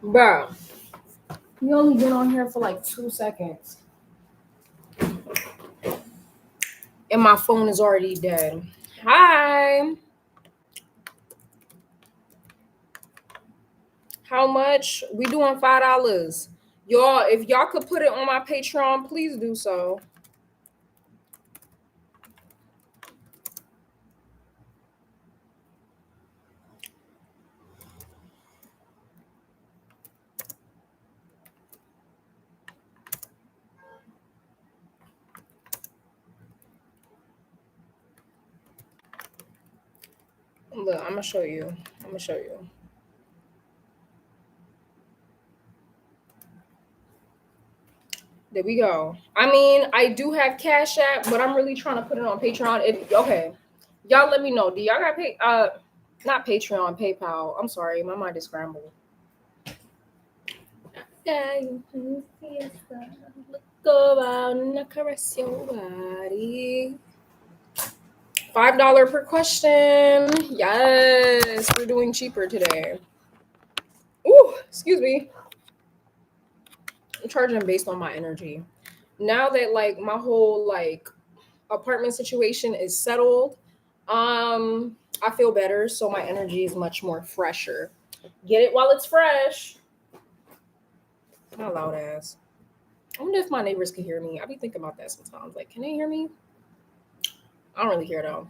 Bro, you only been on here for like 2 seconds. And my phone is already dead. Hi. How much? We doing $5. Y'all, if y'all could put it on my Patreon, please do so. Look, I'm gonna show you. There we go. I mean, I do have Cash App, but I'm really trying to put it on Patreon. Okay. Y'all let me know. Do y'all got not Patreon, PayPal. I'm sorry, my mind is scrambled. Go out and caress your body. $5 per question. Yes, we're doing cheaper today. Ooh, excuse me. I'm charging based on my energy. Now that like my whole like apartment situation is settled, I feel better, so my energy is much more fresher. Get it while it's fresh. My loud ass. I wonder if my neighbors can hear me. I be thinking about that sometimes. Like, can they hear me? I don't really hear though.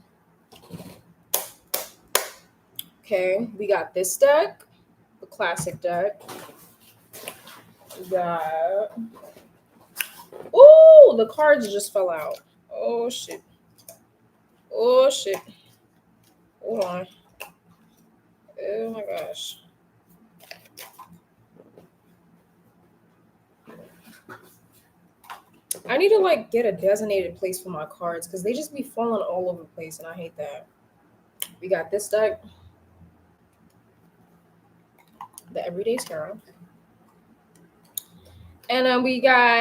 Okay, we got this deck, the classic deck. We got. Ooh, the cards just fell out. Oh shit. Oh shit. Hold on. Oh my gosh. I need to like get a designated place for my cards because they just be falling all over the place and I hate that. We got this deck, the Everyday Tarot. And then we got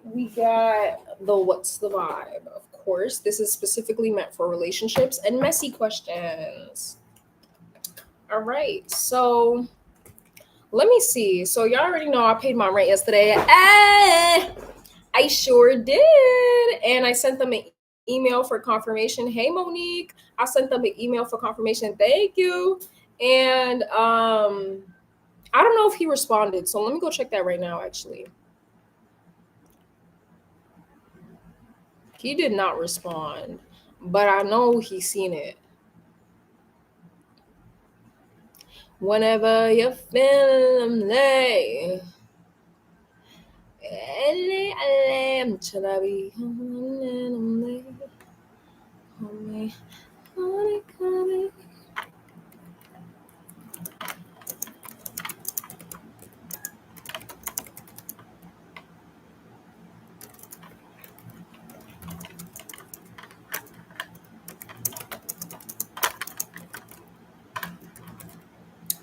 we got the What's the Vibe? Of course, this is specifically meant for relationships and messy questions. All right, so let me see. So y'all already know I paid my rent yesterday. I sure did, and I sent them an email for confirmation. Hey Monique, I sent them an email for confirmation. Thank you. And I don't know if he responded, so let me go check that right now. Actually, he did not respond, but I know he's seen it. Whenever you're feeling late, I'm trying to be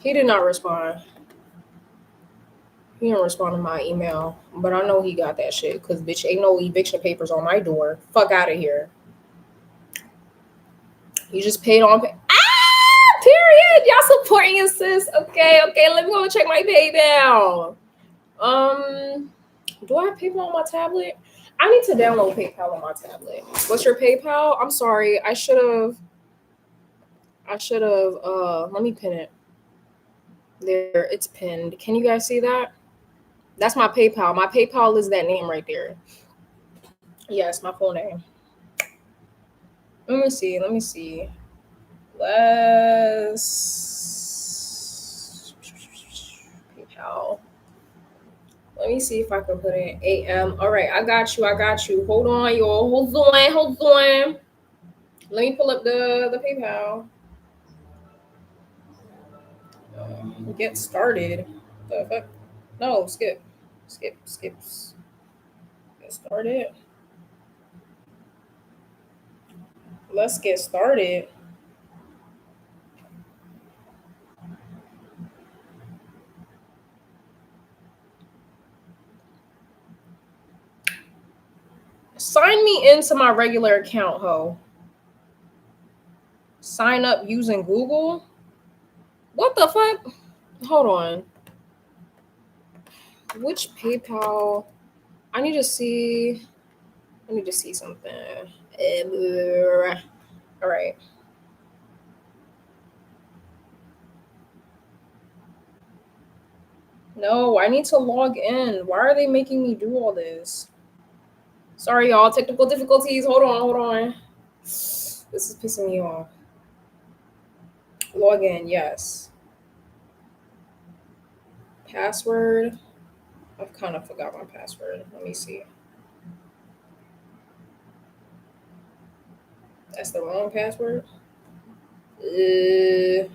He did not respond. He didn't respond to my email, but I know he got that shit because bitch ain't no eviction papers on my door. Fuck out of here. You just paid on. Period. Y'all supporting your sis. Okay. Let me go check my PayPal. Do I have PayPal on my tablet? I need to download PayPal on my tablet. What's your PayPal? I'm sorry. I should have. Let me pin it. There, it's pinned. Can you guys see that? That's my PayPal. My PayPal is that name right there. Yes, my full name. Let me see. Let's PayPal. Let me see if I can put in AM. All right, I got you. Hold on, y'all. Hold on. Let me pull up the PayPal. Get started. The fuck? No, skip. Get started. Let's get started. Sign me into my regular account, ho. Sign up using Google? What the fuck? Hold on. Which PayPal? I need to see something. All right. No, I need to log in. Why are they making me do all this? Sorry, y'all. Technical difficulties. Hold on. This is pissing me off. Log in, yes. Password. I've kind of forgot my password. Let me see. That's the wrong password. I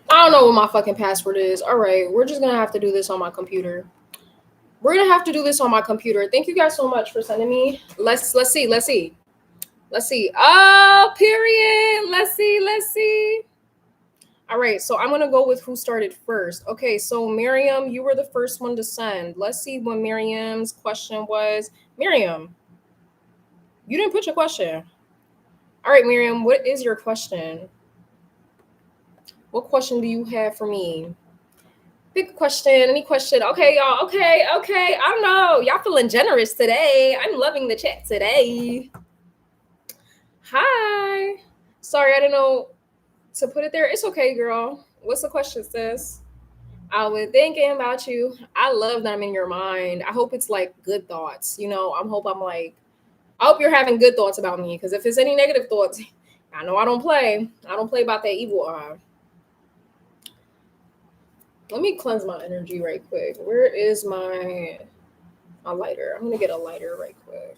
don't know what my fucking password is. All right, we're just gonna have to do this on my computer. We're gonna have to do this on my computer. Thank you guys so much for sending me. Let's see. Oh, period. Let's see. All right, so I'm gonna go with who started first. Okay, so Miriam, you were the first one to send. Let's see what Miriam's question was. Miriam, you didn't put your question. All right, Miriam, what is your question? What question do you have for me? Pick a question, any question. Okay, y'all. Okay. I don't know. Y'all feeling generous today. I'm loving the chat today. Hi. Sorry, I didn't know to put it there. It's okay, girl. What's the question, sis? I was thinking about you. I love that I'm in your mind. I hope it's like good thoughts. I hope you're having good thoughts about me. Because if it's any negative thoughts, I know I don't play. I don't play about that evil eye. Let me cleanse my energy right quick. Where is my lighter? I'm gonna get a lighter right quick.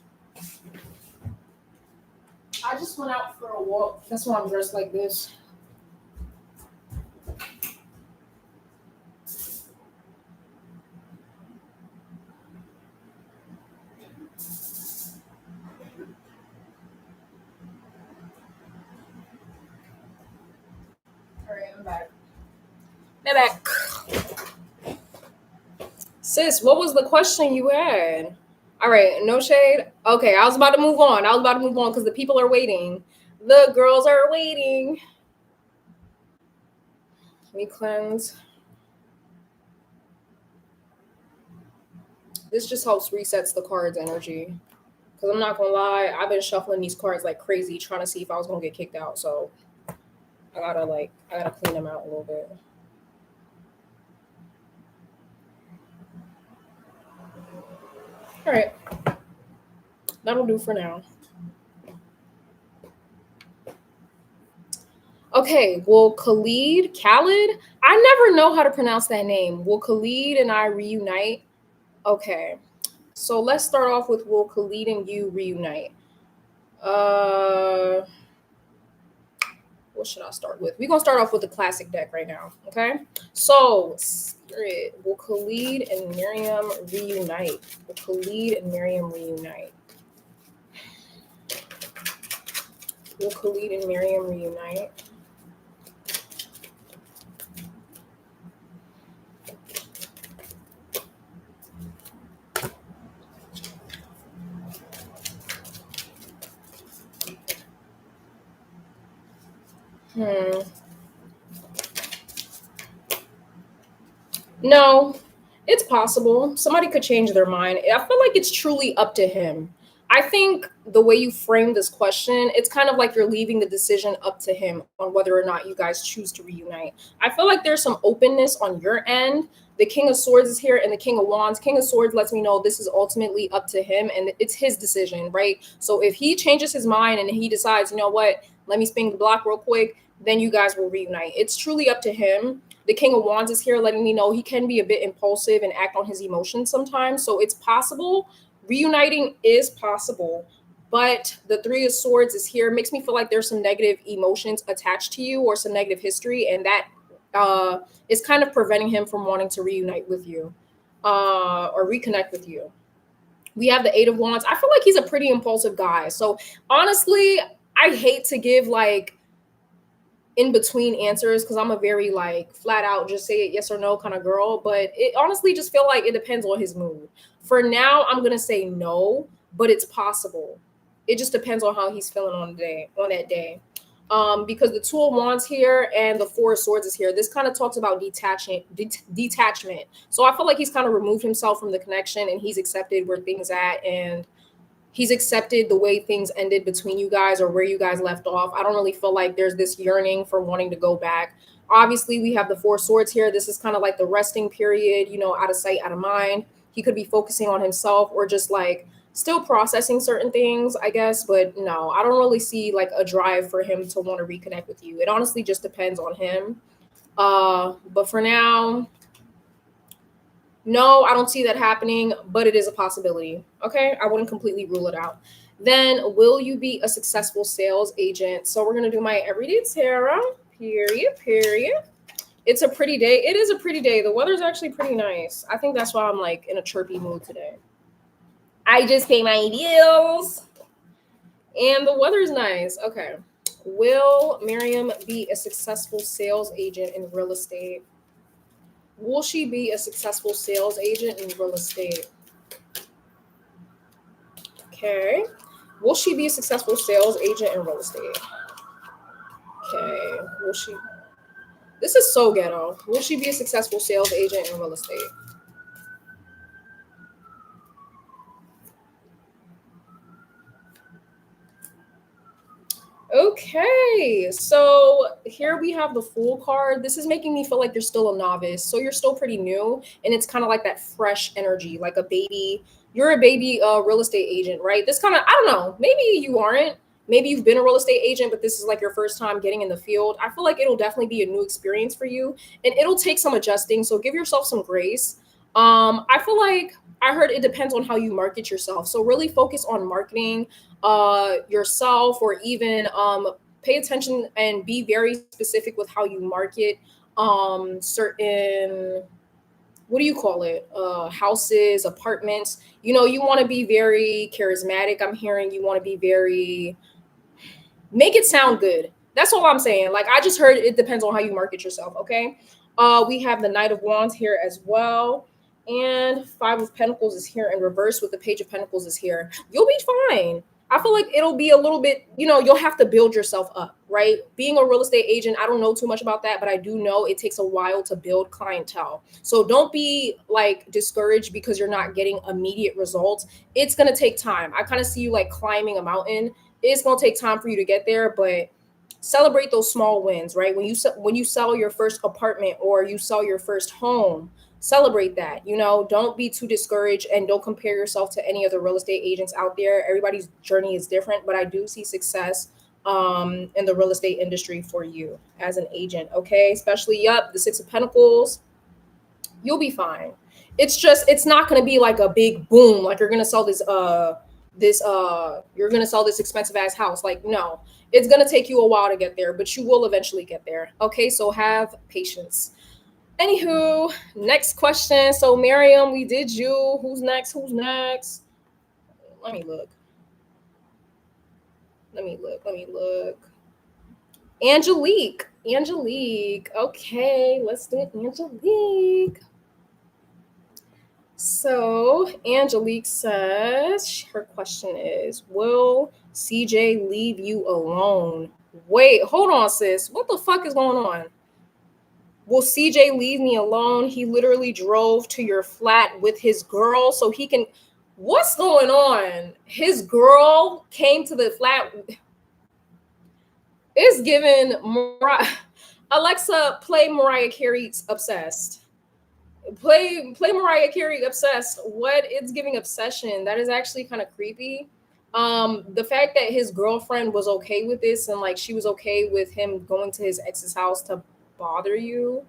I just went out for a walk. That's why I'm dressed like this. All right, I'm back. I'm back. Sis, what was the question you had? All right, no shade. Okay, I was about to move on. Because the people are waiting. The girls are waiting. Let me cleanse. This just helps resets the card's energy. Because I'm not going to lie, I've been shuffling these cards like crazy, trying to see if I was going to get kicked out. So I gotta clean them out a little bit. All right. That'll do for now. Okay, will Khalid, I never know how to pronounce that name. Will Khalid and I reunite? Okay, so let's start off with will Khalid and you reunite? What should I start with? We're gonna start off with the classic deck right now. Okay, so Spirit, will Khalid and Miriam reunite? Will Khalid and Miriam reunite? Will Khalid and Miriam reunite? No, it's possible. Somebody could change their mind. I feel like it's truly up to him. I think the way you frame this question, it's kind of like you're leaving the decision up to him on whether or not you guys choose to reunite. I feel like there's some openness on your end. The King of Swords is here and the King of Wands. King of Swords lets me know this is ultimately up to him and it's his decision, right? So if he changes his mind and he decides, you know what, let me spin the block real quick, then you guys will reunite. It's truly up to him. The King of Wands is here letting me know he can be a bit impulsive and act on his emotions sometimes. So it's possible. Reuniting is possible. But the Three of Swords is here. Makes me feel like there's some negative emotions attached to you or some negative history. And that is kind of preventing him from wanting to reunite with you or reconnect with you. We have the Eight of Wands. I feel like he's a pretty impulsive guy. So honestly, I hate to give like in between answers because I'm a very like flat out just say it yes or no kind of girl, but it honestly just feel like it depends on his mood. For now, I'm gonna say no, but it's possible. It just depends on how he's feeling on that day. Because the Two of Wands here and the Four of Swords is here. This kind of talks about detachment. So I feel like he's kind of removed himself from the connection and he's accepted where things at, and he's accepted the way things ended between you guys or where you guys left off. I don't really feel like there's this yearning for wanting to go back. Obviously, we have the Four Swords here. This is kind of like the resting period, out of sight, out of mind. He could be focusing on himself or just like still processing certain things, I guess. But no, I don't really see like a drive for him to want to reconnect with you. It honestly just depends on him. But for now, no, I don't see that happening, but it is a possibility. Okay, I wouldn't completely rule it out. Then, will you be a successful sales agent? So we're gonna do my everyday tarot. Period. It's a pretty day. It is a pretty day. The weather's actually pretty nice. I think that's why I'm like in a chirpy mood today. I just pay my bills, and the weather's nice. Okay. Will Miriam be a successful sales agent in real estate? Will she be a successful sales agent in real estate? Okay. Will she be a successful sales agent in real estate? Okay. Will she? This is so ghetto. Will she be a successful sales agent in real estate? Okay, so here we have the Fool card. This is making me feel like you're still a novice. So you're still pretty new, and it's kind of like that fresh energy, like a baby. You're a baby real estate agent, right? This kind of, I don't know, maybe you aren't. Maybe you've been a real estate agent, but this is like your first time getting in the field. I feel like it'll definitely be a new experience for you, and it'll take some adjusting. So give yourself some grace. I feel like I heard it depends on how you market yourself. So really focus on marketing yourself, or even pay attention and be very specific with how you market certain, what do you call it, houses, apartments. You want to be very charismatic. I'm hearing you want to be very, make it sound good. That's all I'm saying. Like, I just heard it depends on how you market yourself. Okay. We have the Knight of Wands here as well, and Five of Pentacles is here in reverse with the Page of Pentacles is here. You'll be fine. I feel like it'll be a little bit, you'll have to build yourself up, right? Being a real estate agent, I don't know too much about that, but I do know it takes a while to build clientele. So don't be like discouraged because you're not getting immediate results. It's going to take time. I kind of see you like climbing a mountain. It's going to take time for you to get there, but celebrate those small wins, right? When you sell your first apartment or you sell your first home, celebrate that. Don't be too discouraged, and don't compare yourself to any other real estate agents out there. Everybody's journey is different, but I do see success in the real estate industry for you as an agent. Okay, especially the Six of Pentacles. You'll be fine. It's not going to be like a big boom, like you're going to sell you're going to sell this expensive ass house. Like, no, it's going to take you a while to get there, but you will eventually get there. Okay, so have patience. Anywho, next question. So Miriam, we did you. Who's next? Let me look. Angelique. Okay, let's do it. Angelique. So Angelique says her question is, will CJ leave you alone? Wait, hold on, sis. What the fuck is going on? Will CJ leave me alone? He literally drove to your flat with his girl so he can. What's going on? His girl came to the flat. It's given Alexa, play Mariah Carey's Obsessed. Play Mariah Carey Obsessed. What? It's giving obsession. That is actually kind of creepy. The fact that his girlfriend was okay with this, and like she was okay with him going to his ex's house to bother you,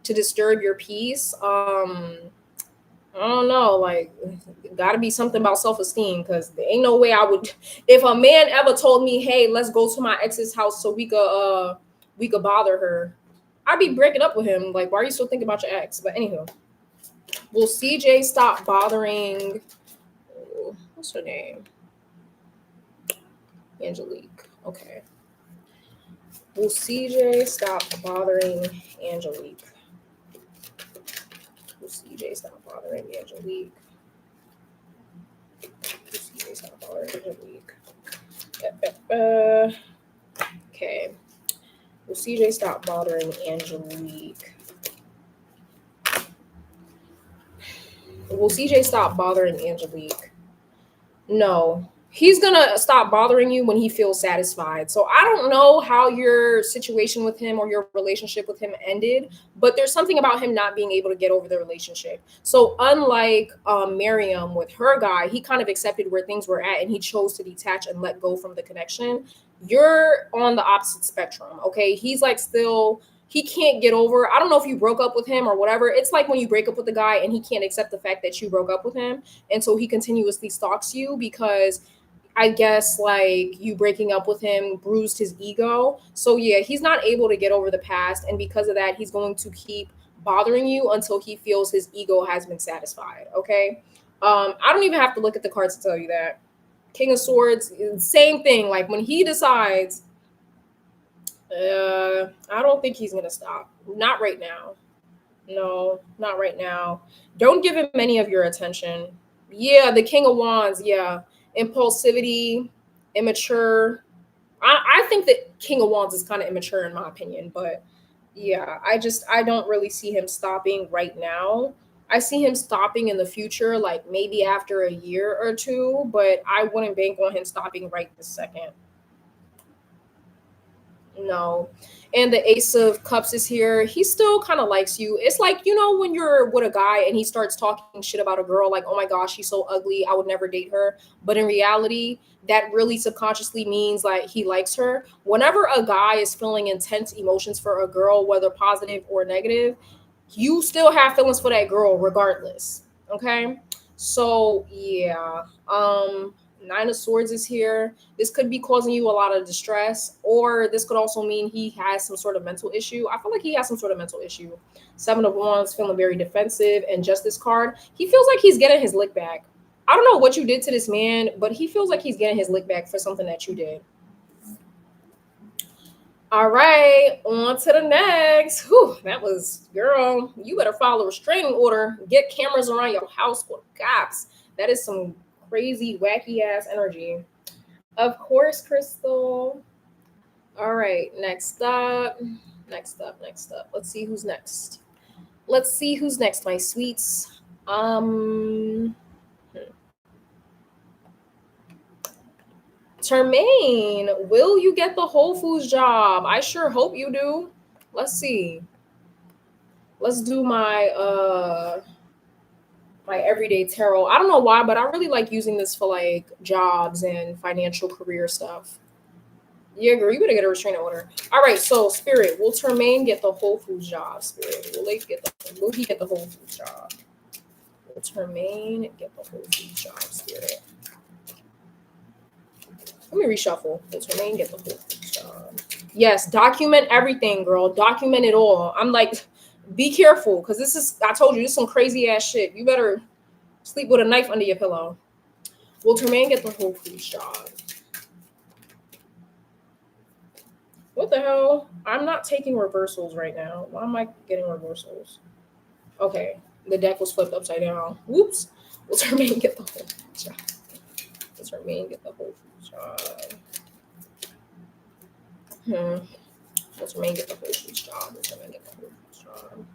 to disturb your peace. I don't know, like, gotta be something about self-esteem, because there ain't no way I would, if a man ever told me, hey, let's go to my ex's house so we could bother her, I'd be breaking up with him. Like, why are you still thinking about your ex? But anywho, will CJ stop bothering, what's her name? Angelique. Okay. Will CJ stop bothering Angelique? Will CJ stop bothering Angelique? Will CJ stop bothering Angelique? Okay. Will CJ stop bothering Angelique? Will CJ stop bothering Angelique? No. He's gonna stop bothering you when he feels satisfied. So I don't know how your situation with him or your relationship with him ended, but there's something about him not being able to get over the relationship. So unlike Miriam with her guy, he kind of accepted where things were at and he chose to detach and let go from the connection. You're on the opposite spectrum, okay? He's like still he can't get over. I don't know if you broke up with him or whatever. It's like when you break up with a guy and he can't accept the fact that you broke up with him, and so he continuously stalks you because I guess like you breaking up with him bruised his ego. So yeah, he's not able to get over the past, and because of that, he's going to keep bothering you until he feels his ego has been satisfied. Okay. I don't even have to look at the cards to tell you that. King of Swords, same thing. Like when he decides, I don't think he's gonna stop. Not right now. No, not right now. Don't give him any of your attention. Yeah, the King of Wands. Yeah, impulsivity, immature. I think that King of Wands is kind of immature in my opinion, but yeah, I don't really see him stopping right now. I see him stopping in the future, like maybe after a year or two, but I wouldn't bank on him stopping right this second. No. And the Ace of Cups is here. He still kind of likes you. It's like, when you're with a guy and he starts talking shit about a girl, like, oh my gosh, she's so ugly. I would never date her. But in reality, that really subconsciously means like he likes her. Whenever a guy is feeling intense emotions for a girl, whether positive or negative, you still have feelings for that girl regardless. Okay. So yeah. Nine of Swords is here. This could be causing you a lot of distress, or this could also mean he has some sort of mental issue. I feel like he has some sort of mental issue. Seven of Wands, feeling very defensive, and Justice card. He feels like he's getting his lick back. I don't know what you did to this man, but he feels like he's getting his lick back for something that you did. All right, on to the next. Whew, that was, girl, you better follow a restraining order. Get cameras around your house with cops. That is some crazy, wacky ass energy. Of course, Crystal. All right, next up. Next up, next up. Let's see who's next. Let's see who's next, my sweets. Termaine, will you get the Whole Foods job? I sure hope you do. Let's see. Let's do my everyday tarot. I don't know why, but I really like using this for like jobs and financial career stuff. Yeah, girl, you better get a restraining order. All right, so Spirit, will Termaine get the Whole Foods job? Spirit, will he get the Whole Foods job? Will Termaine get the Whole Foods job? Spirit. Let me reshuffle. Will Termaine get the Whole Foods job? Yes, document everything, girl. Document it all. I'm like, be careful, because I told you, this is some crazy ass shit. You better sleep with a knife under your pillow. Will Termaine get the Whole Foods job? What the hell? I'm not taking reversals right now. Why am I getting reversals? Okay, the deck was flipped upside down. Whoops. Will Termaine get the Whole Foods job? Will Termaine get the Whole Foods job? Will Termaine get the Whole Foods job? Will Termaine get the Whole Foods job?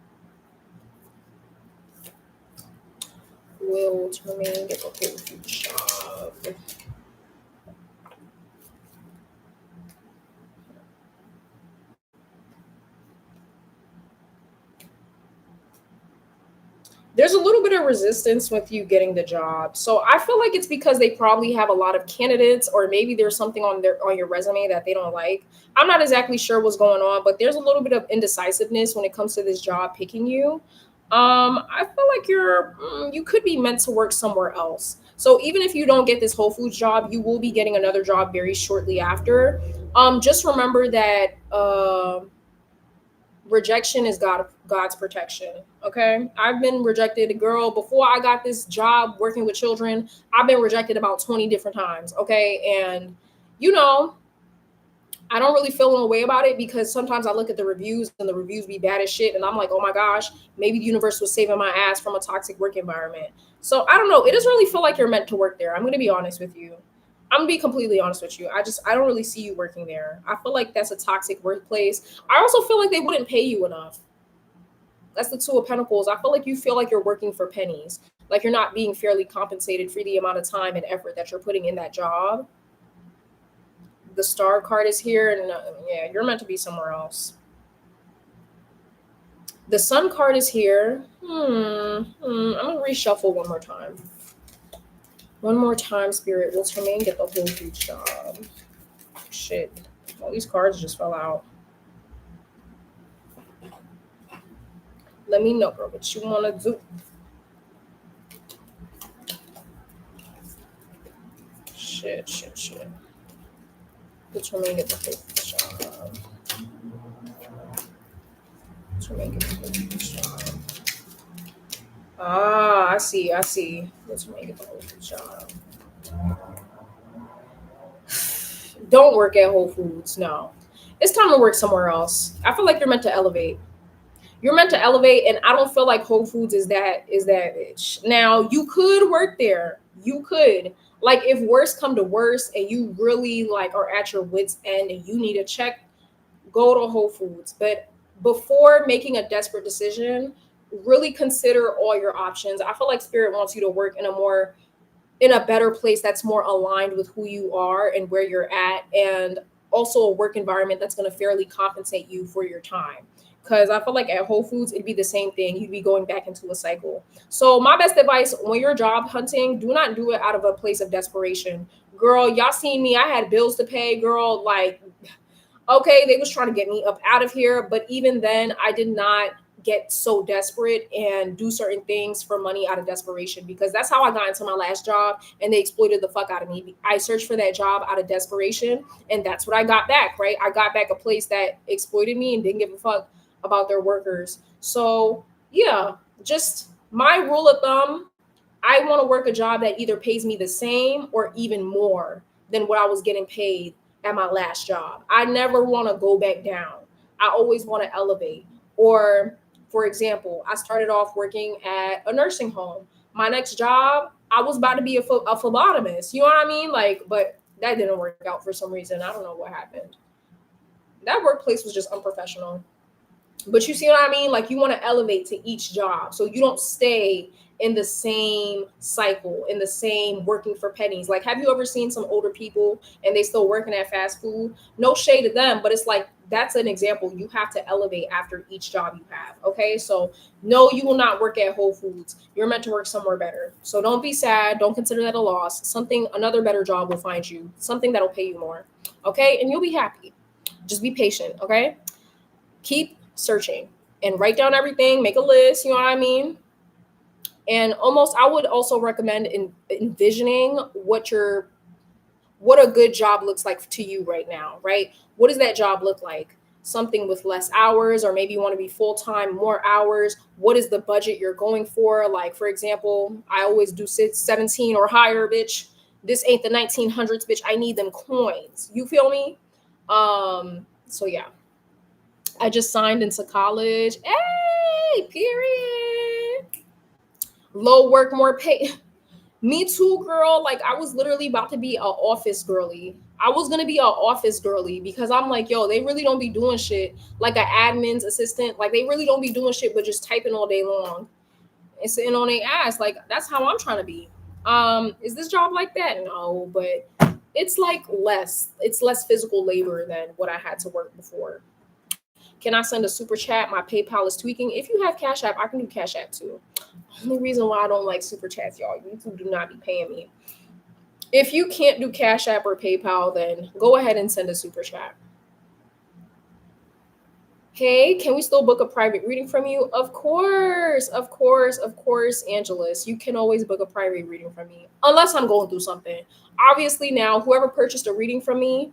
Will Termaine get the Whole Foods job? There's a little bit of resistance with you getting the job. So I feel like it's because they probably have a lot of candidates, or maybe there's something on your resume that they don't like. I'm not exactly sure what's going on, but there's a little bit of indecisiveness when it comes to this job picking you. I feel like you could be meant to work somewhere else. So even if you don't get this Whole Foods job, you will be getting another job very shortly after. Just remember that rejection is God's protection. Okay, I've been rejected, girl. Before I got this job working with children, I've been rejected about 20 different times. Okay, and I don't really feel in a way about it, because sometimes I look at the reviews and the reviews be bad as shit, and I'm like, oh my gosh, maybe the universe was saving my ass from a toxic work environment. So I don't know. It doesn't really feel like you're meant to work there. I'm gonna be honest with you. I'm gonna be completely honest with you. I don't really see you working there. I feel like that's a toxic workplace. I also feel like they wouldn't pay you enough. That's the Two of Pentacles. I feel like you feel like you're working for pennies. Like you're not being fairly compensated for the amount of time and effort that you're putting in that job. The Star card is here, and yeah, you're meant to be somewhere else. The Sun card is here. I'm gonna reshuffle one more time. One more time, Spirit. Will Tremaine get the Whole Foods job? Shit. All these cards just fell out. Let me know, girl, what you want to do. Shit. Will Tremaine get the Whole Foods job? Tremaine get the Whole Foods job. Ah, I see. Will Tremaine get the Whole Foods job? Don't work at Whole Foods. No. It's time to work somewhere else. I feel like you're meant to elevate. You're meant to elevate, and I don't feel like Whole Foods is that bitch. Now, you could work there. You could. Like, if worse come to worse and you really like are at your wits end and you need a check, go to Whole Foods. But before making a desperate decision, really consider all your options. I feel like Spirit wants you to work in a better place that's more aligned with who you are and where you're at, and also a work environment that's going to fairly compensate you for your time. Because I feel like at Whole Foods, it'd be the same thing. You'd be going back into a cycle. So my best advice when you're job hunting, do not do it out of a place of desperation. Girl, y'all seen me. I had bills to pay, girl. Like, okay, they was trying to get me up out of here. But even then, I did not get so desperate and do certain things for money out of desperation, because that's how I got into my last job and they exploited the fuck out of me. I searched for that job out of desperation and that's what I got back, right? I got back a place that exploited me and didn't give a fuck about their workers. So yeah, just my rule of thumb, I want to work a job that either pays me the same or even more than what I was getting paid at my last job. I never want to go back down. I always want to elevate. Or, for example, I started off working at a nursing home. My next job, I was about to be a phlebotomist. You know what I mean? Like, but that didn't work out for some reason. I don't know what happened. That workplace was just unprofessional. But you see what I mean? Like, you want to elevate to each job so you don't stay in the same cycle, in the same working for pennies. Like, have you ever seen some older people and they still working at fast food? No shade to them, but it's like, that's an example. You have to elevate after each job you have. Okay. So no, you will not work at Whole Foods. You're meant to work somewhere better. So don't be sad. Don't consider that a loss. Another better job will find you, something that'll pay you more. Okay. And you'll be happy. Just be patient. Okay. Keep searching and write down everything, make a list, you know what I mean? And I would also recommend envisioning what a good job looks like to you right now, right? What does that job look like? Something with less hours, or maybe you want to be full-time, more hours. What is the budget you're going for? Like, for example, I always do 17 or higher, bitch. This ain't the 1900s, bitch. I need them coins. You feel me? So yeah. I just signed into college. Hey, period. Low work, more pay. Me too, girl. Like, I was literally about to be an office girly. I was gonna be an office girly because I'm like, yo, they really don't be doing shit. Like an admin's assistant, like they really don't be doing shit but just typing all day long and sitting on their ass. Like, that's how I'm trying to be. Is this job like that? No, but it's like it's less physical labor than what I had to work before. Can I send a super chat? My PayPal is tweaking. If you have Cash App, I can do Cash App too. Only reason why I don't like super chats, y'all, YouTube do not be paying me. If you can't do Cash App or PayPal, then go ahead and send a super chat. Hey, can we still book a private reading from you? Of course, Angelus. You can always book a private reading from me, unless I'm going through something. Obviously, now, whoever purchased a reading from me,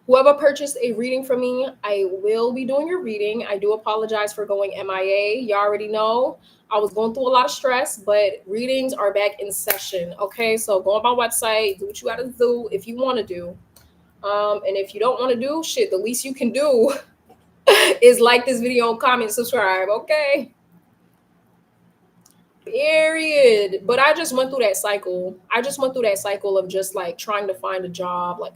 I will be doing your reading. I do apologize for going MIA. You already know I was going through a lot of stress, but readings are back in session. Okay, so go on my website, do what you got to do if you want to do. And if you don't want to do shit, the least you can do is like this video, comment, subscribe. Okay. Period. But I just went through that cycle. I just went through that cycle of just like trying to find a job. Like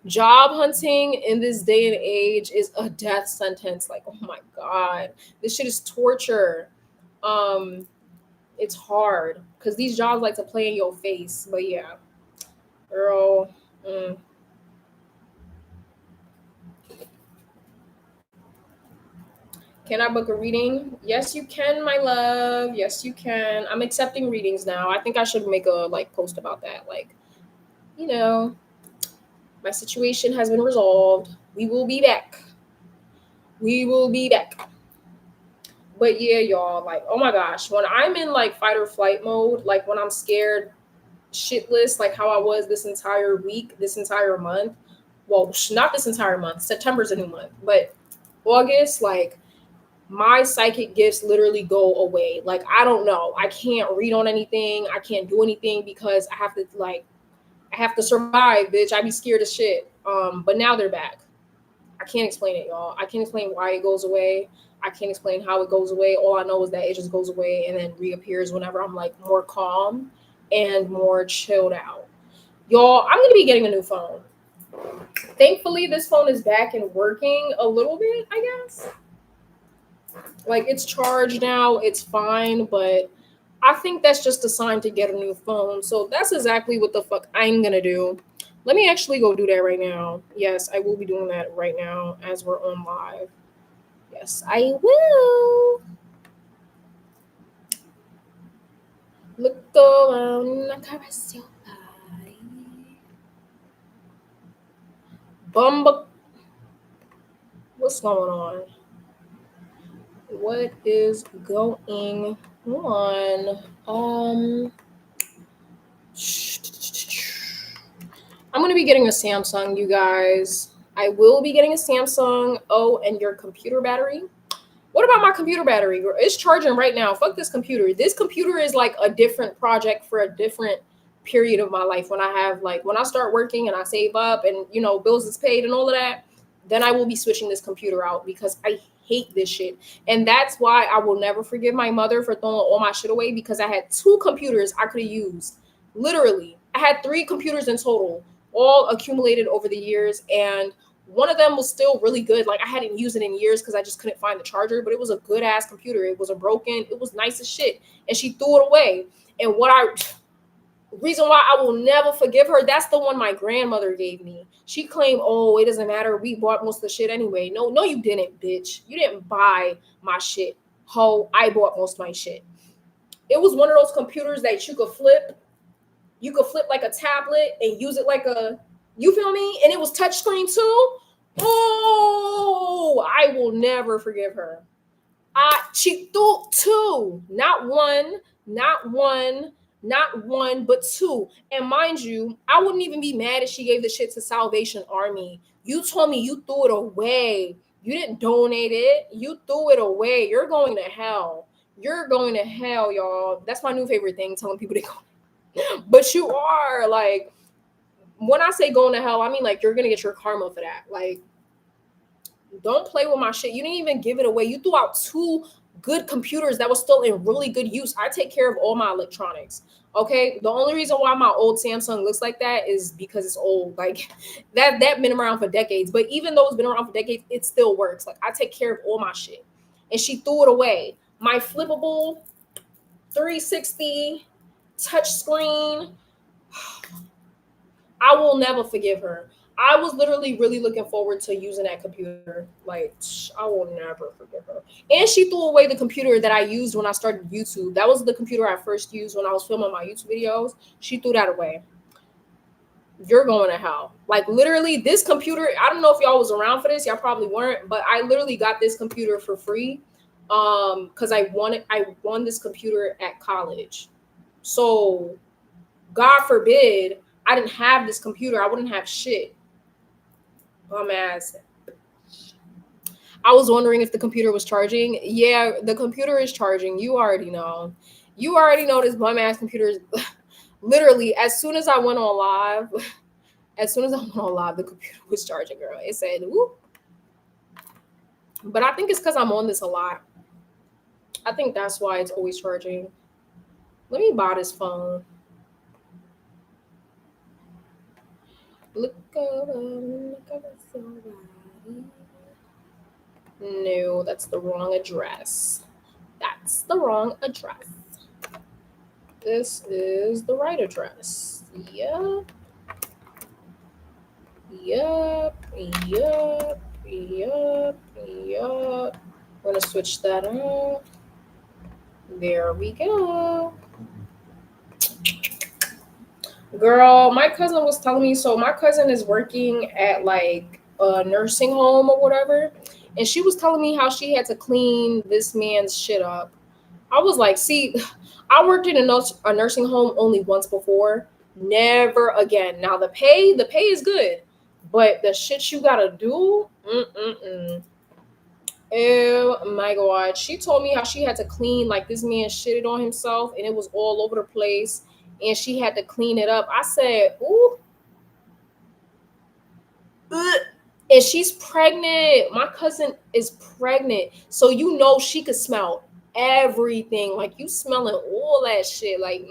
job hunting in this day and age is a death sentence. Like, oh my God. This shit is torture. Um, it's hard because these jobs like to play in your face. But yeah, girl. mm. Can I book a reading? Yes, you can, my love. Yes, you can. I'm accepting readings now. I think I should make a like post about that. Like, you know, my situation has been resolved. We will be back. We will be back. But yeah, y'all, like, oh my gosh, when I'm in like fight or flight mode, like when I'm scared shitless, like how I was this entire week, this entire month. Well, not this entire month. September's a new month, but August, like my psychic gifts literally go away. Like I don't know. I can't read on anything. I can't do anything because I have to survive, bitch. I be scared as shit. But now they're back. I can't explain it, y'all. I can't explain why it goes away. I can't explain how it goes away. All I know is that it just goes away and then reappears whenever I'm like more calm and more chilled out. Y'all, I'm gonna be getting a new phone. Thankfully, this phone is back and working a little bit, I guess. Like it's charged now, it's fine, but I think that's just a sign to get a new phone. So that's exactly what the fuck I'm gonna do. Let me actually go do that right now. Yes, I will be doing that right now as we're on live. Yes, I will. Look around, I caress your body. Bumba. What's going on? What is going on? I'm gonna be getting a Samsung, you guys. I will be getting a Samsung. Oh, and your computer battery. What about my computer battery? It's charging right now. Fuck this computer. This computer is like a different project for a different period of my life. When I have like when I start working and I save up and bills is paid and all of that, then I will be switching this computer out because I hate this shit. And that's why I will never forgive my mother for throwing all my shit away because I had two computers I could have used. Literally, I had three computers in total, all accumulated over the years, and one of them was still really good. Like I hadn't used it in years because I just couldn't find the charger, but it was a good ass computer. It was a broken, it was nice as shit. And she threw it away. And reason why I will never forgive her, that's the one my grandmother gave me. She claimed, oh, it doesn't matter. We bought most of the shit anyway. No, you didn't, bitch. You didn't buy my shit. Ho, I bought most of my shit. It was one of those computers that you could flip. You could flip like a tablet and use it like you feel me? And it was touchscreen too. Oh, I will never forgive her. She threw two, not one, but two. And mind you, I wouldn't even be mad if she gave the shit to Salvation Army. You told me you threw it away. You didn't donate it. You threw it away. You're going to hell. You're going to hell, y'all. That's my new favorite thing, telling people to go. But you are like, when I say going to hell, I mean like you're gonna get your karma for that. Like, don't play with my shit. You didn't even give it away. You threw out two good computers that was still in really good use. I take care of all my electronics. Okay. The only reason why my old Samsung looks like that is because it's old. Like that been around for decades. But even though it's been around for decades, it still works. Like I take care of all my shit. And she threw it away. My flippable 360 touch screen. I will never forgive her. I was literally really looking forward to using that computer. Like, I will never forgive her. And she threw away the computer that I used when I started YouTube. That was the computer I first used when I was filming my YouTube videos. She threw that away. You're going to hell. Like, literally, this computer, I don't know if y'all was around for this. Y'all probably weren't. But I literally got this computer for free because I won this computer at college. So, God forbid, I didn't have this computer, I wouldn't have shit. Bum ass. I was wondering if the computer was charging. Yeah, the computer is charging. You already know. You already know this bum ass computer is literally as soon as I went on live, the computer was charging, girl. It said, whoop. But I think it's because I'm on this a lot. I think that's why it's always charging. Let me buy this phone. Look over somebody. No, that's the wrong address. That's the wrong address. This is the right address. Yep. Yep. Yep. Yep. Yep. I'm gonna switch that on. There we go. Girl, my cousin was telling me, so my cousin is working at like a nursing home or whatever, and she was telling me how she had to clean this man's shit up. I was like, see, I worked in a nursing home only once before, never again. Now the pay is good, but the shit you gotta do, mm-mm-mm. Oh my god. She told me how she had to clean, like this man shitted on himself and it was all over the place and she had to clean it up. I said, ooh. Ugh. And she's pregnant. My cousin is pregnant. So you know she could smell everything. Like you smelling all that shit. Like,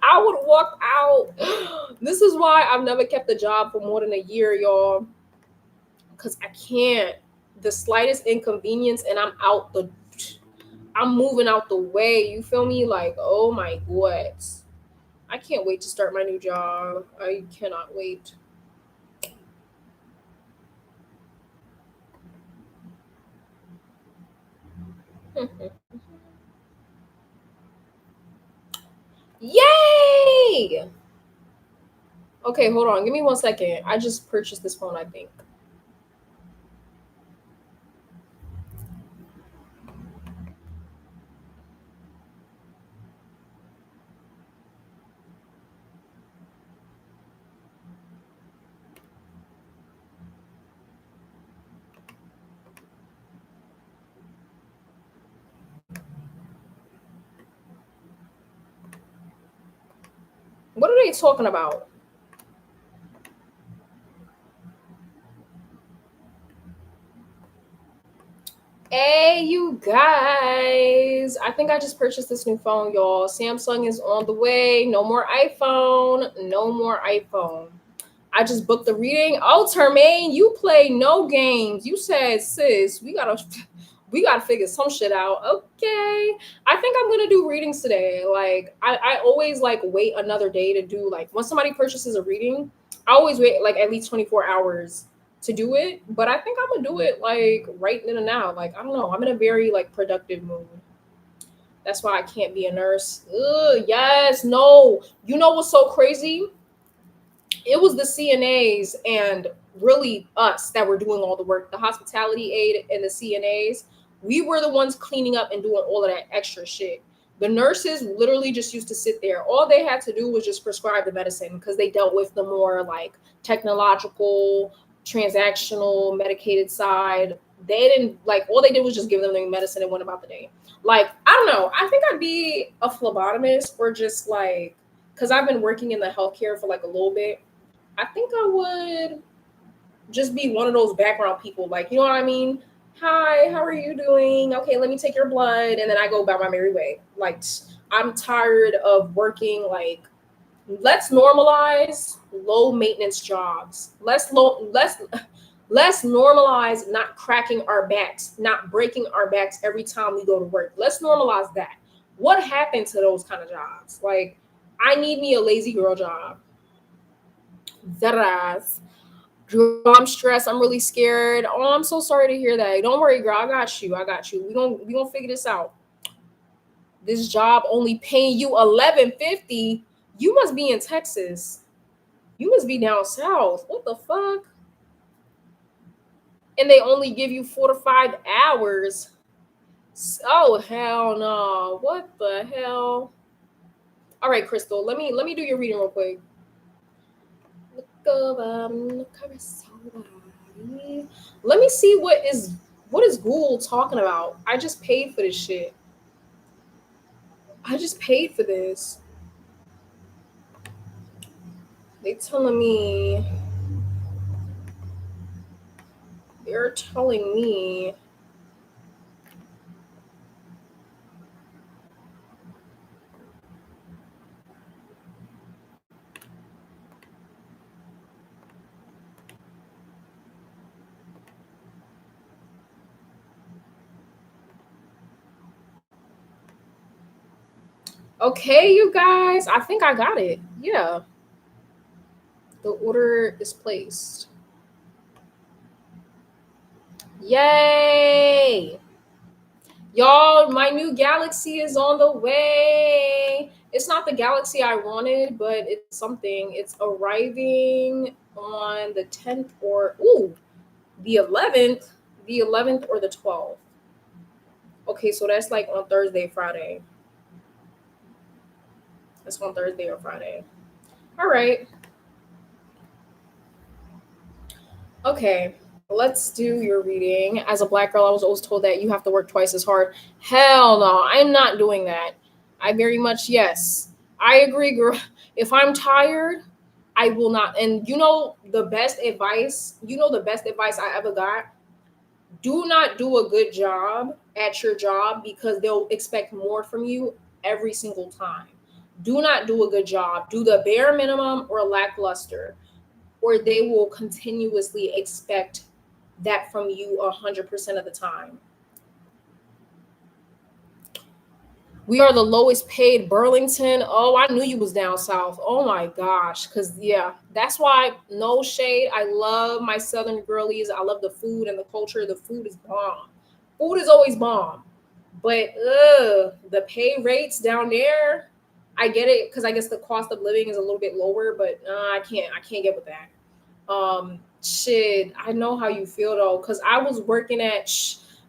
I would walk out. This is why I've never kept a job for more than a year, y'all. Because I can't. The slightest inconvenience and I'm moving out the way. You feel me? Like, oh my god. I can't wait to start my new job. I cannot wait. Yay! Okay, hold on. Give me 1 second. I just purchased this phone, I think. What are they talking about? Hey, you guys. I think I just purchased this new phone, y'all. Samsung is on the way. No more iPhone. No more iPhone. I just booked the reading. Oh, Termaine, you play no games. You said, sis, we gotta figure some shit out. Okay. I think I'm gonna do readings today. Like I always like wait another day to do like once somebody purchases a reading, I always wait like at least 24 hours to do it. But I think I'm gonna do it like right in and now. Like I don't know. I'm in a very like productive mood. That's why I can't be a nurse. Ugh, yes, no. You know what's so crazy? It was the CNAs and really us that were doing all the work, the hospitality aid and the CNAs. We were the ones cleaning up and doing all of that extra shit. The nurses literally just used to sit there. All they had to do was just prescribe the medicine because they dealt with the more like technological, transactional, medicated side. They didn't like all they did was just give them the medicine and went about the day. Like, I don't know. I think I'd be a phlebotomist or just like because I've been working in the healthcare for like a little bit. I think I would just be one of those background people, like, you know what I mean? Hi, how are you doing? Okay, let me take your blood, and then I go about my merry way. Like, I'm tired of working. Like, let's normalize low maintenance jobs. Let's normalize not cracking our backs, not breaking our backs every time we go to work. Let's normalize that. What happened to those kind of jobs? Like, I need me a lazy girl job. That Girl, I'm stressed. I'm really scared. Oh, I'm so sorry to hear that. Don't worry, girl. I got you. I got you. We gonna figure this out. This job only paying you 11.50. You must be in Texas. You must be down south. What the fuck? And they only give you 4 to 5 hours. Oh hell no. What the hell? All right, Crystal. Let me do your reading real quick. Let me see what is Google talking about. I just paid for this shit. I just paid for this. They telling me they're telling me Okay, you guys. I think I got it. Yeah. The order is placed. Yay! Y'all, my new galaxy is on the way. It's not the galaxy I wanted, but it's something. It's arriving on the 10th or the 11th, or the 12th. Okay, so that's like on Thursday, Friday. That's on Thursday or Friday. All right. Okay, let's do your reading. As a black girl, I was always told that you have to work twice as hard. Hell no, I'm not doing that. I very much, yes. I agree, girl. If I'm tired, I will not. And the best advice I ever got? Do not do a good job at your job because they'll expect more from you every single time. Do not do a good job. Do the bare minimum or lackluster, or they will continuously expect that from you 100% of the time. We are the lowest paid Burlington. Oh, I knew you was down south. Oh my gosh. Cause yeah, that's why no shade. I love my southern girlies. I love the food and the culture. The food is bomb. Food is always bomb. But the pay rates down there, I get it because I guess the cost of living is a little bit lower, but I can't get with that. Shit, I know how you feel though, because I was working at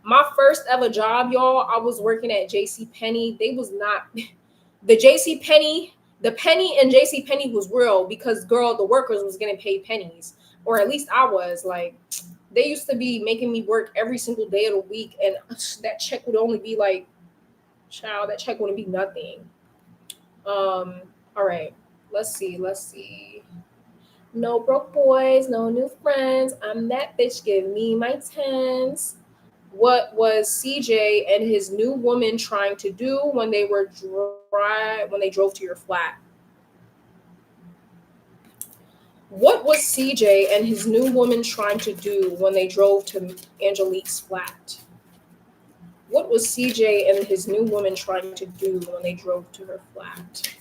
my first ever job, y'all. I was working at JC Penney. They was not the JC Penney, the penny and JC Penney was real because girl, the workers was getting paid pennies. Or at least I was like, they used to be making me work every single day of the week, and that check would only be like, child, that check wouldn't be nothing. All right, let's see. No broke boys, no new friends. I'm that bitch. Give me my tens. What was CJ and his new woman trying to do when they drove to your flat? What was CJ and his new woman trying to do when they drove to Angelique's flat? What was CJ and his new woman trying to do when they drove to her flat?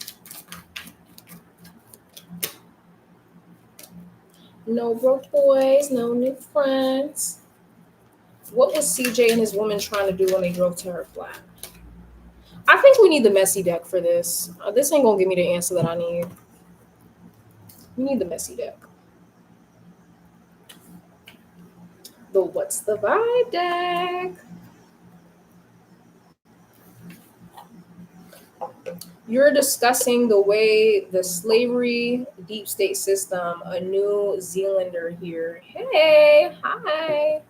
No broke boys, no new friends. What was CJ and his woman trying to do when they drove to her flat? I think we need the messy deck for this. This ain't gonna give me the answer that I need. We need the messy deck. The what's the vibe deck? You're discussing the way the slavery deep state system, a New Zealander here. Hey, hi.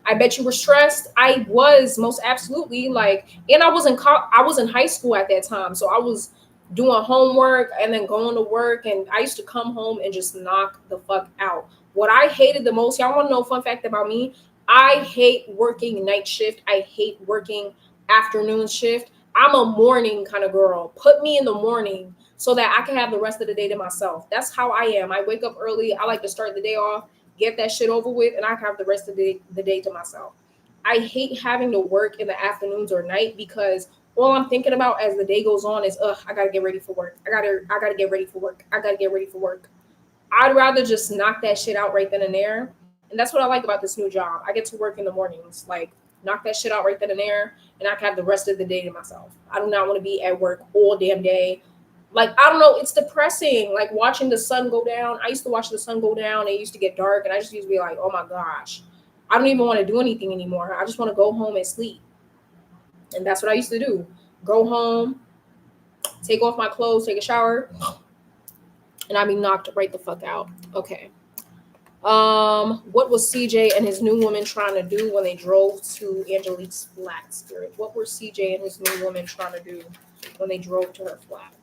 I bet you were stressed. I was most absolutely like, and I was in high school at that time, so I was doing homework and then going to work, and I used to come home and just knock the fuck out. What I hated the most, y'all want to know a fun fact about me? I hate working night shift. I hate working afternoon shift. I'm a morning kind of girl. Put me in the morning so that I can have the rest of the day to myself. That's how I am. I wake up early. I like to start the day off, get that shit over with, and I can have the rest of the day to myself. I hate having to work in the afternoons or night because all I'm thinking about as the day goes on is, I gotta get ready for work. I gotta get ready for work. I gotta get ready for work. I'd rather just knock that shit out right then and there. And that's what I like about this new job. I get to work in the mornings, like knock that shit out right then and there, and I can have the rest of the day to myself. I do not want to be at work all damn day. Like, I don't know, it's depressing. Like watching the sun go down. I used to watch the sun go down. It used to get dark, and I just used to be like, oh my gosh, I don't even want to do anything anymore. I just want to go home and sleep. And that's what I used to do. Go home, take off my clothes, take a shower, and I'd be knocked right the fuck out. Okay. What was CJ and his new woman trying to do when they drove to Angelique's flat, Spirit? What were CJ and his new woman trying to do when they drove to her flat?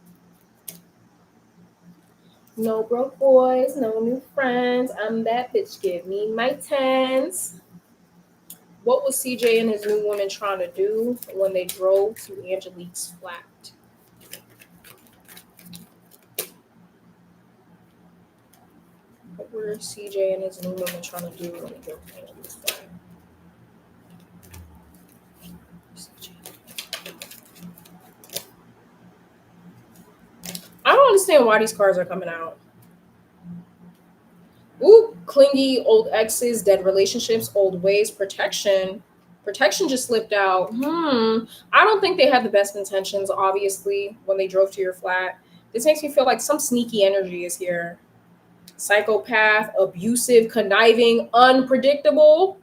No broke boys, no new friends. I'm that bitch. Give me my tens. What was CJ and his new woman trying to do when they drove to Angelique's flat? What were CJ and his new woman trying to do when they drove to Angelique's flat? CJ. understand why these cards are coming out. Ooh, clingy, old exes, dead relationships, old ways, protection. Protection just slipped out. I don't think they had the best intentions, obviously, when they drove to your flat. This makes me feel like some sneaky energy is here. Psychopath, abusive, conniving, unpredictable.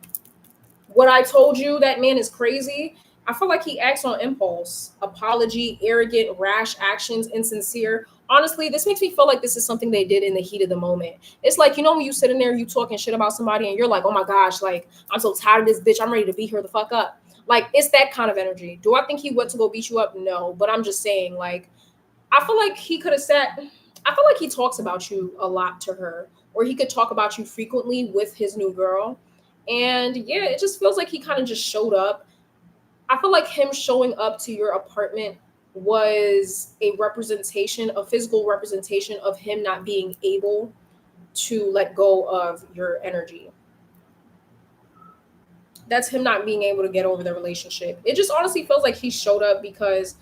What I told you, that man is crazy. I feel like he acts on impulse. Apology, arrogant, rash actions, insincere. Honestly, this makes me feel like this is something they did in the heat of the moment. It's like, you know, when you sit in there, you talking shit about somebody and you're like, oh my gosh, like, I'm so tired of this bitch. I'm ready to beat her the fuck up. Like, it's that kind of energy. Do I think he went to go beat you up? No. But I'm just saying, like, I feel like he could have said, I feel like he talks about you a lot to her, or he could talk about you frequently with his new girl. And yeah, it just feels like he kind of just showed up. I feel like him showing up to your apartment was a representation, a physical representation of him not being able to let go of your energy. That's him not being able to get over the relationship. It just honestly feels like he showed up because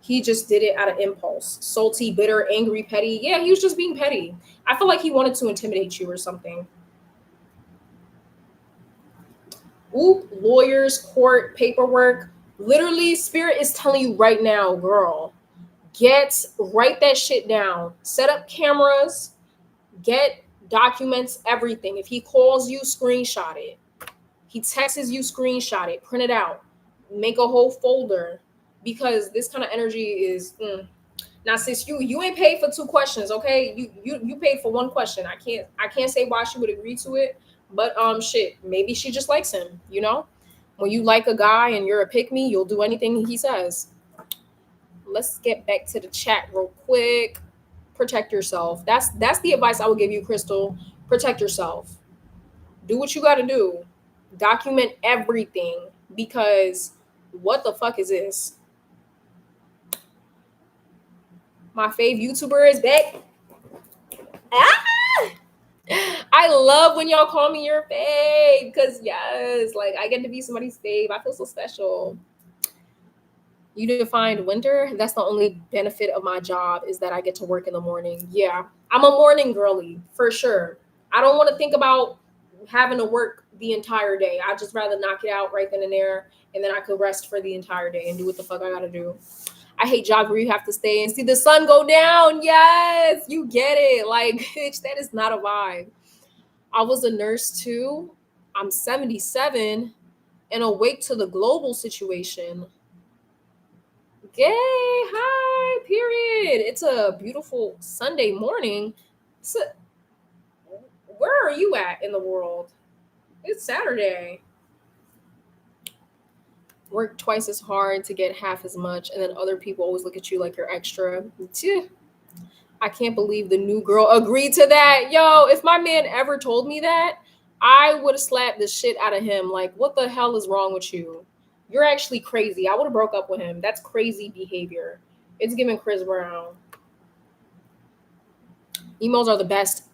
he just did it out of impulse. Salty, bitter, angry, petty. Yeah, he was just being petty. I feel like he wanted to intimidate you or something. Oop, lawyers, court, paperwork. Literally, spirit is telling you right now, girl, write that shit down. Set up cameras, get documents, everything. If he calls you, screenshot it. He texts you, screenshot it, print it out, make a whole folder, because this kind of energy is now, sis, you ain't paid for two questions, okay? You paid for one question. I can't say why she would agree to it, but shit, maybe she just likes him, you know? When you like a guy and you're a pick me, you'll do anything he says. Let's get back to the chat real quick. Protect yourself. That's the advice I would give you, Crystal. Protect yourself. Do what you gotta do. Document everything, because what the fuck is this? My fave YouTuber is back. Ah! I love when y'all call me your fave, because yes, like I get to be somebody's fave. I feel so special. You defined winter. That's the only benefit of my job, is that I get to work in the morning. Yeah, I'm a morning girly for sure. I don't want to think about having to work the entire day. I just rather knock it out right then and there, and then I could rest for the entire day and do what the fuck I gotta do. I hate jobs where you have to stay and see the sun go down. Yes, you get it. Like, bitch, that is not a vibe. I was a nurse too. I'm 77 and awake to the global situation. Gay, hi, period. It's a beautiful Sunday morning. Where are you at in the world? It's Saturday. Work twice as hard to get half as much, and then other people always look at you like you're extra. I can't believe the new girl agreed to that. Yo, if my man ever told me that, I would have slapped the shit out of him. Like, what the hell is wrong with you? You're actually crazy. I would have broke up with him. That's crazy behavior. It's giving Chris Brown. Emails are the best.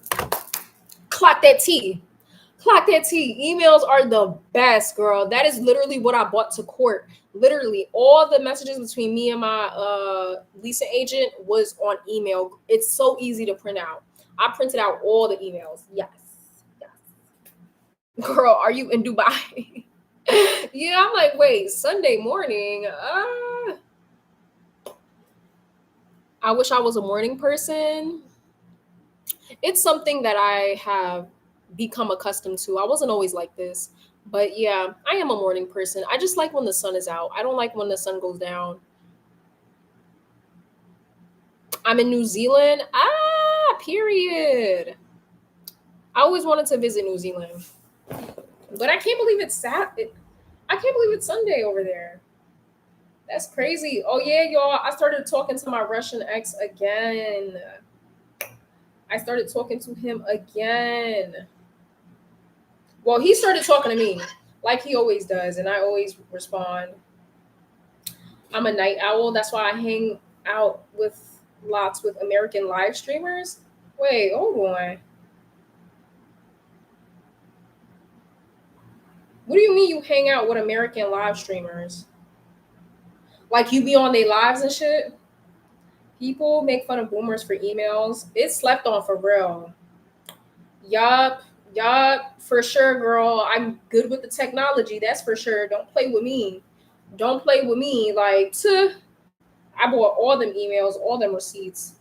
Clock that T. Clock that T. Emails are the best, girl. That is literally what I brought to court. Literally, all the messages between me and my leasing agent was on email. It's so easy to print out. I printed out all the emails. Yes. Yes. Girl, are you in Dubai? Yeah, I'm like, wait, Sunday morning. I wish I was a morning person. It's something that I have become accustomed to. I wasn't always like this, but yeah, I am a morning person. I just like when the sun is out. I don't like when the sun goes down. I'm in New Zealand. Period. I always wanted to visit New Zealand, but I can't believe it's I can't believe it's Sunday over there. That's crazy. Oh yeah, y'all. I started talking to my Russian ex again. I started talking to him again. Well, he started talking to me like he always does, and I always respond. I'm a night owl. That's why I hang out with lots with American live streamers. Wait, hold on. What do you mean you hang out with American live streamers? Like you be on their lives and shit? People make fun of boomers for emails. It's slept on for real. Yup. Yup. For sure, girl. I'm good with the technology. That's for sure. Don't play with me. Don't play with me. Like, I bought all them emails, all them receipts.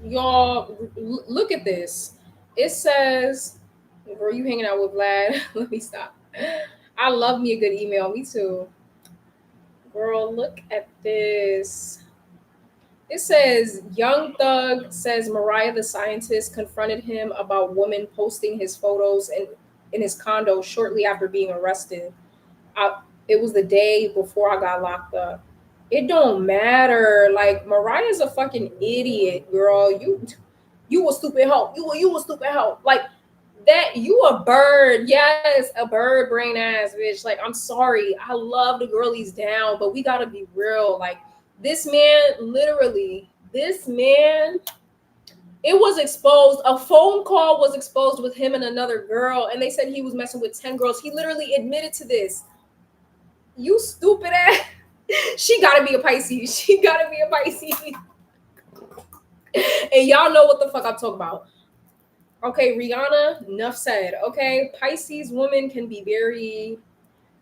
Y'all, look at this. It says, girl, you hanging out with Vlad. Let me stop. I love me a good email. Me too. Girl, look at this. It says Young Thug says Mariah the scientist confronted him about woman posting his photos in his condo shortly after being arrested. It was the day before I got locked up. It don't matter. Like Mariah's a fucking idiot, girl. You a stupid hoe. You a stupid hoe. Like that you a bird. Yes, a bird brain ass bitch. Like I'm sorry. I love the girlies down, but we gotta be real. Like this man, literally, this man, it was exposed. A phone call was exposed with him and another girl, and they said he was messing with 10 girls. He literally admitted to this. You stupid ass. She gotta be a Pisces. She gotta be a Pisces. And y'all know what the fuck I'm talking about. Okay, Rihanna, enough said. Okay, Pisces women can be very,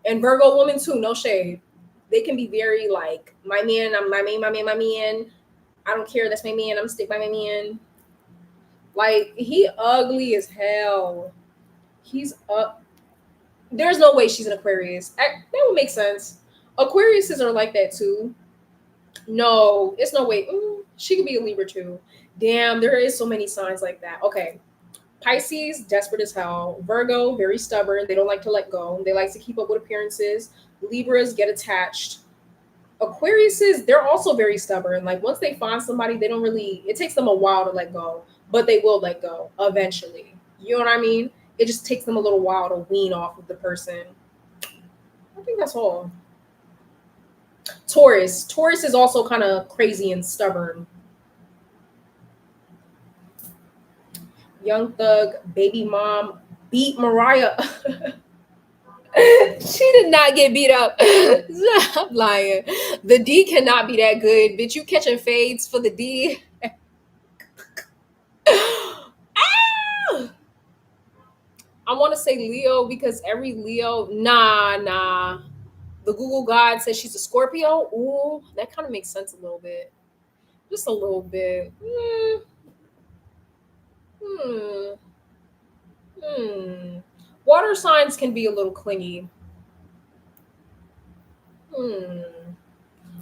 and Virgo women too, no shade. They can be very like, my man, I'm my man, my man, my man. I don't care, that's my man, I'm gonna stick by my man. Like, he ugly as hell. He's up. There's no way she's an Aquarius. That would make sense. Aquariuses are like that too. No, it's no way. She could be a Libra too. Damn, there is so many signs like that. Okay. Pisces, desperate as hell. Virgo, very stubborn. They don't like to let go. They like to keep up with appearances. Libras get attached. Aquariuses, they're also very stubborn. Like once they find somebody, they don't really, it takes them a while to let go, but they will let go eventually. You know what I mean? It just takes them a little while to wean off of the person. I think that's all. Taurus is also kind of crazy and stubborn. Young Thug, baby mom beat Mariah. She did not get beat up. I'm lying. The D cannot be that good. Bitch, you catching fades for the D. I want to say Leo because every Leo, nah. The Google God says she's a Scorpio. Ooh, that kind of makes sense a little bit. Just a little bit. Hmm. Hmm. Water signs can be a little clingy. Hmm.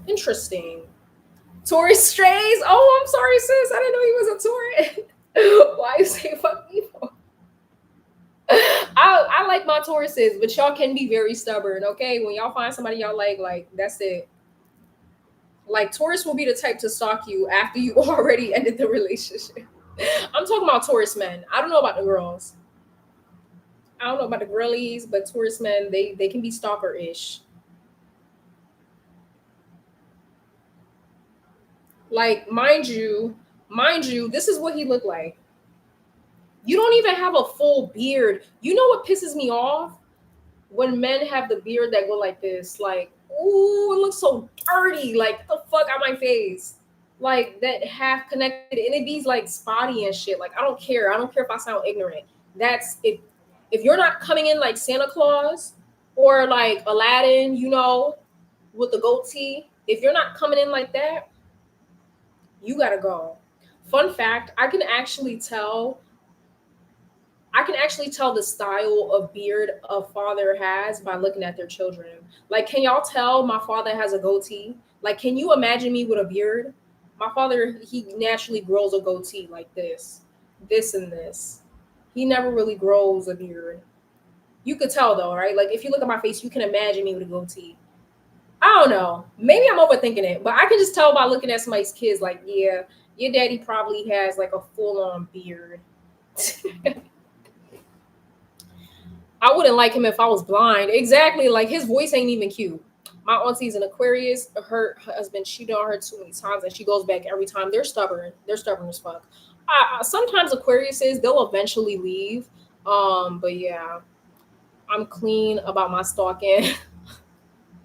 Interesting. Taurus strays. Oh, I'm sorry, sis. I didn't know he was a Taurus. Why you say fuck me for? I like my Tauruses, but y'all can be very stubborn. Okay, when y'all find somebody y'all like that's it. Like Taurus will be the type to stalk you after you already ended the relationship. I'm talking about Taurus men. I don't know about the girls. I don't know about the girlies, but Taurus men, they can be stalker-ish. Like, mind you, this is what he looked like. You don't even have a full beard. You know what pisses me off? When men have the beard that go like this, like, ooh, it looks so dirty. Like, get the fuck out my face. Like that half connected, and it be like spotty and shit. Like, I don't care. I don't care if I sound ignorant. That's if you're not coming in like Santa Claus or like Aladdin, you know, with the goatee, if you're not coming in like that, you gotta go. Fun fact, I can actually tell the style of beard a father has by looking at their children. Like, can y'all tell my father has a goatee? Like, can you imagine me with a beard? My father, he naturally grows a goatee like this and this. He never really grows a beard. You could tell though, right? Like, if you look at my face, you can imagine me with a goatee. I don't know. Maybe I'm overthinking it, but I can just tell by looking at somebody's kids, like, yeah, your daddy probably has like a full on beard. I wouldn't like him if I was blind. Exactly. Like his voice ain't even cute. My auntie's an Aquarius. Her husband cheated on her too many times, and she goes back every time. They're stubborn. They're stubborn as fuck. Sometimes Aquariuses they'll eventually leave. But yeah, I'm clean about my stalking.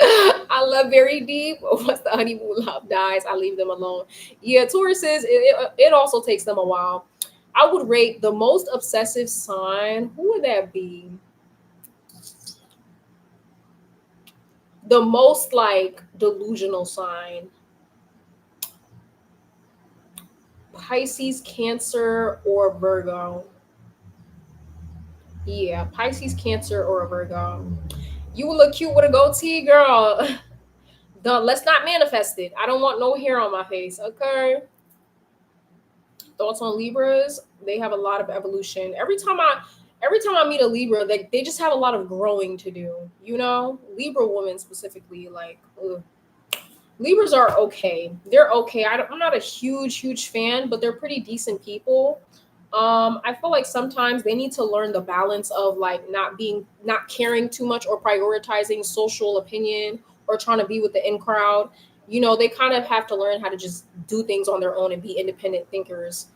I love very deep. Once the honeymoon love dies, I leave them alone. Yeah, Tauruses, it also takes them a while. I would rate the most obsessive sign. Who would that be? The most like delusional sign. Pisces, Cancer, or Virgo. Yeah, Pisces, Cancer, or a Virgo. You will look cute with a goatee, girl. Let's not manifest it. I don't want no hair on my face. Okay. Thoughts on Libras? They have a lot of evolution. Every time I meet a Libra, they just have a lot of growing to do. Libra women specifically, like ugh. Libras are okay. They're okay. I'm not a huge fan, but they're pretty decent people. I feel like sometimes they need to learn the balance of like not caring too much or prioritizing social opinion or trying to be with the in crowd. They kind of have to learn how to just do things on their own and be independent thinkers.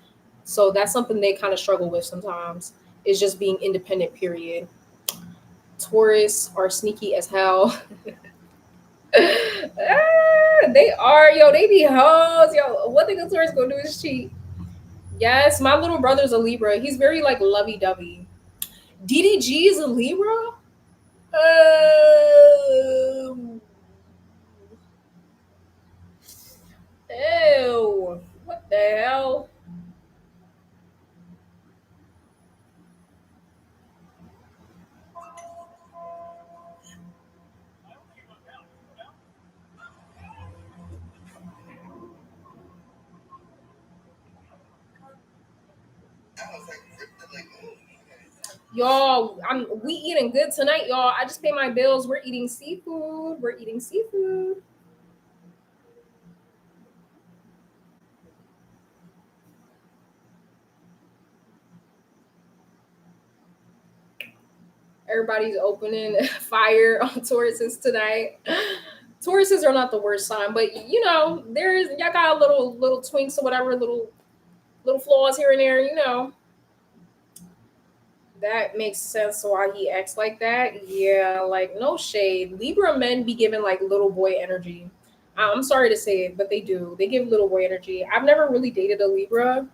So that's something they kind of struggle with sometimes. Is just being independent. Period. Taurus are sneaky as hell. They are, yo. They be hoes, yo. What the Taurus gonna do is cheat. Yes, my little brother's a Libra. He's very like lovey dovey. DDG is a Libra. Um, Ew. What the hell? Y'all, we eating good tonight, y'all. I just paid my bills. We're eating seafood. We're eating seafood. Everybody's opening fire on Tauruses tonight. Tauruses are not the worst sign, but there's y'all got a little twinks or whatever, little flaws here and there. That makes sense why he acts like that. Yeah, like no shade. Libra men be giving like little boy energy. I'm sorry to say it, but they do. They give little boy energy. I've never really dated a Libra.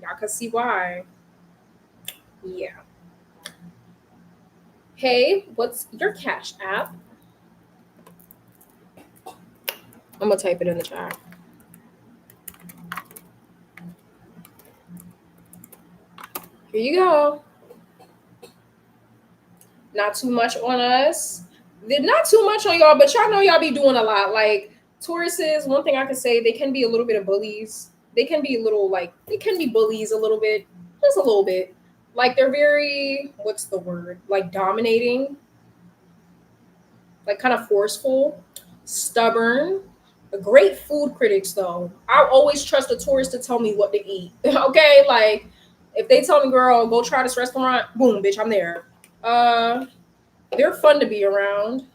Y'all can see why. Yeah. Hey, what's your Cash App? I'm gonna type it in the chat. Here you go. Not too much on us. Not too much on y'all, but y'all know y'all be doing a lot. Like Tauruses, one thing I can say, they can be a little bit of bullies. They can be they can be bullies a little bit, just a little bit. Like they're very, what's the word? Like dominating, like kind of forceful, stubborn. Great food critics though. I always trust a tourist to tell me what to eat. Okay, like if they tell me, girl, go try this restaurant, boom, bitch, I'm there. Uh, they're fun to be around.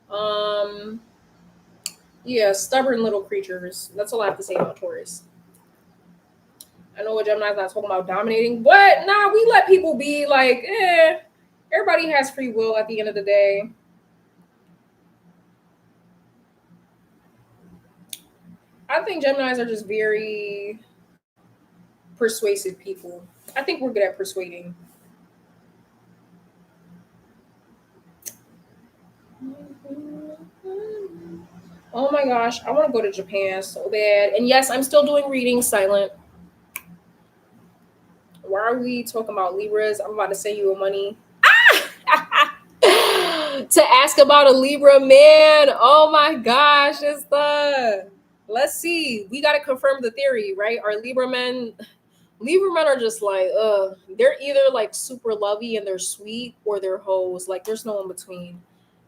Um, yeah, stubborn little creatures. That's all I have to say about Taurus. I know what Gemini's not talking about dominating, but nah, we let people be like, everybody has free will at the end of the day. I think Geminis are just very persuasive people. I think we're good at persuading. Oh my gosh, I want to go to Japan so bad. And yes, I'm still doing reading silent. Why are we talking about Libras? I'm about to send you a money. To ask about a Libra man. Oh my gosh, it's the let's see. We gotta confirm the theory, right? Are Libra men are just like, they're either like super lovey and they're sweet or they're hoes. Like there's no in between.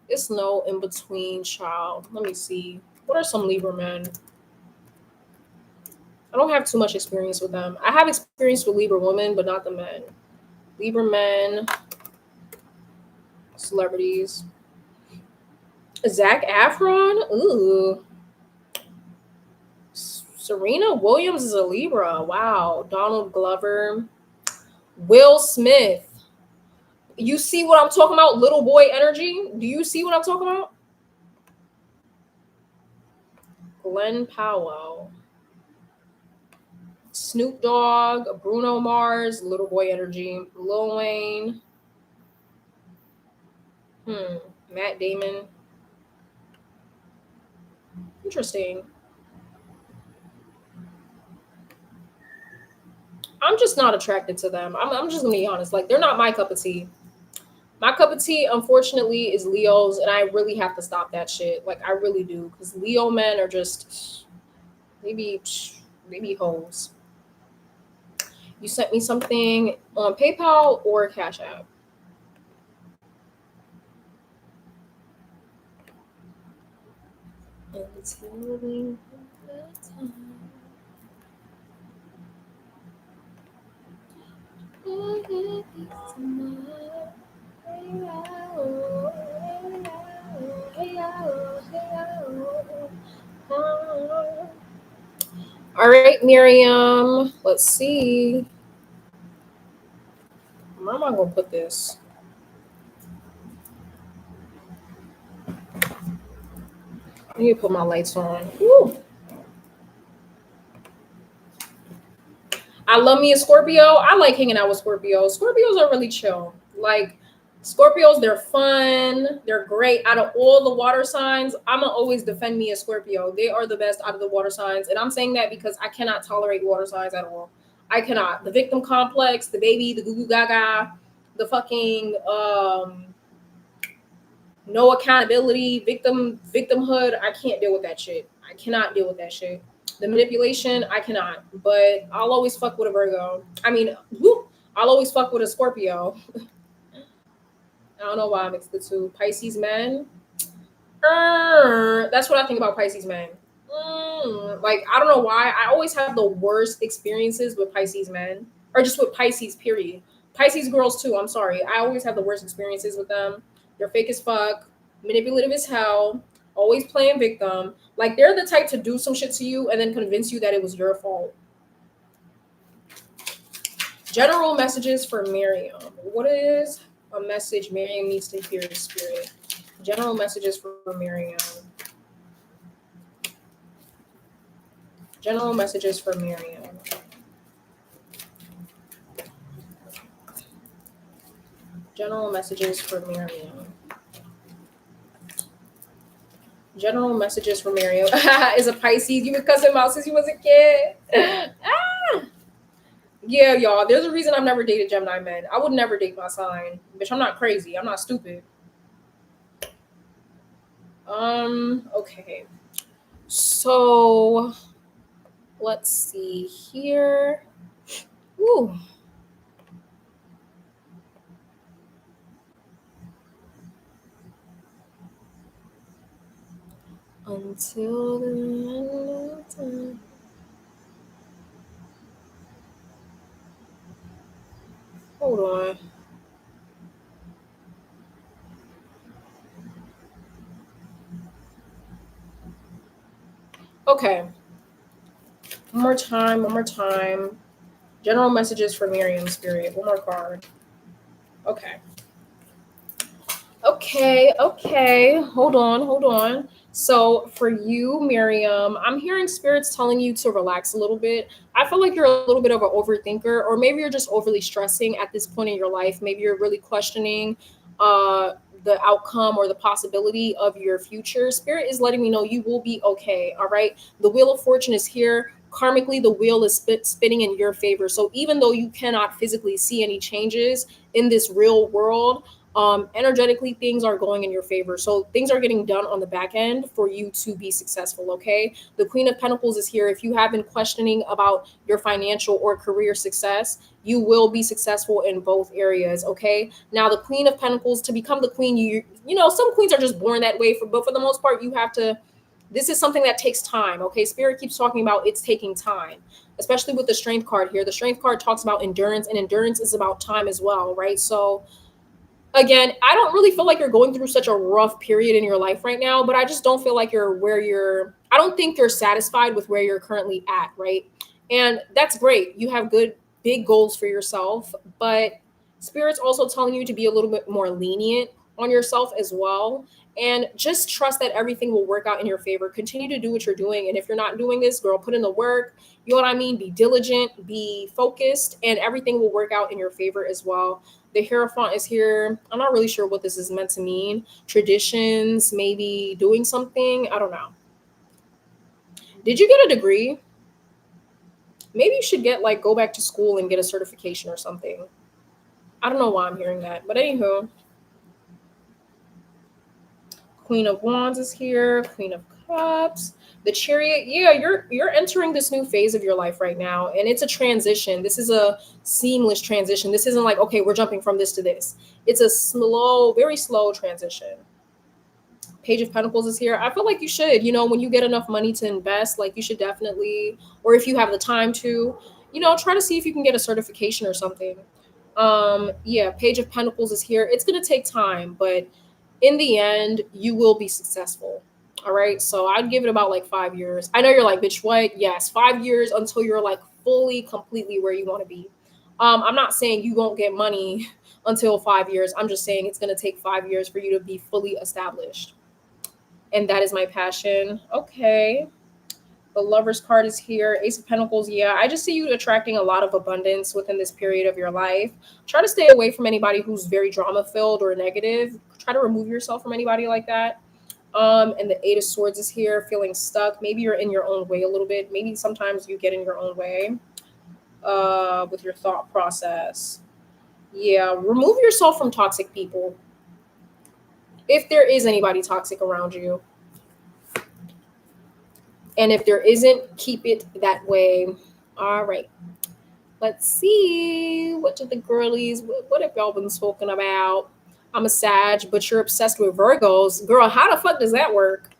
It's no in between, child. Let me see. What are some Libra men? I don't have too much experience with them. I have experience with Libra women, but not the men. Libra men, celebrities. Zac Efron? Ooh. Serena Williams is a Libra. Wow. Donald Glover. Will Smith. You see what I'm talking about? Little boy energy. Do you see what I'm talking about? Glenn Powell, Snoop Dogg, Bruno Mars, little boy energy, Lil Wayne, Matt Damon. Interesting. I'm just not attracted to them. I'm just gonna be honest. Like, they're not my cup of tea. My cup of tea, unfortunately, is Leos, and I really have to stop that shit. Like, I really do, because Leo men are just maybe hoes. You sent me something on PayPal or Cash App. Until the time. All right, Miriam. Let's see. Where am I gonna put this? I need to put my lights on. Woo. I love me a Scorpio. I like hanging out with Scorpios. Scorpios are really chill. Like, Scorpios, they're fun. They're great. Out of all the water signs, I'm gonna always defend me a Scorpio. They are the best out of the water signs, and I'm saying that because I cannot tolerate water signs at all. I cannot. The victim complex, the baby, the goo goo gaga, the fucking no accountability, victimhood. I can't deal with that shit. I cannot deal with that shit. The manipulation, I cannot. But I'll always fuck with a Virgo. I mean, I'll always fuck with a Scorpio. I don't know why I mixed the two. Pisces men. That's what I think about Pisces men. Like, I don't know why. I always have the worst experiences with Pisces men, or just with Pisces, period. Pisces girls, too. I'm sorry. I always have the worst experiences with them. They're fake as fuck, manipulative as hell, always playing victim. Like, they're the type to do some shit to you and then convince you that it was your fault. General messages for Miriam. What is a message Miriam needs to hear, Spirit? General messages for Miriam. General messages for Miriam. General messages for Miriam. General messages for Miriam. Is a Pisces. You were cussing him out since you was a kid. Yeah, y'all. There's a reason I've never dated Gemini men. I would never date my sign. Bitch, I'm not crazy. I'm not stupid. Okay. So let's see here. Ooh. Until the end of time. Hold on. Okay. One more time. One more time. General messages for Miriam, Spirit. One more card. Okay. Okay. Hold on. So for you, Miriam, I'm hearing spirits telling you to relax a little bit. I feel like you're a little bit of an overthinker, or maybe you're just overly stressing at this point in your life. Maybe you're really questioning uh the outcome or the possibility of your future. Spirit is letting me know you will be okay. All right. The wheel of fortune is here. Karmically, the wheel is spinning in your favor. So even though you cannot physically see any changes in this real world, energetically things are going in your favor, so things are getting done on the back end for you to be successful. Okay, the Queen of Pentacles is here. If you have been questioning about your financial or career success, you will be successful in both areas. Okay, now the Queen of Pentacles, to become the queen, you know, some queens are just born that way, but for the most part you have to, this is something that takes time. Okay, Spirit keeps talking about it's taking time, especially with the Strength card here. The Strength card talks about endurance, and endurance is about time as well, right? So again, I don't really feel like you're going through such a rough period in your life right now, but I just don't feel like I don't think you're satisfied with where you're currently at, right? And that's great. You have good, big goals for yourself, but Spirit's also telling you to be a little bit more lenient on yourself as well. And just trust that everything will work out in your favor. Continue to do what you're doing. And if you're not doing this, girl, put in the work. You know what I mean? Be diligent, be focused, and everything will work out in your favor as well. The Hierophant is here. I'm not really sure what this is meant to mean. Traditions, maybe doing something. I don't know. Did you get a degree? Maybe you should get like go back to school and get a certification or something. I don't know why I'm hearing that. But anywho, Queen of Wands is here, Queen of Cups, the Chariot. Yeah, you're entering this new phase of your life right now, and it's a transition. This is a seamless transition. This isn't like, okay, we're jumping from this to this. It's a slow, very slow transition. Page of Pentacles is here. I feel like you should, when you get enough money to invest, like you should definitely, or if you have the time to, try to see if you can get a certification or something. Yeah, Page of Pentacles is here. It's going to take time, but in the end, you will be successful. All right. So I'd give it about like 5 years. I know you're like, bitch, what? Yes, 5 years until you're like fully, completely where you want to be. I'm not saying you won't get money until 5 years. I'm just saying it's going to take 5 years for you to be fully established. And that is my passion. Okay. The Lover's card is here. Ace of Pentacles. Yeah, I just see you attracting a lot of abundance within this period of your life. Try to stay away from anybody who's very drama filled or negative. Try to remove yourself from anybody like that. And the Eight of Swords is here, feeling stuck. Maybe you're in your own way a little bit. Maybe sometimes you get in your own way with your thought process. Yeah, remove yourself from toxic people. If there is anybody toxic around you. And if there isn't, keep it that way. All right. Let's see. What did the girlies, what have y'all been spoken about? I'm a Sag, but you're obsessed with Virgos. Girl, how the fuck does that work?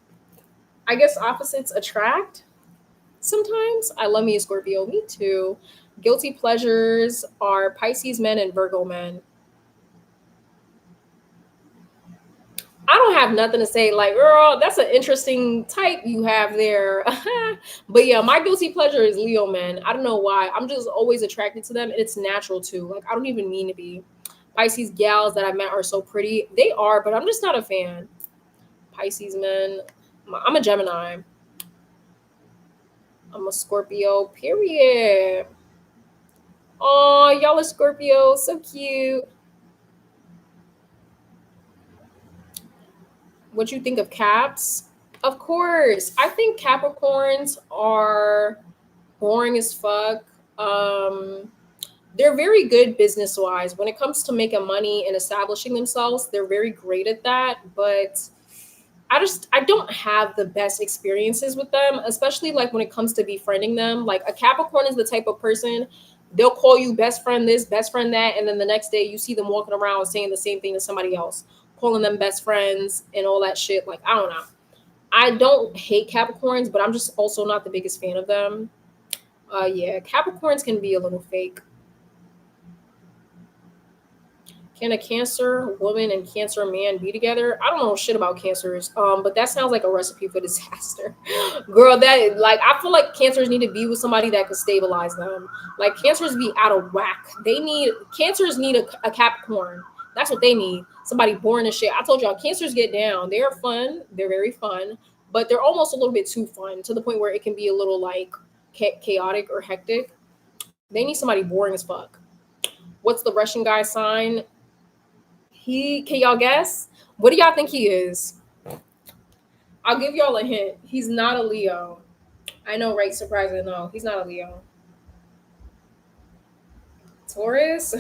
I guess opposites attract sometimes. I love me a Scorpio. Me too. Guilty pleasures are Pisces men and Virgo men. I don't have nothing to say. Like, girl, that's an interesting type you have there. But yeah, my guilty pleasure is Leo men. I don't know why. I'm just always attracted to them, and it's natural too. Like, I don't even mean to be. Pisces gals that I met are so pretty. They are, but I'm just not a fan. Pisces men. I'm a Gemini. I'm a Scorpio. Period. Oh, y'all are Scorpio. So cute. What you think of Caps? Of course. I think Capricorns are boring as fuck. They're very good business wise. When it comes to making money and establishing themselves, they're very great at that. But I don't have the best experiences with them, especially like when it comes to befriending them. Like a Capricorn is the type of person they'll call you best friend this, best friend that, and then the next day you see them walking around saying the same thing to somebody else, calling them best friends and all that shit. Like, I don't know. I don't hate Capricorns, but I'm just also not the biggest fan of them. Yeah, Capricorns can be a little fake. Can a Cancer woman and Cancer man be together? I don't know shit about Cancers, but that sounds like a recipe for disaster. Girl, that like I feel like Cancers need to be with somebody that could stabilize them. Like Cancers be out of whack. Cancers need a Capricorn. That's what they need. Somebody born and shit. I told y'all, Cancers get down. They're fun. They're very fun, but they're almost a little bit too fun to the point where it can be a little like chaotic or hectic. They need somebody boring as fuck. What's the Russian guy sign? He can y'all guess? What do y'all think he is? I'll give y'all a hint. He's not a Leo. I know, right? Surprising. No, he's not a Leo. Taurus?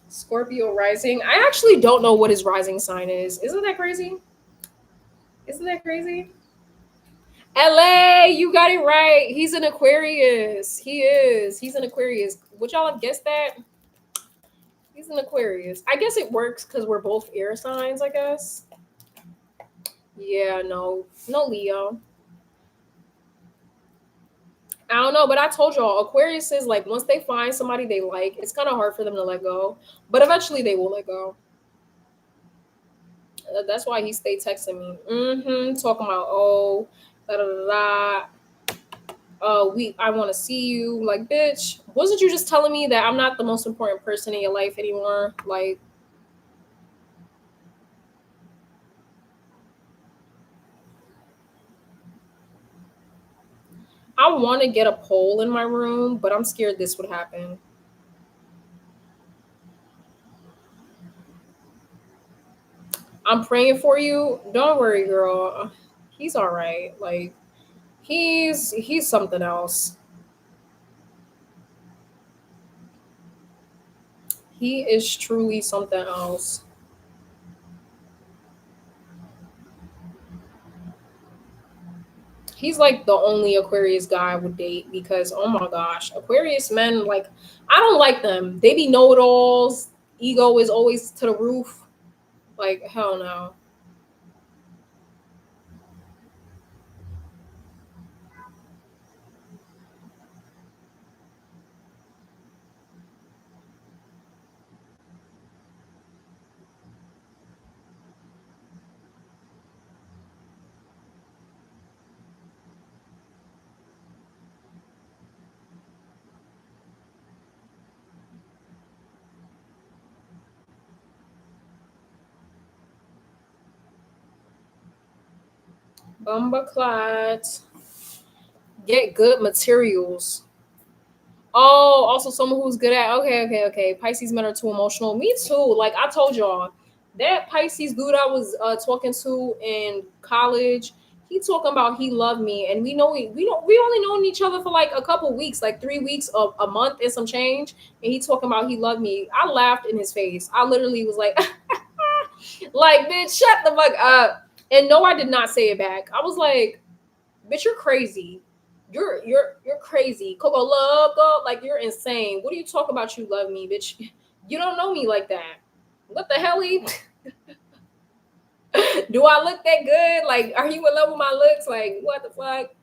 Scorpio rising. I actually don't know what his rising sign is. Isn't that crazy? Isn't that crazy? LA, you got it right. He's an Aquarius. He is. He's an Aquarius. Would y'all have guessed that? He's an Aquarius. I guess it works because we're both air signs, I guess. Yeah, no. No Leo. I don't know, but I told y'all, Aquarius is like once they find somebody they like, it's kind of hard for them to let go. But eventually they will let go. That's why he stayed texting me. Talking about, oh, Da da da da. I want to see you. Like, bitch, wasn't you just telling me that I'm not the most important person in your life anymore? Like, I want to get a pole in my room, but I'm scared this would happen. I'm praying for you. Don't worry, girl. He's all right. Like, he's something else. He is truly something else. He's like the only Aquarius guy I would date because oh my gosh, Aquarius men, like, I don't like them. They be know-it-alls. Ego is always to the roof. Like, hell no. Bumbleclot. Get good materials. Oh, also someone who's good at okay. Pisces men are too emotional. Me too. Like I told y'all, that Pisces dude I was talking to in college, he talking about he loved me, and we only known each other for like a couple weeks, like 3 weeks, a month and some change, and he talking about he loved me. I laughed in his face. I literally was like, like bitch, shut the fuck up. And no, I did not say it back. I was like, bitch, you're crazy. You're crazy. Coco love, go like you're insane. What are you talking about? You love me, bitch. You don't know me like that. What the hell? Do I look that good? Like, are you in love with my looks? Like, what the fuck?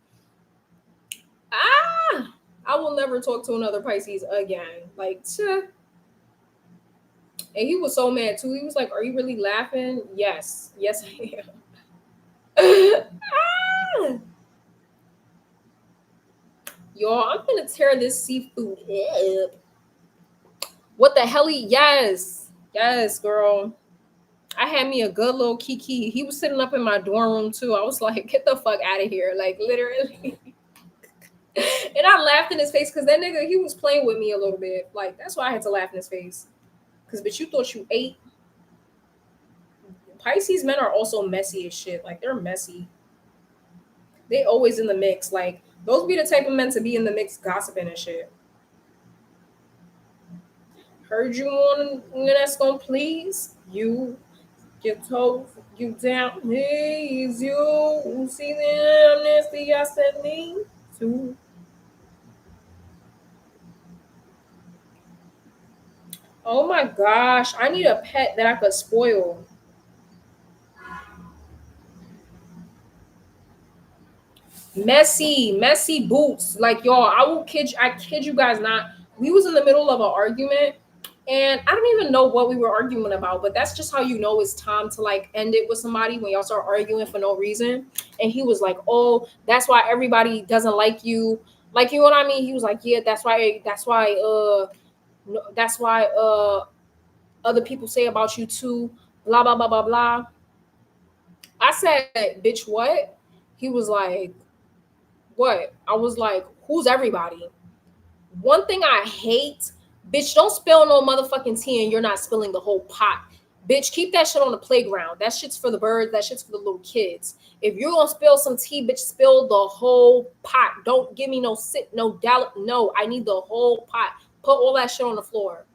Ah, I will never talk to another Pisces again. Like, and he was so mad too. He was like, "Are you really laughing?" Yes, yes, I am. Ah! Y'all, I'm gonna tear this seafood up. What the hell? Yes, yes, girl. I had me a good little Kiki. He was sitting up in my dorm room too. I was like, get the fuck out of here. Like literally. And I laughed in his face because that nigga, he was playing with me a little bit. Like, that's why I had to laugh in his face. Because, but you thought you ate. Pisces men are also messy as shit. Like, they're messy. They always in the mix. Like, those be the type of men to be in the mix gossiping and shit. Heard you on that's gonna please you. Your toes, you down, please you. See the amnesty I said me to. Oh my gosh, I need a pet that I could spoil. Messy boots. Like y'all, I kid you guys not. We was in the middle of an argument and I don't even know what we were arguing about, but that's just how you know it's time to like end it with somebody when y'all start arguing for no reason. And he was like, "Oh, that's why everybody doesn't like you." Like, you know what I mean? He was like, "Yeah, that's why other people say about you too, blah blah blah blah blah." I said, "Bitch, what?" He was like, "What?" I was like, "Who's everybody?" One thing I hate, bitch, don't spill no motherfucking tea and you're not spilling the whole pot. Bitch, keep that shit on the playground. That shit's for the birds. That shit's for the little kids. If you're gonna spill some tea, bitch, spill the whole pot. Don't give me no sit, no doubt. No, I need the whole pot. Put all that shit on the floor.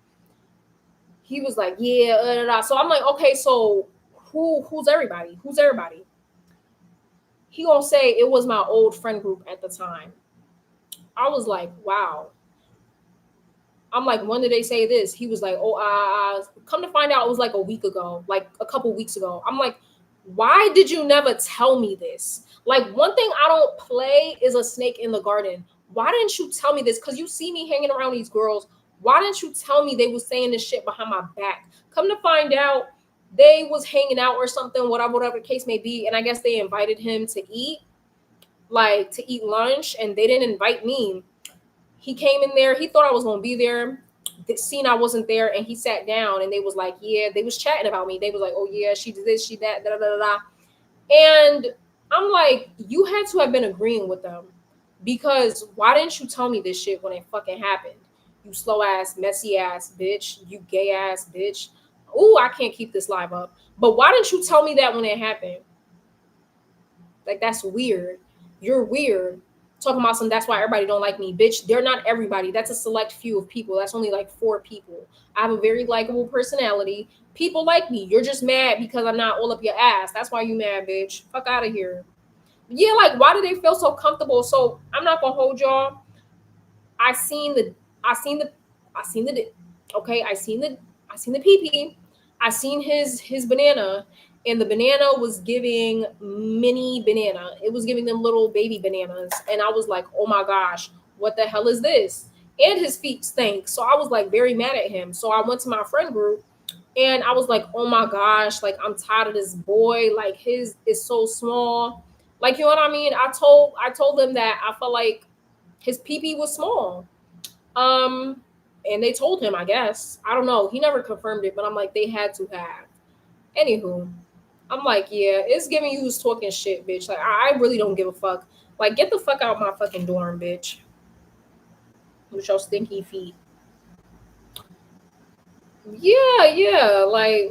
He was like, yeah, so I'm like, okay, so who's everybody? Who's everybody? He gonna say it was my old friend group at the time. I was like, wow. I'm like, when did they say this? He was like, oh, come to find out, it was like a week ago, like a couple weeks ago. I'm like, why did you never tell me this? Like, one thing I don't play is a snake in the garden. Why didn't you tell me this? Because you see me hanging around these girls. Why didn't you tell me they was saying this shit behind my back? Come to find out, they was hanging out or something, whatever the case may be. And I guess they invited him to eat. like to eat lunch, and they didn't invite me. He came in there. He thought I was gonna be there. Seen I wasn't there, and he sat down. And they was like, yeah, they was chatting about me. They was like, oh yeah, she did this, she that, da da da da. And I'm like, you had to have been agreeing with them, because why didn't you tell me this shit when it fucking happened? You slow ass, messy ass bitch. You gay ass bitch. Ooh, I can't keep this live up. But why didn't you tell me that when it happened? Like, that's weird. You're weird. Talking about some, that's why everybody don't like me. Bitch, they're not everybody. That's a select few of people. That's only like 4 people. I have a very likable personality. People like me. You're just mad because I'm not all up your ass. That's why you mad, bitch. Fuck out of here. Yeah, like, why do they feel so comfortable? So I'm not gonna hold y'all. I seen the I seen the I seen the okay, I seen the pee. I seen his banana, and the banana was giving mini banana. It was giving them little baby bananas, and I was like, "Oh my gosh, what the hell is this?" And his feet stink. So I was like very mad at him. So I went to my friend group, and I was like, "Oh my gosh, like, I'm tired of this boy. Like, his is so small." Like, you know what I mean? I told them that I felt like his pee was small. Um, and they told him, I guess. I don't know. He never confirmed it, but I'm like, they had to have. Anywho, I'm like, yeah, it's giving you was talking shit, bitch. Like, I really don't give a fuck. Like, get the fuck out my fucking dorm, bitch. With your stinky feet. Yeah, yeah. Like,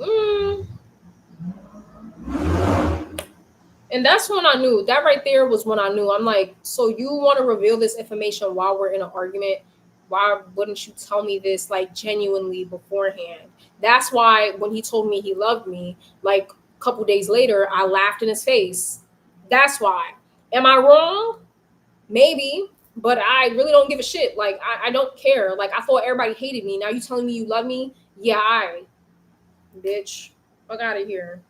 and that's when I knew. That right there was when I knew. I'm like, so you want to reveal this information while we're in an argument? Why wouldn't you tell me this like genuinely beforehand? That's why when he told me he loved me, like a couple days later, I laughed in his face. That's why. Am I wrong? Maybe, but I really don't give a shit. Like, I don't care. Like, I thought everybody hated me. Now you telling me you love me? Yeah, I, bitch. Fuck out of here.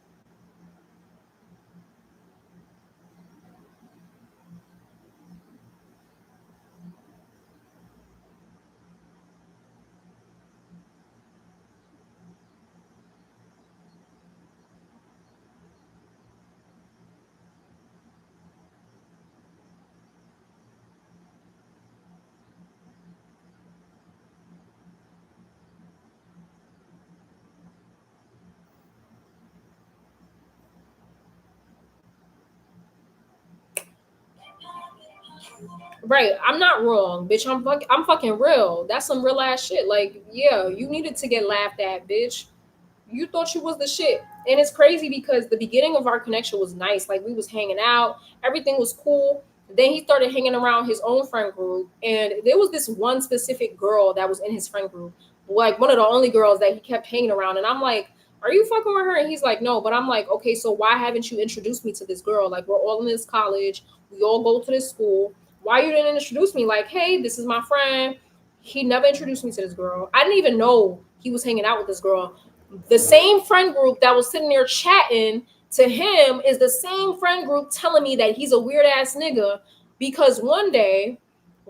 Right, I'm not wrong, bitch. I'm fucking real. That's some real ass shit. Like, yeah, you needed to get laughed at, bitch. You thought you was the shit. And it's crazy because the beginning of our connection was nice. Like, we was hanging out, everything was cool. Then he started hanging around his own friend group, and there was this one specific girl that was in his friend group, like one of the only girls that he kept hanging around. And I'm like, are you fucking with her? And he's like, no. But I'm like, okay, so why haven't you introduced me to this girl? Like, we're all in this college, we all go to this school. Why you didn't introduce me? Like, hey, this is my friend. He never introduced me to this girl. I didn't even know he was hanging out with this girl. The same friend group that was sitting there chatting to him is the same friend group telling me that he's a weird ass nigga, because one day,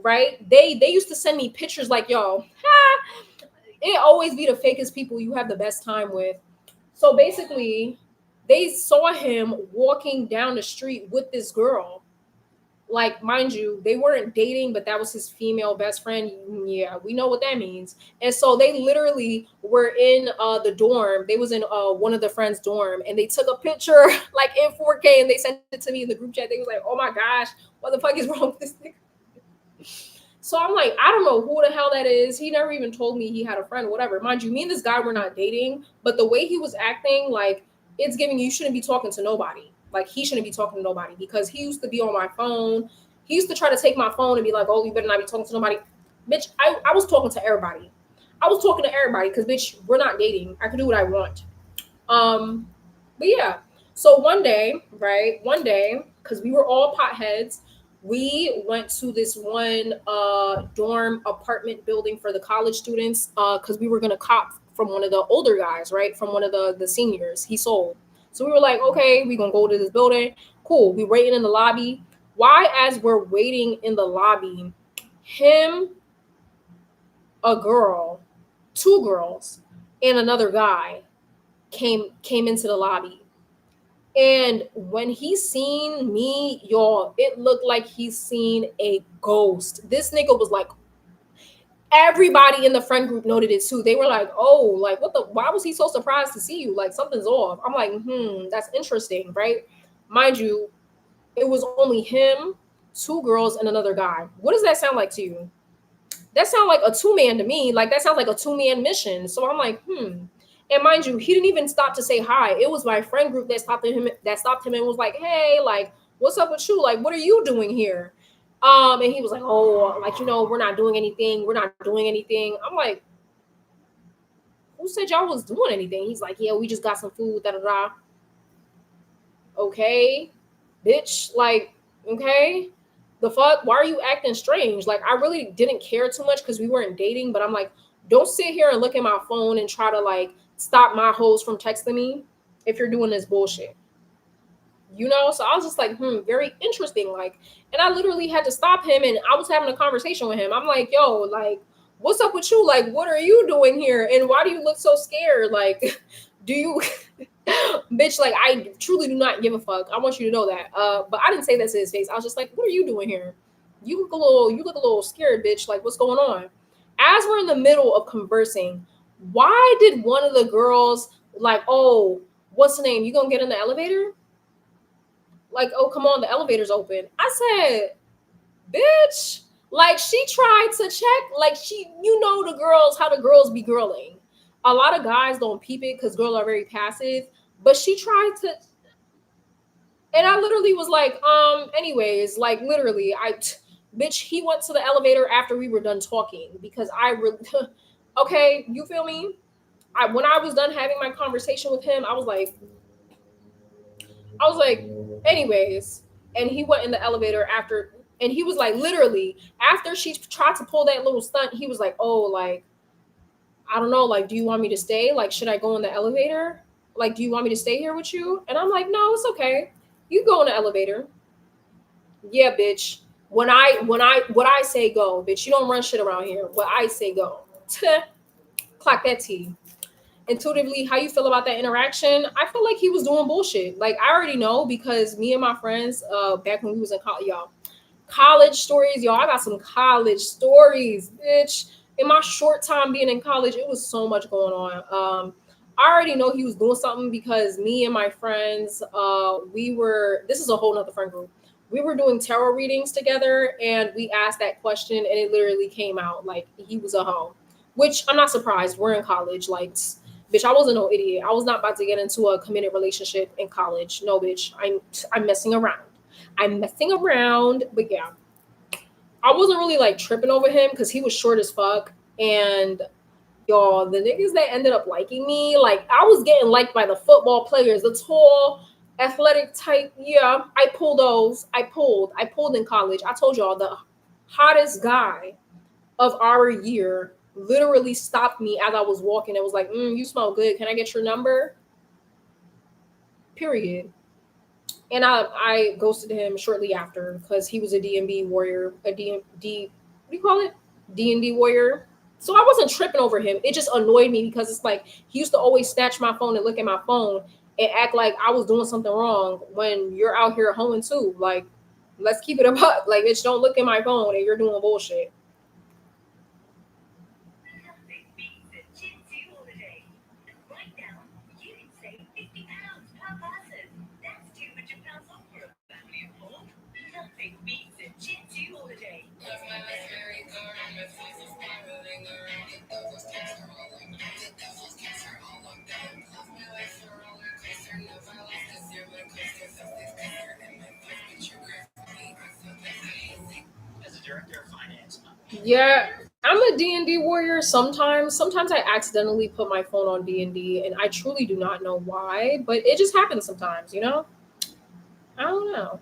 right, they used to send me pictures like, yo, it always be the fakest people you have the best time with. So basically, they saw him walking down the street with this girl. Like, mind you, they weren't dating, but that was his female best friend. Yeah, we know what that means. And so they literally were in the dorm. They was in one of the friends' dorm, and they took a picture like in 4K, and they sent it to me in the group chat. They was like, oh my gosh, what the fuck is wrong with this nigga? So I'm like, I don't know who the hell that is. He never even told me he had a friend, whatever. Mind you, me and this guy were not dating, but the way he was acting, like, it's giving you shouldn't be talking to nobody. Like, he shouldn't be talking to nobody, because he used to be on my phone. He used to try to take my phone and be like, oh, you better not be talking to nobody. Bitch, I was talking to everybody. I was talking to everybody because, bitch, we're not dating. I can do what I want. Um, but yeah. So one day, right? One day, because we were all potheads, we went to this one dorm apartment building for the college students, because we were gonna cop from one of the older guys, right? From one of the seniors. He sold. So we were like, okay, we gonna go to this building. Cool. We waiting in the lobby. Why, as we're waiting in the lobby, him, a girl, two girls, and another guy came into the lobby. And when he seen me, y'all, it looked like he seen a ghost. This nigga was like, everybody in the friend group noted it too. They were like, oh, like, what the, why was he so surprised to see you? Like, something's off. I'm like, that's interesting, right? Mind you, it was only him, two girls, and another guy. What does that sound like to you? That sounds like a two-man to me. Like, that sounds like a two-man mission. So I'm like, And mind you, he didn't even stop to say hi. It was my friend group that stopped him and was like, hey, like, what's up with you? Like, what are you doing here? And he was like, oh, like, we're not doing anything. We're not doing anything. I'm like, who said y'all was doing anything? He's like, yeah, we just got some food, da da da. Okay, bitch, like, okay, the fuck, why are you acting strange? Like, I really didn't care too much because we weren't dating, but I'm like, don't sit here and look at my phone and try to like stop my hoes from texting me if you're doing this bullshit. So I was just like, very interesting. Like, and I literally had to stop him, and I was having a conversation with him. I'm like, yo, like, what's up with you? Like, what are you doing here? And why do you look so scared? Like, do you bitch, like, I truly do not give a fuck. I want you to know that. But I didn't say that to his face. I was just like, what are you doing here? You look a little scared, bitch. Like, what's going on? As we're in the middle of conversing, why did one of the girls like, oh, what's the name? You gonna get in the elevator? Like, oh, come on, the elevator's open. I said, bitch. Like, she tried to check, like, the girls, how the girls be girling. A lot of guys don't peep it because girls are very passive, but she tried to, and I literally was like, anyways, like, literally, bitch, he went to the elevator after we were done talking because I really, okay, you feel me? When I was done having my conversation with him, I was like, anyways, and he went in the elevator after, and he was like, literally, after she tried to pull that little stunt, he was like, oh, like, I don't know, like, do you want me to stay? Like, should I go in the elevator? Like, do you want me to stay here with you? And I'm like, no, it's okay. You go in the elevator. Yeah, bitch. What I say go, bitch. You don't run shit around here. What I say go. Clock that T. Intuitively, how you feel about that interaction? I feel like he was doing bullshit. Like, I already know because me and my friends, back when we was in college, y'all, college stories, y'all. I got some college stories, bitch. In my short time being in college, it was so much going on. I already know he was doing something because me and my friends, this is a whole nother friend group. We were doing tarot readings together and we asked that question and it literally came out like he was a hoe, which I'm not surprised. We're in college. Like, bitch, I wasn't no idiot. I was not about to get into a committed relationship in college. No, bitch. I'm messing around. I'm messing around, but yeah, I wasn't really like tripping over him because he was short as fuck. And y'all, the niggas that ended up liking me, like, I was getting liked by the football players, the tall, athletic type. Yeah, I pulled those. I pulled in college. I told y'all the hottest guy of our year literally stopped me as I was walking. It was like, you smell good. Can I get your number? Period. And I ghosted him shortly after because he was a DMB warrior, a DMD, what do you call it? D&D warrior. So I wasn't tripping over him. It just annoyed me because it's like he used to always snatch my phone and look at my phone and act like I was doing something wrong when you're out here hoeing too. Like, let's keep it about, like, bitch, don't look at my phone and you're doing bullshit. Yeah, I'm a D&D warrior sometimes. Sometimes I accidentally put my phone on D&D and I truly do not know why, but it just happens sometimes. I don't know.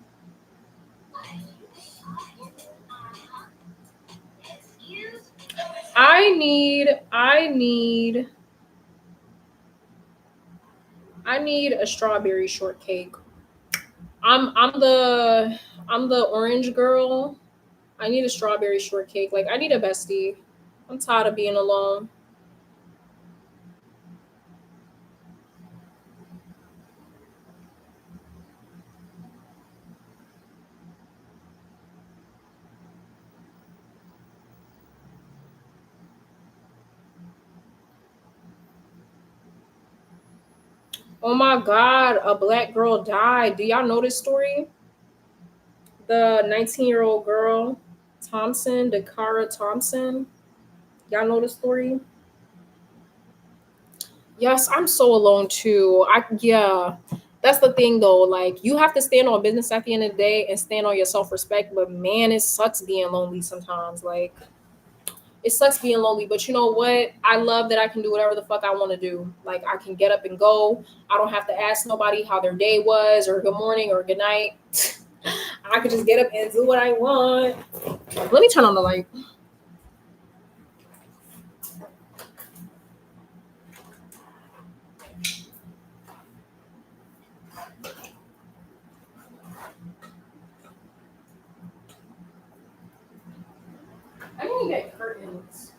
I need a strawberry shortcake. I'm the orange girl. I need a strawberry shortcake. Like, I need a bestie. I'm tired of being alone. Oh my God, a black girl died. Do y'all know this story? The 19-year-old girl, Thompson, Dakara Thompson. Y'all know the story? Yes, I'm so alone too. Yeah. That's the thing though. Like you have to stand on business at the end of the day and stand on your self-respect. But man, it sucks being lonely sometimes. Like it sucks being lonely, but you know what? I love that I can do whatever the fuck I want to do. Like I can get up and go. I don't have to ask nobody how their day was or good morning or good night. I could just get up and do what I want. Let me turn on the light. I need to get curtains.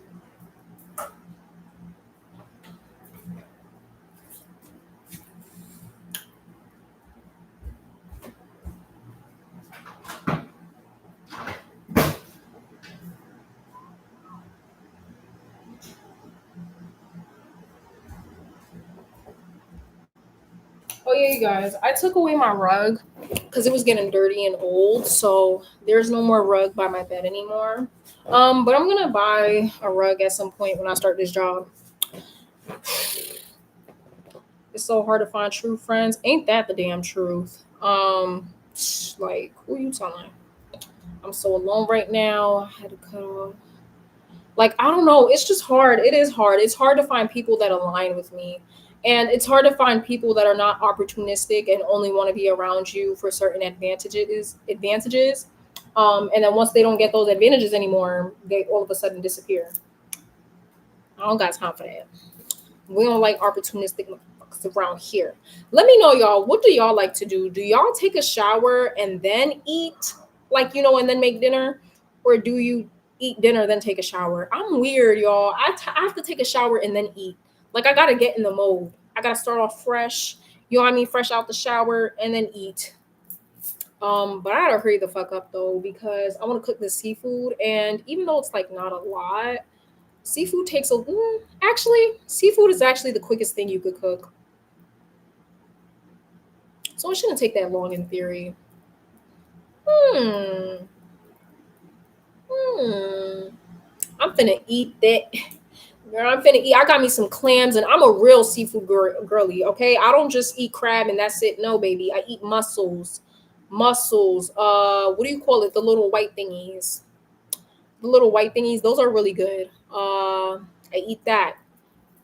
Oh yeah, you guys. I took away my rug because it was getting dirty and old. So there's no more rug by my bed anymore. But I'm gonna buy a rug at some point when I start this job. It's so hard to find true friends. Ain't that the damn truth? Like who you telling? I'm so alone right now. I had to cut off. Like I don't know. It's just hard. It is hard. It's hard to find people that align with me. And it's hard to find people that are not opportunistic and only want to be around you for certain advantages. And then once they don't get those advantages anymore, they all of a sudden disappear. I don't got time for that. We don't like opportunistic motherfuckers around here. Let me know, y'all. What do y'all like to do? Do y'all take a shower and then eat, like and then make dinner, or do you eat dinner then take a shower? I'm weird, y'all. I have to take a shower and then eat. Like I gotta get in the mode. I gotta start off fresh. You know what I mean? Fresh out the shower and then eat. But I gotta hurry the fuck up though because I want to cook this seafood, and even though it's like not a lot, seafood takes actually, seafood is actually the quickest thing you could cook. So it shouldn't take that long in theory. Hmm. Hmm. I'm finna eat that. Girl, I'm finna eat. I got me some clams, and I'm a real seafood girly. Okay, I don't just eat crab and that's it. No, baby, I eat mussels. Mussels. What do you call it? The little white thingies. The little white thingies. Those are really good. I eat that.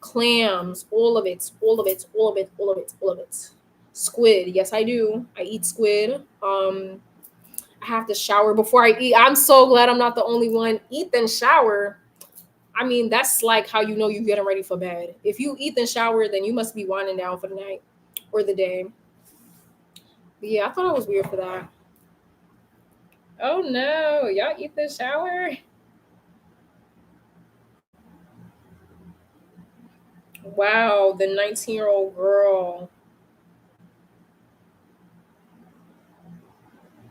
Clams, all of it, all of it, all of it, all of it, all of it. Squid, yes, I do. I eat squid. I have to shower before I eat. I'm so glad I'm not the only one. Eat then shower. I mean, that's like how you know you're getting ready for bed. If you eat then shower, then you must be winding down for the night or the day. But yeah, I thought I was weird for that. Oh no, y'all eat then shower? Wow, the 19-year-old girl.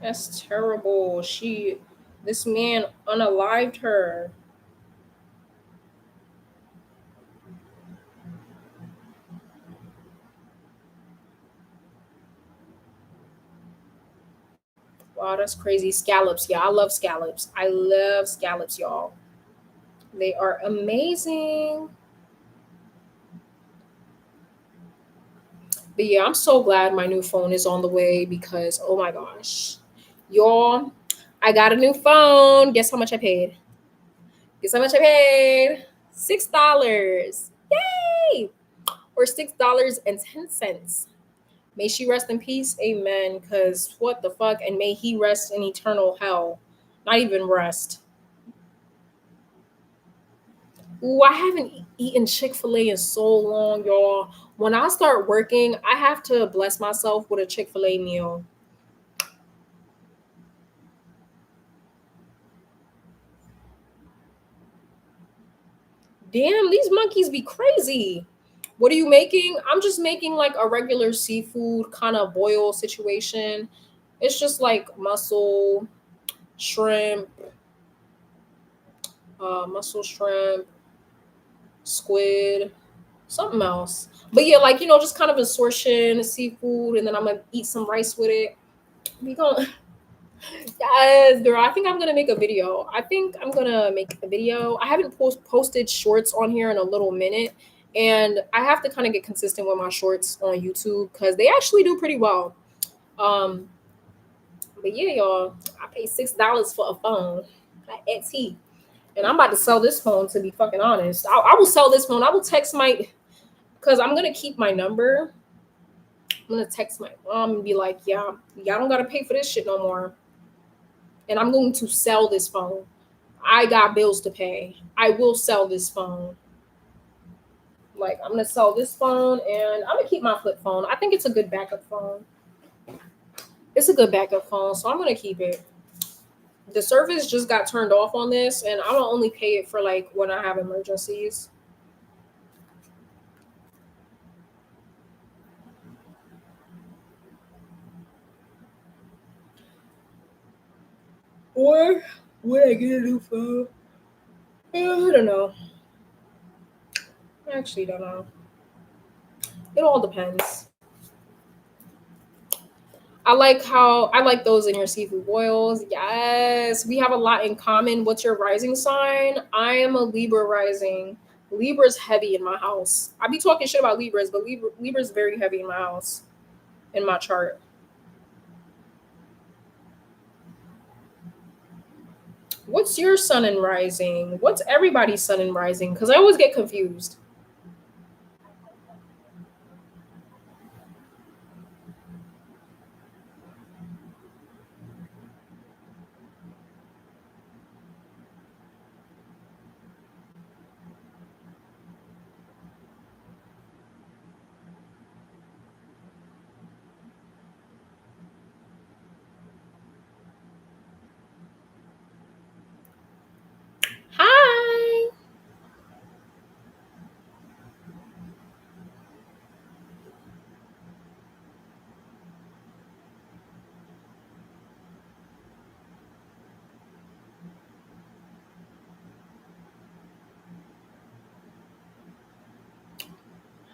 That's terrible. This man unalived her. Wow, that's crazy. Scallops. Yeah, I love scallops. I love scallops, y'all. They are amazing. But yeah, I'm so glad my new phone is on the way because oh my gosh. Y'all, I got a new phone. Guess how much I paid? Guess how much I paid? $6. Yay! Or $6.10. May she rest in peace. Amen. Because what the fuck? And may he rest in eternal hell. Not even rest. Ooh, I haven't eaten Chick-fil-A in so long, y'all. When I start working, I have to bless myself with a Chick-fil-A meal. Damn, these monkeys be crazy. What are you making? I'm just making like a regular seafood kind of boil situation. It's just like shrimp, mussel, shrimp, squid, something else. But yeah, like, you know, just kind of assortion, seafood, and then I'm gonna eat some rice with it. We gonna Yes, girl. I think I'm gonna make a video. I think I'm gonna make a video. I haven't posted shorts on here in a little minute, and I have to kind of get consistent with my shorts on YouTube because they actually do pretty well. Um, but yeah, y'all, I paid $6 for a phone at Etsy, and I'm about to sell this phone. To be fucking honest, I will sell this phone. I will text my because I'm gonna keep my number. I'm gonna text my mom and be like, "Yeah, y'all don't gotta pay for this shit no more." And I'm going to sell this phone. I got bills to pay. I will sell this phone. Like, I'm gonna sell this phone and I'm gonna keep my flip phone. I think it's a good backup phone. It's a good backup phone, so I'm gonna keep it. The service just got turned off on this, and I'm gonna only pay it for like when I have emergencies. Or when I get a new phone. I don't know. I actually don't know. It all depends. I like those in your seafood boils. Yes, we have a lot in common. What's your rising sign? I am a Libra rising. Libra's heavy in my house. I be talking shit about Libras, but Libra's very heavy in my house, in my chart. What's your sun and rising? What's everybody's sun and rising? Because I always get confused. Hi.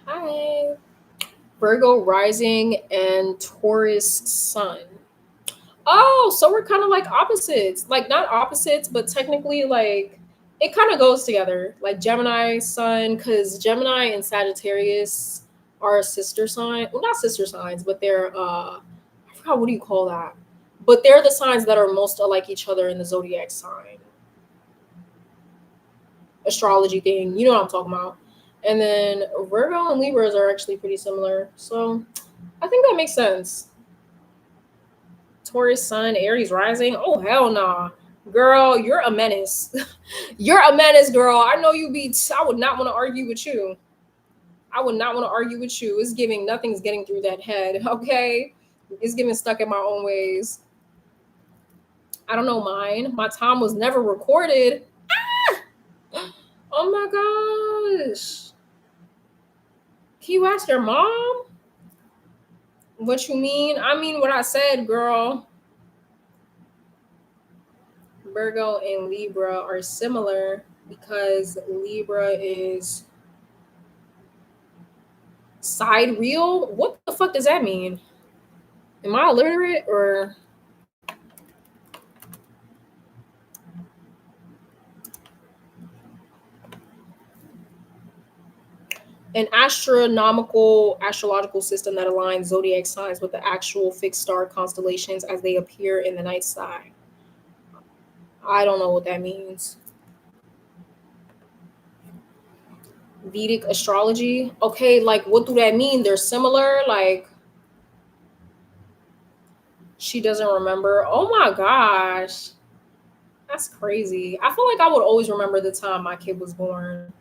Hi. Virgo rising and Taurus sun. Oh, so we're kind of like opposites. Like not opposites, but technically like it kind of goes together. Like Gemini sun, because Gemini and Sagittarius are sister sign. Well, not sister signs, but they're I forgot what do you call that. But they're the signs that are most alike each other in the zodiac sign astrology thing. You know what I'm talking about. And then Virgo and Libras are actually pretty similar. So I think that makes sense. Taurus sun, Aries rising. Oh hell nah. Girl, you're a menace. You're a menace, girl. I know you be I would not want to argue with you. I would not want to argue with you. It's giving nothing's getting through that head, okay? It's giving stuck in my own ways. I don't know mine. My time was never recorded. Oh my gosh. Can you ask your mom? What you mean? I mean what I said, girl. Virgo and Libra are similar because Libra is sidereal. What the fuck does that mean? Am I illiterate or an astrological system that aligns zodiac signs with the actual fixed star constellations as they appear in the night sky? I don't know what that means. Vedic astrology. Okay, like what do that mean? They're similar. Like she doesn't remember. Oh my gosh. That's crazy. I feel like I would always remember the time my kid was born.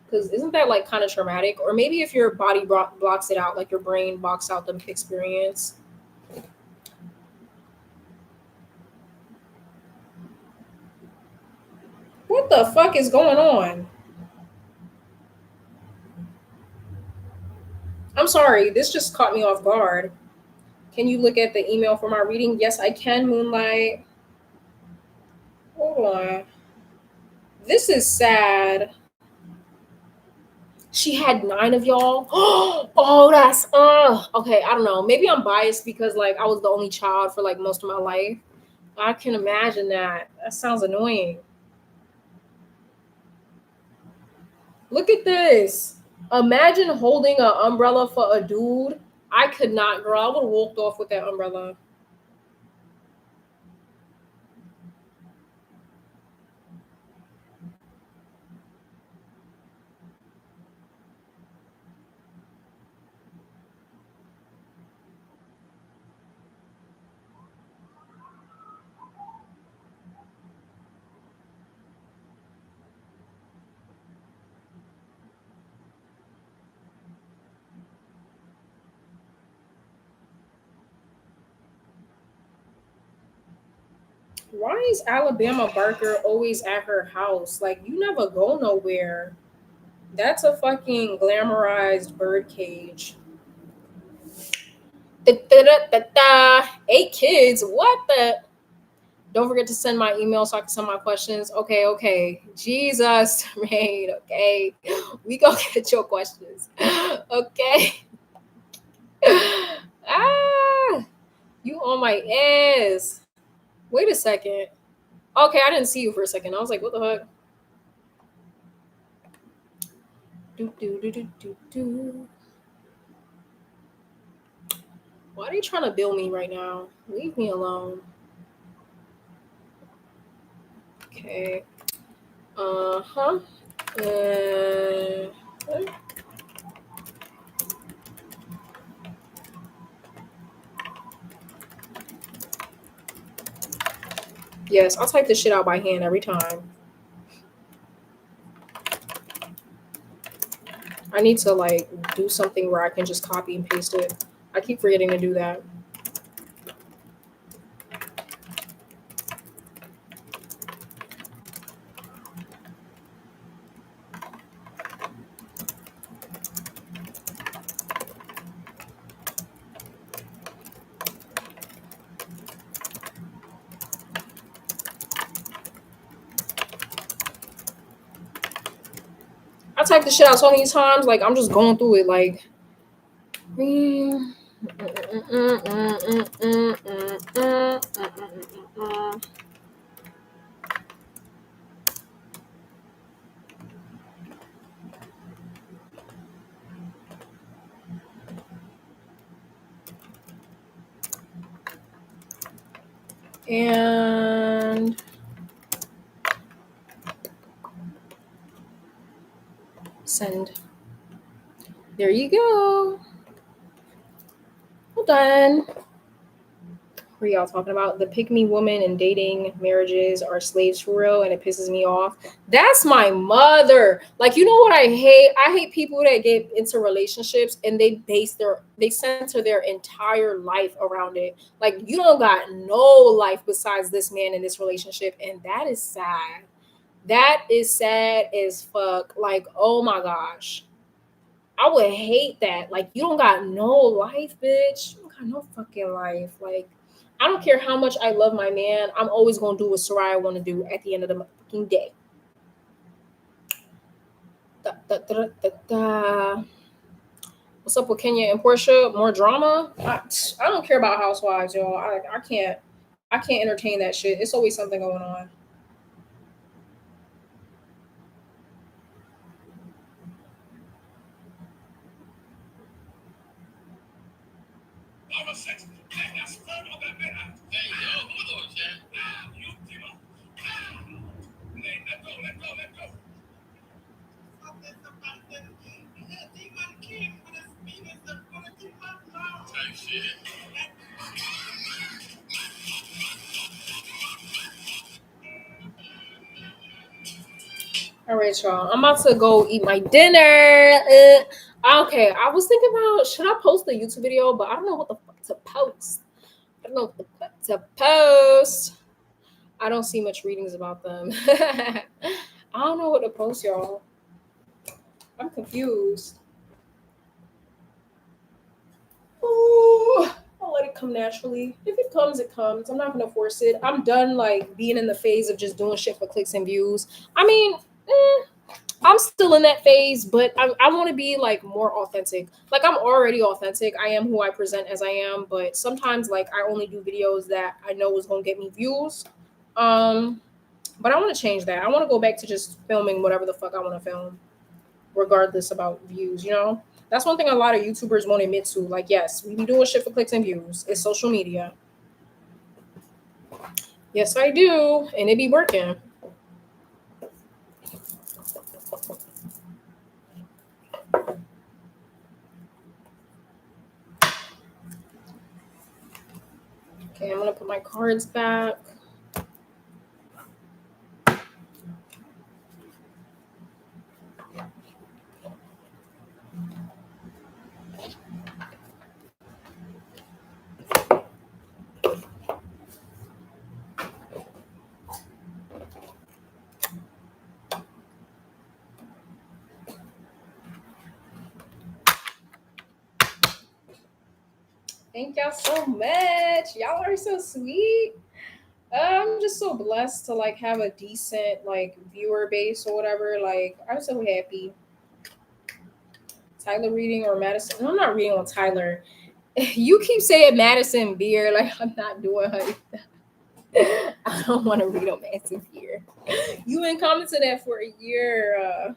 Because isn't that like kind of traumatic? Or maybe if your body blocks it out, like your brain blocks out the experience. What the fuck is going on? I'm sorry, this just caught me off guard. Can you look at the email for my reading? Yes, I can, Moonlight. Hold on. This is sad. She had 9 of y'all. Oh, that's okay. I don't know. Maybe I'm biased because like I was the only child for like most of my life. I can imagine that. That sounds annoying. Look at this. Imagine holding an umbrella for a dude. I could not, girl. I would have walked off with that umbrella. Why is Alabama Barker always at her house? Like, you never go nowhere. That's a fucking glamorized bird cage. Da-da-da-da-da. 8 kids. What the? Don't forget to send my email so I can send my questions. Okay, okay. Jesus, made. Okay. We go get your questions. Okay. Ah, you on my ass. Wait a second. Okay, I didn't see you for a second. I was like, what the fuck? Do, do, do, do, do, do. Why are they trying to bill me right now? Leave me alone. Okay. Uh-huh. Uh, yes, I'll type this shit out by hand every time. I need to like do something where I can just copy and paste it. I keep forgetting to do that. I typed the shit out so many times, like I'm just going through it like and send. There you go. Well done. What are y'all talking about? The pick me woman and dating marriages are slaves for real, and it pisses me off. That's my mother. Like, you know what I hate? I hate people that get into relationships and they center their entire life around it. Like, you don't got no life besides this man in this relationship, and that is sad. That is sad as fuck. Like, oh my gosh. I would hate that. Like, you don't got no life, bitch. You don't got no fucking life. Like, I don't care how much I love my man. I'm always gonna do what Soraya want to do at the end of the fucking day. Da, da, da, da, da. What's up with Kenya and Portia? More drama? I don't care about housewives, y'all. I can't entertain that shit. It's always something going on. All right, y'all. I'm about to go eat my dinner. Okay, I was thinking about should I post the YouTube video, but I don't know what the fuck to post. I don't know what the fuck to post. I don't see much readings about them. I don't know what to post, y'all. I'm confused. Ooh, I'll let it come naturally. If it comes, it comes. I'm not gonna force it. I'm done like being in the phase of just doing shit for clicks and views. I mean, I'm still in that phase, but I want to be like more authentic. Like I'm already authentic. I am who I present as I am, but sometimes like I only do videos that I know is gonna get me views. Um, but I want to change that. I want to go back to just filming whatever the fuck I want to film, regardless about views. You know, that's one thing a lot of YouTubers won't admit to. Like, yes, we be doing shit for clicks and views. It's social media. Yes, I do, and it be working. Okay, I'm gonna put my cards back. Thank y'all so much. Y'all are so sweet. I'm just so blessed to like have a decent like viewer base or whatever. Like I'm so happy. Tyler reading or Madison? No, I'm not reading on Tyler. You keep saying Madison Beer. Like I'm not doing her. I don't want to read on Madison Beer. You been commenting that for a year.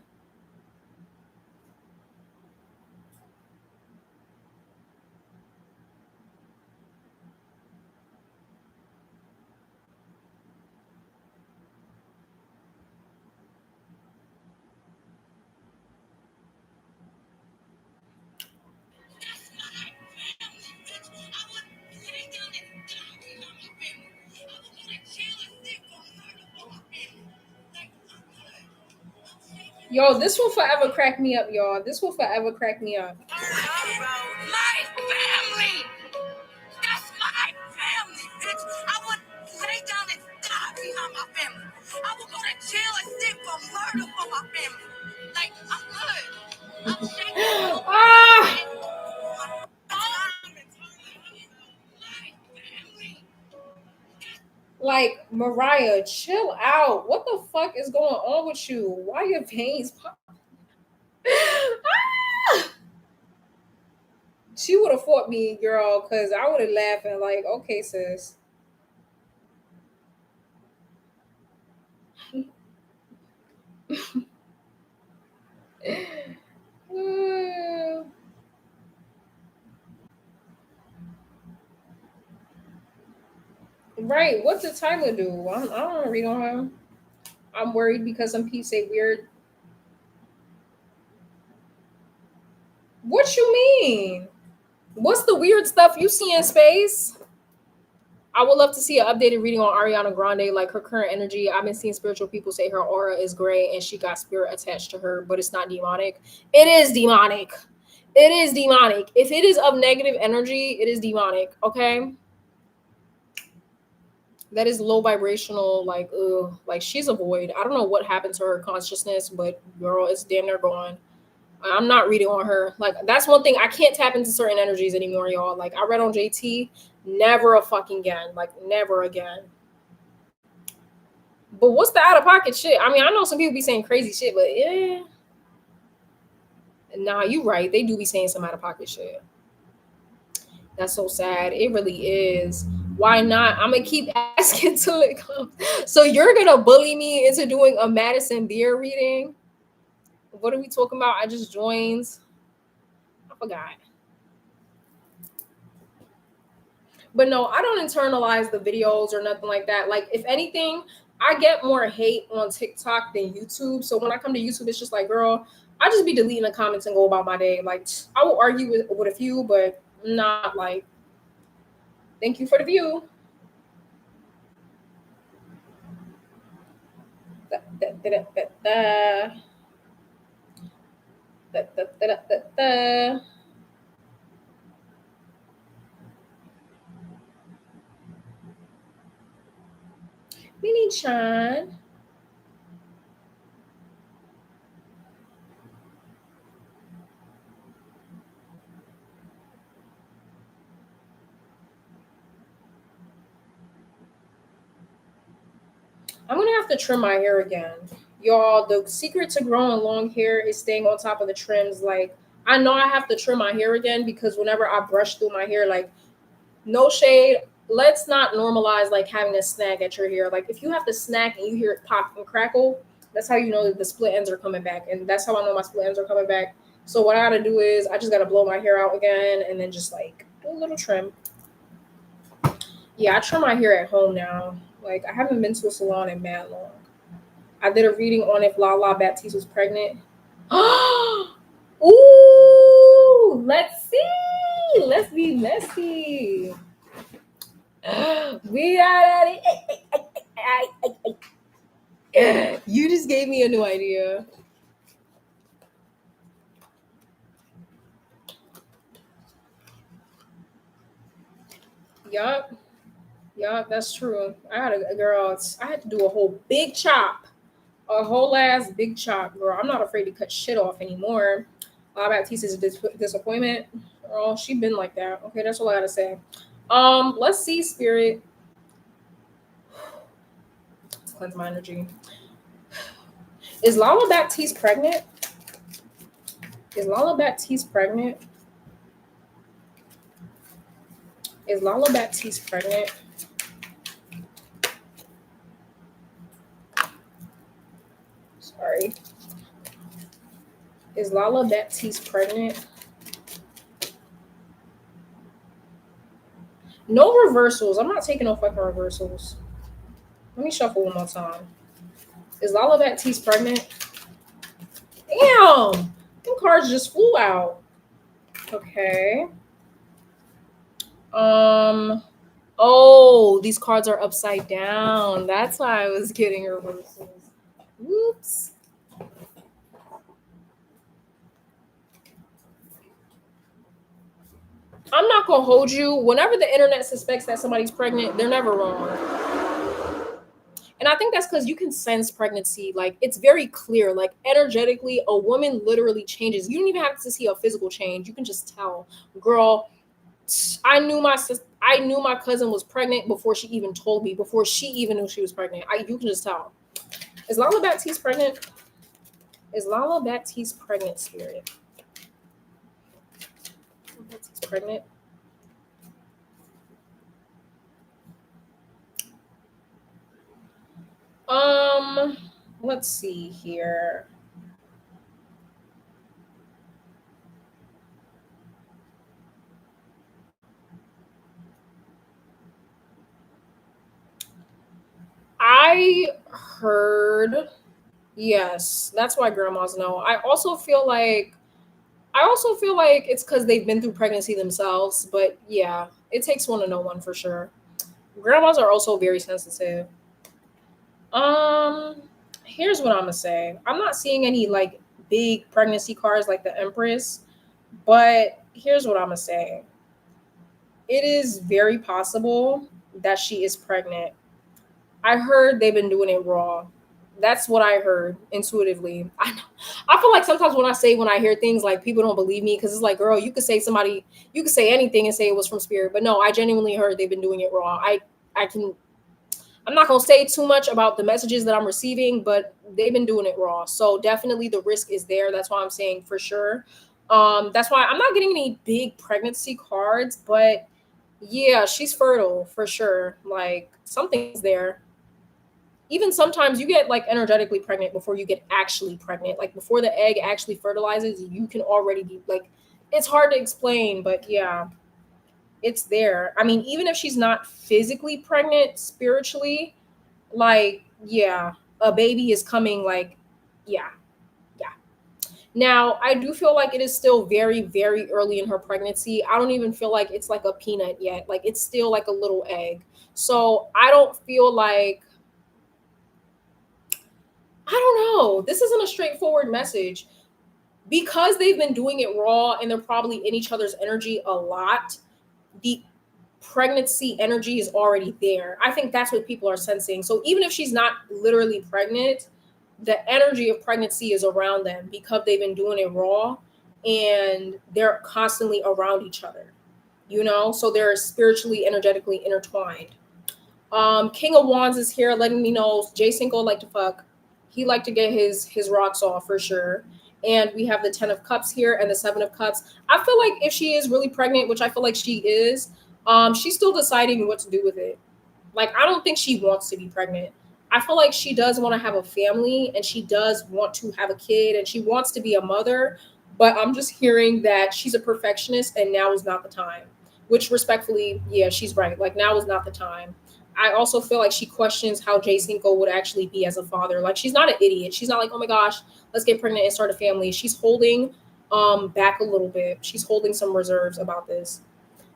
Yo, this will forever crack me up, y'all. This will forever crack me up. My family! That's my family, bitch! I would lay down and die behind my family. I would go to jail and sit for murder for my family. Like, I'm good. I'm shaking. Ah! Like, Mariah, chill out. What the fuck is going on with you? Why your veins pop? Ah! She would have fought me, girl, because I would have laughed and like, okay, sis. Right. What did Tyler do? I don't want to read on him. I'm worried because some people say weird. What you mean? What's the weird stuff you see in space? I would love to see an updated reading on Ariana Grande, like her current energy. I've been seeing spiritual people say her aura is gray and she got spirit attached to her, but it's not demonic. It is demonic. It is demonic. If it is of negative energy, it is demonic. Okay. That is low vibrational, like, ugh, like she's a void. I don't know what happened to her consciousness, but girl, it's damn near gone. I'm not reading on her. Like that's one thing I can't tap into certain energies anymore, y'all. Like I read on JT, never a fucking again. Like never again. But what's the out of pocket shit? I mean, I know some people be saying crazy shit, but yeah. Nah, you right. They do be saying some out of pocket shit. That's so sad. It really is. Why not? I'm gonna keep asking till it comes. So you're gonna bully me into doing a Madison Beer reading? What are we talking about? I just joined. I forgot. But no, I don't internalize the videos or nothing like that. Like, if anything, I get more hate on TikTok than YouTube. So when I come to YouTube, it's just like, girl, I just be deleting the comments and go about my day. Like, I will argue with a few, but not like, thank you for the view. Da, da, da, da, da, da. Da, da, da, da, da, da. Mini Chan. I'm gonna have to trim my hair again. Y'all, the secret to growing long hair is staying on top of the trims. Like, I know I have to trim my hair again because whenever I brush through my hair, like, no shade, let's not normalize like having a snag at your hair. Like, if you have to snag and you hear it pop and crackle, that's how you know that the split ends are coming back. And that's how I know my split ends are coming back. So what I gotta do is I just gotta blow my hair out again and then just like do a little trim. Yeah, I trim my hair at home now. Like, I haven't been to a salon in mad long. I did a reading on if Lala Baptiste was pregnant. Ooh, let's see. Let's be messy. We are at it. You just gave me a new idea. Yup. Yup, that's true. I had a girl, I had to do a whole big chop. A whole ass big chop, girl. I'm not afraid to cut shit off anymore. Baptiste is a disappointment. Girl, she been like that. Okay, that's all I gotta say. Let's see, Spirit. Let's cleanse my energy. Is Lala Baptiste pregnant? Is Lala Baptiste pregnant? Is Lala Baptiste pregnant? Sorry. Is Lala Baptiste pregnant? No reversals. I'm not taking no fucking reversals. Let me shuffle one more time. Is Lala Baptiste pregnant? Damn! Them cards just flew out. Okay. Oh, these cards are upside down. That's why I was getting reversals. Whoops. I'm not gonna hold you. Whenever the internet suspects that somebody's pregnant, they're never wrong. And I think that's because you can sense pregnancy. Like, it's very clear. Like, energetically, a woman literally changes. You don't even have to see a physical change. You can just tell. Girl, I knew my cousin was pregnant before she even told me, before she even knew she was pregnant. You can just tell. Is Lala Baptiste pregnant? Is Lala Baptiste pregnant, Spirit? Baptiste pregnant? Let's see here. I heard, yes, that's why grandmas know. I also feel like it's because they've been through pregnancy themselves. But yeah, it takes one to know one for sure. Grandmas are also very sensitive. Um, Here's what I'm gonna say. I'm not seeing any like big pregnancy cards like the Empress, but here's what I'm gonna say. It is very possible that she is pregnant. I heard they've been doing it raw. That's what I heard intuitively. I know. I feel like sometimes when I hear things, like, people don't believe me because it's like, girl, you could say anything and say it was from spirit, but no, I genuinely heard they've been doing it raw. I can. I'm not gonna say too much about the messages that I'm receiving, but they've been doing it raw. So definitely the risk is there. That's why I'm saying for sure. That's why I'm not getting any big pregnancy cards, but yeah, she's fertile for sure. Like, something's there. Even sometimes you get like energetically pregnant before you get actually pregnant. Like, before the egg actually fertilizes, you can already be like, it's hard to explain, but yeah, it's there. I mean, even if she's not physically pregnant, spiritually, like, yeah, a baby is coming. Like, yeah, yeah. Now, I do feel like it is still very, very early in her pregnancy. I don't even feel like it's like a peanut yet. Like, it's still like a little egg. So I don't feel like, I don't know. This isn't a straightforward message because they've been doing it raw and they're probably in each other's energy a lot. The pregnancy energy is already there. I think that's what people are sensing. So even if she's not literally pregnant, the energy of pregnancy is around them because they've been doing it raw and they're constantly around each other, so they're spiritually, energetically intertwined. King of Wands is here letting me know Jay Cinco like to fuck. He liked to get his rocks off for sure. And we have the 10 of cups here and the 7 of cups. I feel like if she is really pregnant, which I feel like she is, she's still deciding what to do with it. Like, I don't think she wants to be pregnant. I feel like she does want to have a family and she does want to have a kid and she wants to be a mother. But I'm just hearing that she's a perfectionist and now is not the time, which respectfully, yeah, she's right. Like, now is not the time. I also feel like she questions how Jay Cinco would actually be as a father. Like, she's not an idiot. She's not like, oh my gosh, let's get pregnant and start a family. She's holding back a little bit. She's holding some reserves about this.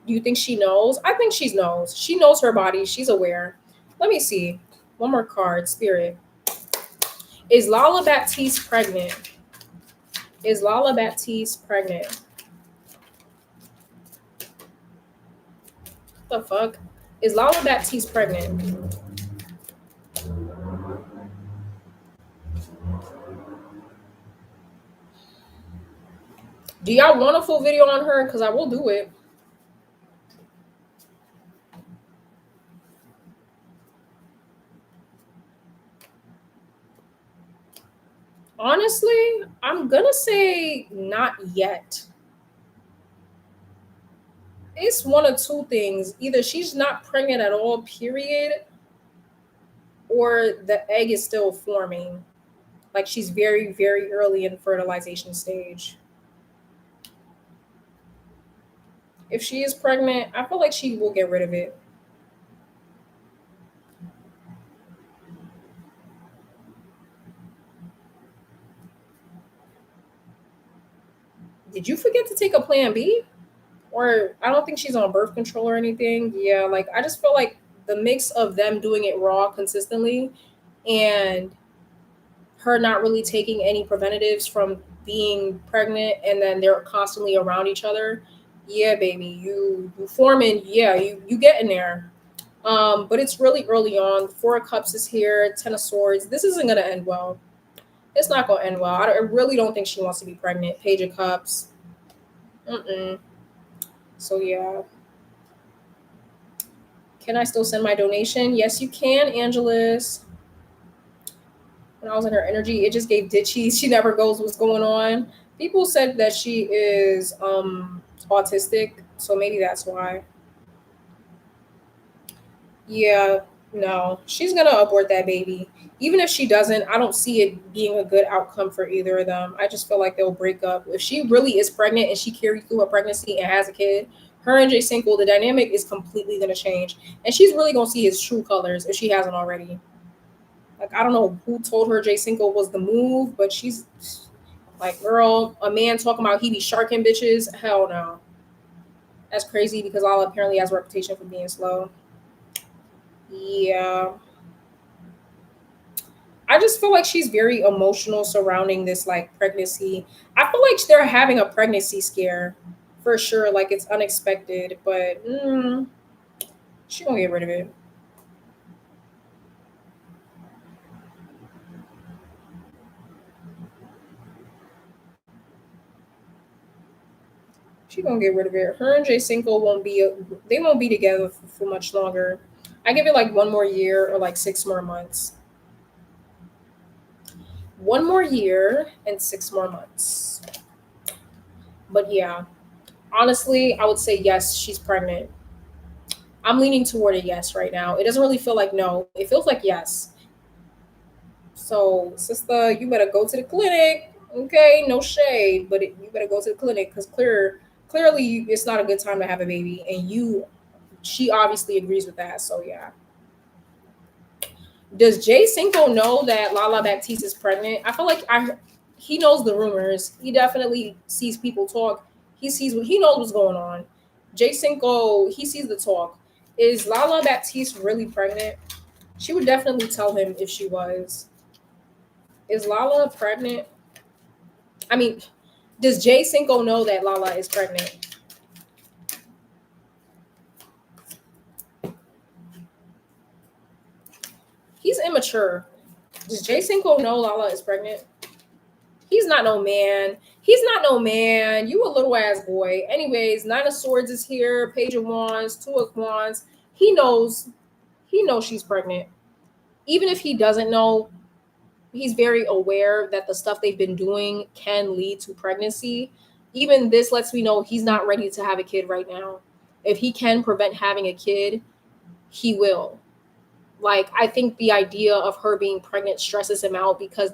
Do you think she knows? I think she knows. She knows her body. She's aware. Let me see. One more card. Spirit. Is Lala Baptiste pregnant? Is Lala Baptiste pregnant? What the fuck? Is Lala Baptiste pregnant? Do y'all want a full video on her? Because I will do it. Honestly, I'm gonna say not yet. It's one of two things. Either she's not pregnant at all, period, or the egg is still forming. Like, she's very, very early in fertilization stage. If she is pregnant, I feel like she will get rid of it. Did you forget to take a plan B? Or I don't think she's on birth control or anything. Yeah, like, I just feel like the mix of them doing it raw consistently and her not really taking any preventatives from being pregnant, and then they're constantly around each other. Yeah, baby, you forming, yeah, you get in there. But it's really early on. 4 of Cups is here, 10 of Swords. This isn't gonna end well. It's not gonna end well. I really don't think she wants to be pregnant. Page of Cups. Mm-mm. So yeah. Can I still send my donation? Yes, you can, Angelus. When I was in her energy, it just gave ditchy. She never goes what's going on. People said that she is autistic, so maybe that's why. Yeah, no, she's gonna abort that baby. Even if she doesn't, I don't see it being a good outcome for either of them. I just feel like they'll break up. If she really is pregnant and she carries through a pregnancy and has a kid, her and Jay Cinco, the dynamic is completely gonna change. And she's really gonna see his true colors if she hasn't already. Like, I don't know who told her Jay Cinco was the move, but she's like, girl, a man talking about he be sharking bitches. Hell no. That's crazy because Lala apparently has a reputation for being slow. Yeah. I just feel like she's very emotional surrounding this like pregnancy. I feel like they're having a pregnancy scare for sure. Like, it's unexpected, but she gonna get rid of it. She gonna get rid of it. Her and Jay Cinco won't be. They won't be together for much longer. I give it like 1 more year or like 6 more months. 1 more year and 6 more months. But yeah, honestly, I would say yes, she's pregnant. I'm leaning toward a yes right now. It doesn't really feel like no. It feels like yes. So, sister, you better go to the clinic. Okay, no shade, but you better go to the clinic because clearly, it's not a good time to have a baby, and she obviously agrees with that. So yeah. Does Jay Cinco know that Lala Baptiste is pregnant? I feel like he knows the rumors. He definitely sees people talk. He knows what's going on. Jay Cinco, he sees the talk. Is Lala Baptiste really pregnant? She would definitely tell him if she was. Is Lala pregnant? I mean, does Jay Cinco know that Lala is pregnant? He's immature. Does Jay Cinco know Lala is pregnant? He's not no man. He's not no man. You a little ass boy. Anyways, 9 of Swords is here. Page of Wands, 2 of Wands. He knows. He knows she's pregnant. Even if he doesn't know, He's very aware that the stuff they've been doing can lead to pregnancy. Even this lets me know he's not ready to have a kid right now. If he can prevent having a kid, he will. Like, I think the idea of her being pregnant stresses him out because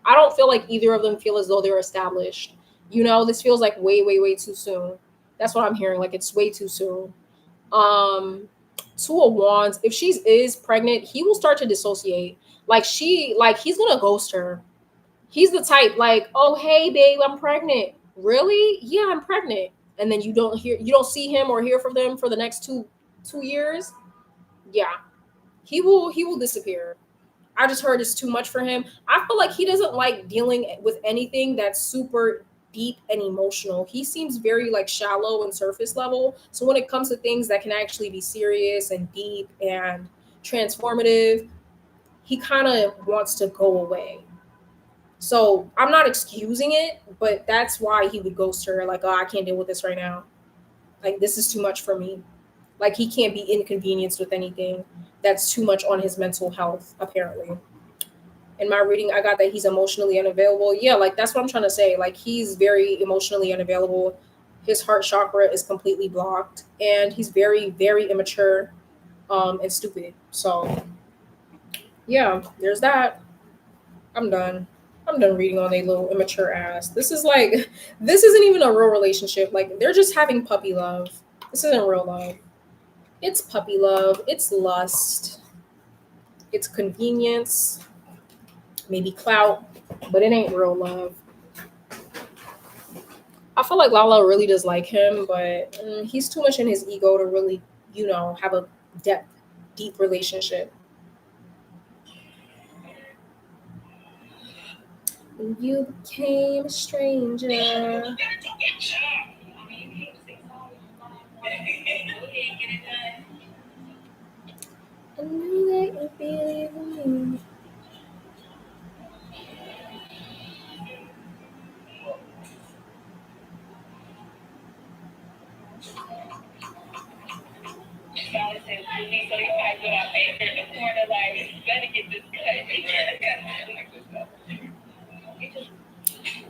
I don't feel like either of them feel as though they're established. This feels like way, way, way too soon. That's what I'm hearing. Like, it's way too soon. Um, Two of Wands, if she is pregnant, he will start to dissociate. Like he's gonna ghost her. He's the type like, oh hey babe, I'm pregnant. Really? Yeah, I'm pregnant. And then you don't see him or hear from them for the next two years. Yeah, he will disappear. I just heard it's too much for him. I feel like he doesn't like dealing with anything that's super deep and emotional. He seems very like shallow and surface level. So when it comes to things that can actually be serious and deep and transformative, he kind of wants to go away. So I'm not excusing it, but that's why he would ghost her. Like, oh, I can't deal with this right now. Like, this is too much for me. Like, he can't be inconvenienced with anything. That's too much on his mental health, apparently. In my reading, I got that he's emotionally unavailable. Yeah, like that's what I'm trying to say. Like, he's very emotionally unavailable. His heart chakra is completely blocked, and he's very, very immature, and stupid. So yeah, there's that. I'm done. I'm done reading on a little immature ass. This is like, this isn't even a real relationship. Like, they're just having puppy love. This isn't real love. It's puppy love. It's lust. It's convenience. Maybe clout, but it ain't real love. I feel like Lala really does like him, but he's too much in his ego to really, have a depth, deep relationship. You became a stranger. I knew that you'd be leaving me.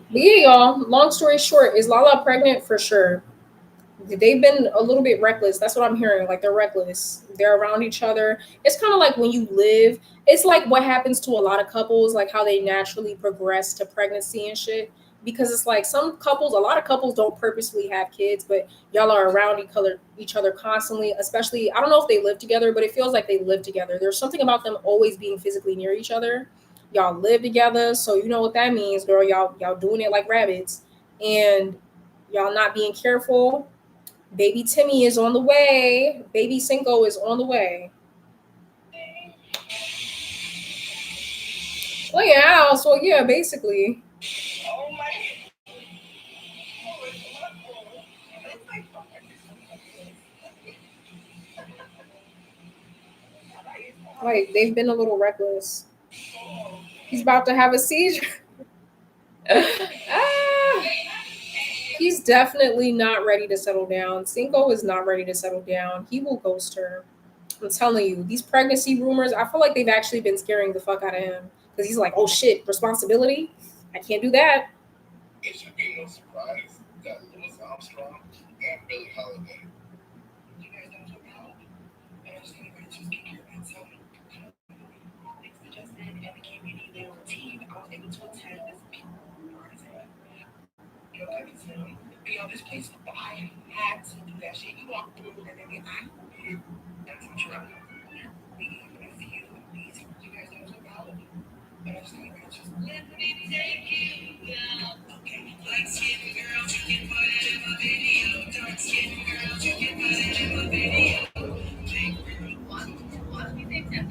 But yeah, y'all. Long story short, is Lala pregnant for sure? They've been a little bit reckless. That's what I'm hearing. Like, they're reckless. They're around each other. It's kind of like when you live. It's like what happens to a lot of couples, like how they naturally progress to pregnancy and shit. Because it's like some couples, a lot of couples don't purposely have kids, but y'all are around each other constantly. Especially, I don't know if they live together, but it feels like they live together. There's something about them always being physically near each other. Y'all live together, so you know what that means, girl. Y'all doing it like rabbits, and y'all not being careful. Baby Timmy is on the way. Baby Cinco is on the way. Well, yeah. So yeah, basically, like they've been a little reckless. He's about to have a seizure. Ah, he's definitely not ready to settle down. Cinco is not ready to settle down. He will ghost her. I'm telling you, these pregnancy rumors, I feel like they've actually been scaring the fuck out of him. Because he's like, oh shit, responsibility? I can't do that. It should be no surprise that Louis Armstrong and Billie Holiday. You guys don't talk about it. I just think I just get your answer. Things suggested and became an email routine. I was able to attend this party. You know, like I said, this place, I had to do that shit. You walk through and then I did. That's what you're up. We even a few of these you guys don't talk about it. But I just think I just let me take you down. Okay, light skin girls, you can put it in my video. Dark skin girls, you can put it in my video. Big girl, what? You think that?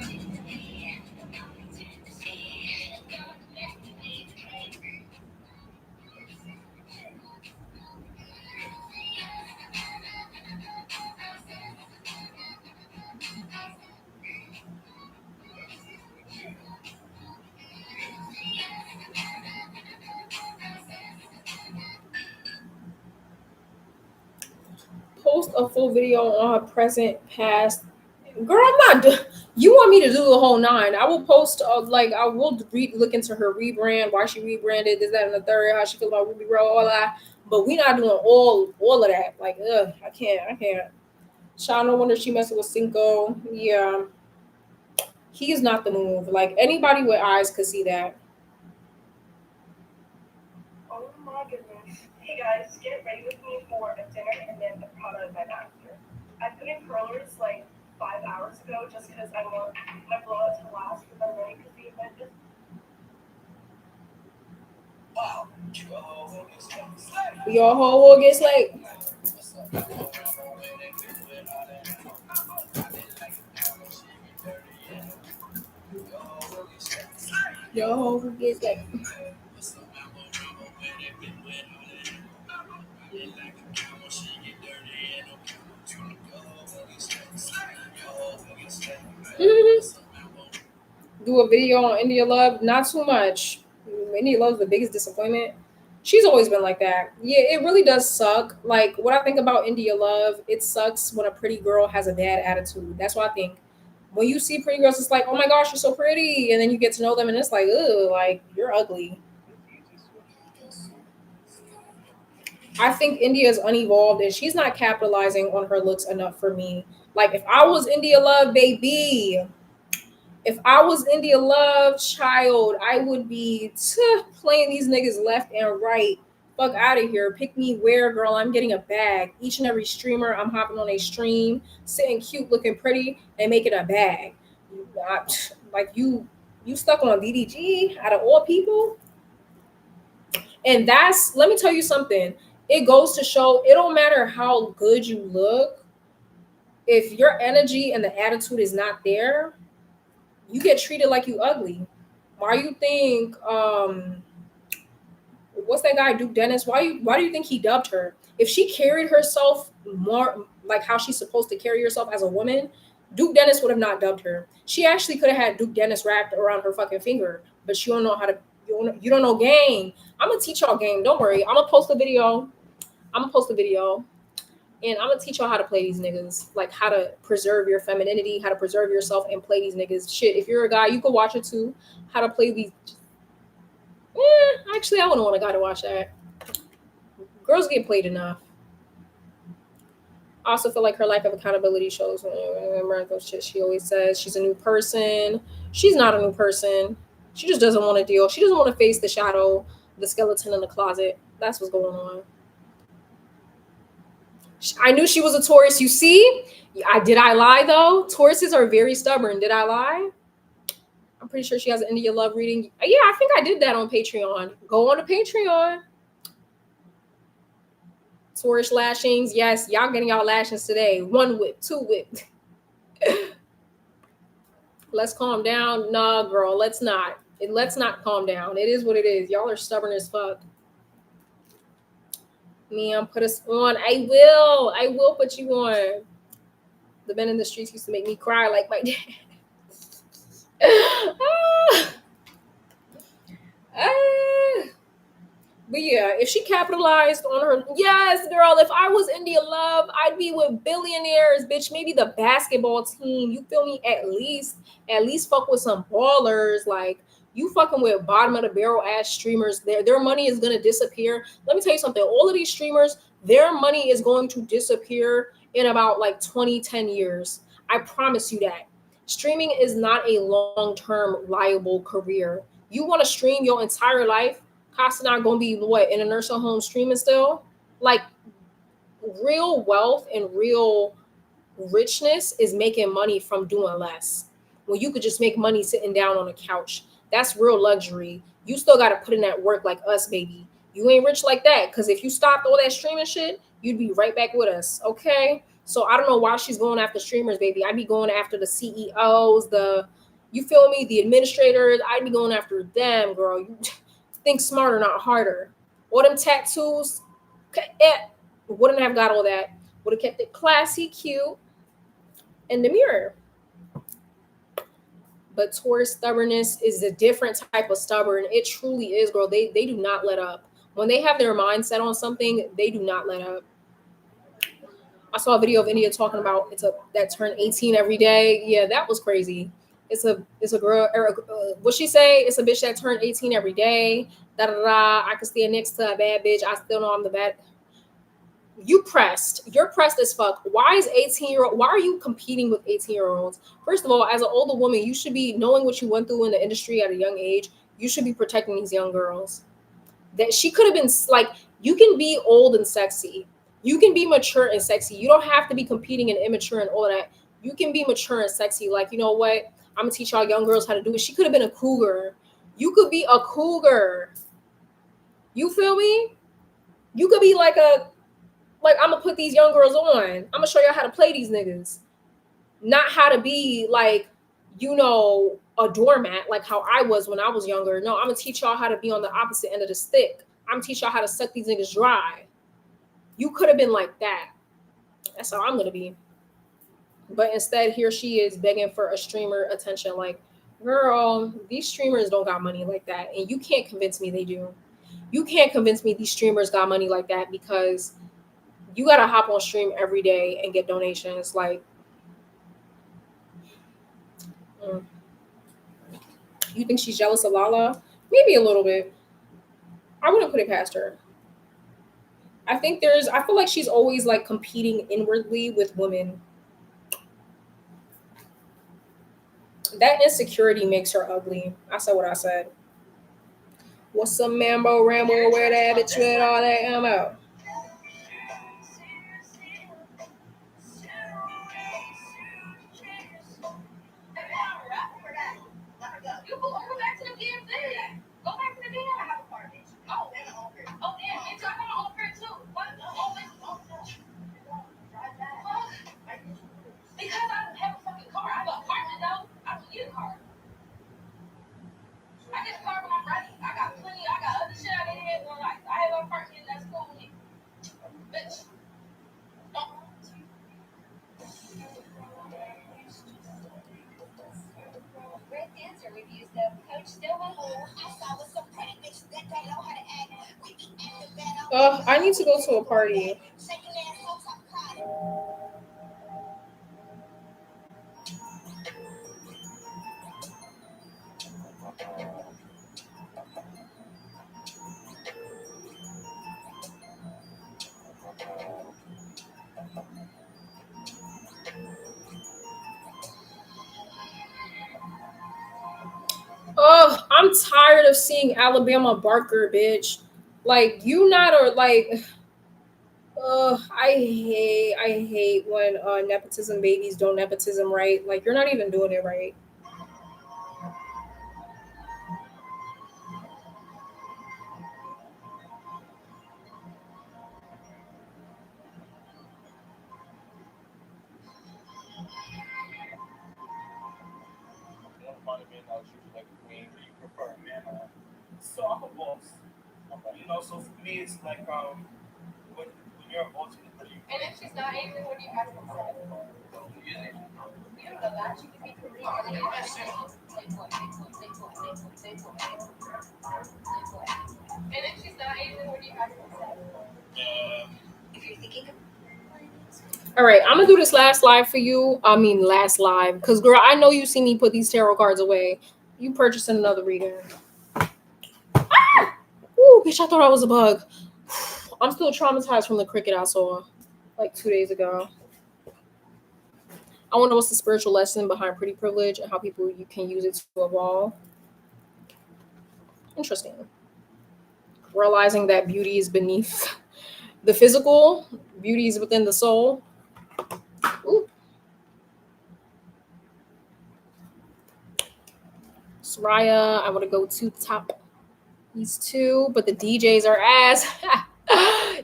Post a full video on her present, past, Girl, I'm not. You want me to do the whole nine? I will post. I will look into her rebrand, why she rebranded, this, that, and the third, how she feel about Ruby Road, all that. But we not doing all of that. Like, I can't. Shaw, no wonder she messing with Cinco. Yeah, he is not the move. Like anybody with eyes could see that. Oh my goodness. Hey guys, get ready with me for a dinner and then a product event after. I put in curlers like 5 hours ago just because I want my blowout to last for the night because the event is. Wow. Your whole will gets late. Your whole will gets late. Do a video on India Love, not too much. India Love's the biggest disappointment. She's always been like that. Yeah, it really does suck. Like what I think about India Love, it sucks when a pretty girl has a bad attitude. That's what I think. When you see pretty girls, it's like, oh my gosh, you're so pretty, and then you get to know them, and it's like, ugh, like you're ugly. I think India is unevolved, and she's not capitalizing on her looks enough for me. Like if I was India Love, baby, if I was India Love child, I would be playing these niggas left and right. Fuck out of here. Pick me where, girl. I'm getting a bag. Each and every streamer, I'm hopping on a stream, sitting cute, looking pretty, and making a bag. Like you stuck on DDG out of all people. And that's, let me tell you something. It goes to show it don't matter how good you look. If your energy and the attitude is not there, you get treated like you ugly. Why you think what's that guy Duke Dennis? Why do you think he dubbed her? If she carried herself more like how she's supposed to carry herself as a woman, Duke Dennis would have not dubbed her. She actually could have had Duke Dennis wrapped around her fucking finger, but she don't know how to. You don't know game. I'm gonna teach y'all game. Don't worry. I'm gonna post a video. And I'm gonna teach y'all how to play these niggas, like how to preserve your femininity, how to preserve yourself, and play these niggas. Shit, if you're a guy, you can watch it too. How to play these. Actually, I wouldn't want a guy to watch that. Girls get played enough. I also feel like her lack of accountability shows. Remember those shit she always says. She's a new person. She's not a new person. She just doesn't want to deal. She doesn't want to face the shadow, the skeleton in the closet. That's what's going on. I knew she was a Taurus. You see, I lie though. Tauruses are very stubborn. Did I lie? I'm pretty sure she has an India Love reading. Yeah, I think I did that on Patreon. Go on to Patreon. Taurus lashings. Yes, y'all getting y'all lashings today. 1 whip, 2 whip. Let's calm down. Nah, girl, let's not. Let's not calm down. It is what it is. Y'all are stubborn as fuck. Ma'am, put us on. I will put you on. The men in the streets used to make me cry like my dad. But yeah, if she capitalized on her, yes, girl. If I was India Love, I'd be with billionaires, bitch. Maybe the basketball team. You feel me? At least fuck with some ballers. Like you fucking with bottom of the barrel ass streamers. Their money is gonna disappear. Let me tell you something. All of these streamers, their money is going to disappear in about like 10 years. I promise you that. Streaming is not a long-term liable career. You want to stream your entire life? Costa not gonna be what in a nursing home streaming still? Like real wealth and real richness is making money from doing less. When you could just make money sitting down on a couch. That's real luxury. You still gotta put in that work like us, baby. You ain't rich like that. Cause if you stopped all that streaming shit, you'd be right back with us. Okay. So I don't know why she's going after streamers, baby. I'd be going after the CEOs, you feel me, the administrators. I'd be going after them, girl. You think smarter, not harder. All them tattoos, wouldn't have got all that. Would have kept it classy, cute, and demure. But Taurus stubbornness is a different type of stubborn. It truly is, girl. They do not let up. When they have their mindset on something, they do not let up. I saw a video of India talking about that turned 18 every day. Yeah, that was crazy. It's a girl. What she say? It's a bitch that turned 18 every day. Da da da. I could stand next to a bad bitch. I still know I'm the bad. You're pressed as fuck. Why is 18-year-old? Why are you competing with 18-year-olds? First of all, as an older woman, you should be knowing what you went through in the industry at a young age. You should be protecting these young girls. That she could have been like, you can be old and sexy. You can be mature and sexy. You don't have to be competing and immature and all that. You can be mature and sexy. Like, you know what? I'm gonna teach y'all young girls how to do it. She could have been a cougar. You could be a cougar. You feel me? You could be like I'm gonna put these young girls on. I'm gonna show y'all how to play these niggas, not how to be like, a doormat like how I was when I was younger. No, I'm gonna teach y'all how to be on the opposite end of the stick. I'm gonna teach y'all how to suck these niggas dry. You could have been like that. That's how I'm gonna be. But instead, here she is begging for a streamer attention. Like, girl, these streamers don't got money like that, and you can't convince me they do. You can't convince me these streamers got money like that, because you gotta hop on stream every day and get donations. Like, you think she's jealous of Lala? Maybe a little bit. I wouldn't put it past her. I feel like she's always like competing inwardly with women. That insecurity makes her ugly. I said what I said. What's some mambo rambo? Where that bitch with all that ammo? I need to go to a party. Oh, I'm tired of seeing Alabama Barker, bitch. Like, you not or like. I hate when nepotism babies don't nepotism right. Like, you're not even doing it right. So I'm a boss. So for me, it's like when you're a boss, And if she's not angry, what do you have to say? You don't know that. She could be Korean. And if she's not angry, what do you have to say? If you're thinking of. All right, I'm gonna do this last live for you. I mean, last live, because girl, I know you see me put these tarot cards away. You purchasing another reading. Ooh, bitch, I thought I was a bug. I'm still traumatized from the cricket I saw like 2 days ago. I wonder what's the spiritual lesson behind pretty privilege and how people you can use it to evolve. Interesting. Realizing that beauty is beneath the physical, beauty is within the soul. Ooh. Soraya, I want to go to top these two, but the DJs are ass.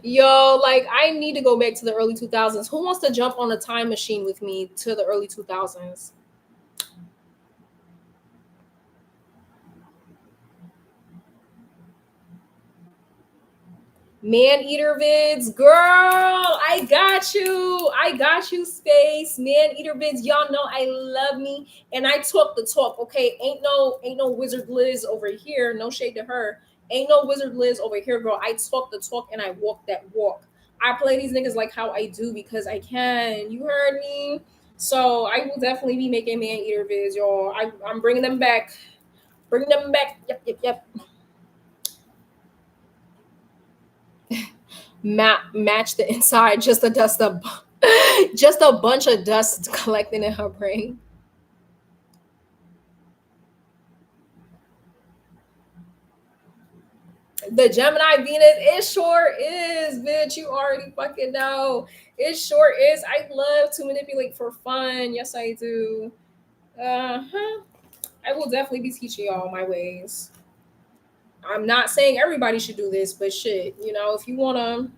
Yo, like, I need to go back to the early 2000s. Who wants to jump on a time machine with me to the early 2000s? Man eater vids, girl, I got you, space. Man eater vids, y'all know I love me and I talk the talk. Okay, ain't no wizard Liz over here. No shade to her. Ain't no wizard Liz over here, girl. I talk the talk and I walk that walk. I play these niggas like how I do because I can. You heard me? So I will definitely be making man eater vids, y'all. I'm bringing them back. Bring them back. Yep. Match the inside, just a dust up, just a bunch of dust collecting in her brain. The Gemini Venus, it sure is, bitch. You already fucking know. It sure is. I love to manipulate for fun. Yes, I do. Uh-huh. I will definitely be teaching y'all my ways. I'm not saying everybody should do this, but shit, if you wanna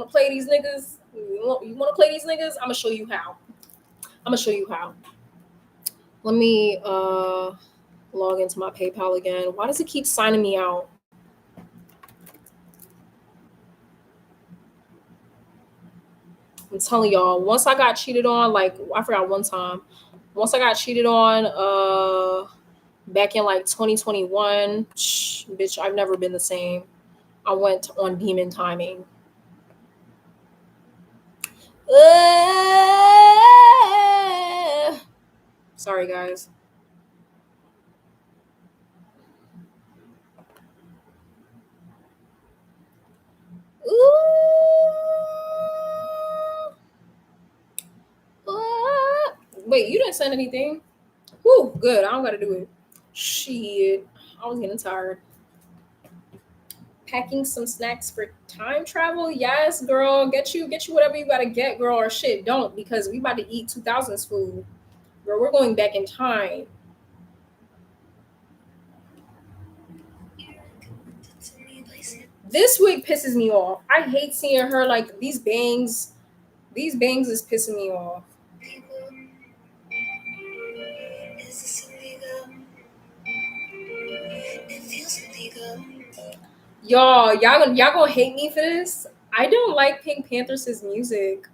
play these niggas, you wanna play these niggas, I'm gonna show you how. Let me log into my PayPal again. Why does it keep signing me out? I'm telling y'all, once I got cheated on, like I forgot one time. Once I got cheated on, back in like 2021, bitch, I've never been the same. I went on demon timing. Sorry, guys. Wait, you didn't send anything? Whew, good. I don't gotta do it. Shit. I was getting tired. Packing some snacks for time travel? Yes, girl. Get you whatever you gotta get, girl, or shit. Don't, because we about to eat 2000s food. Girl, we're going back in time. This wig pisses me off. I hate seeing her like these bangs. These bangs is pissing me off. Y'all gonna hate me for this. I don't like Pink Panthers' music.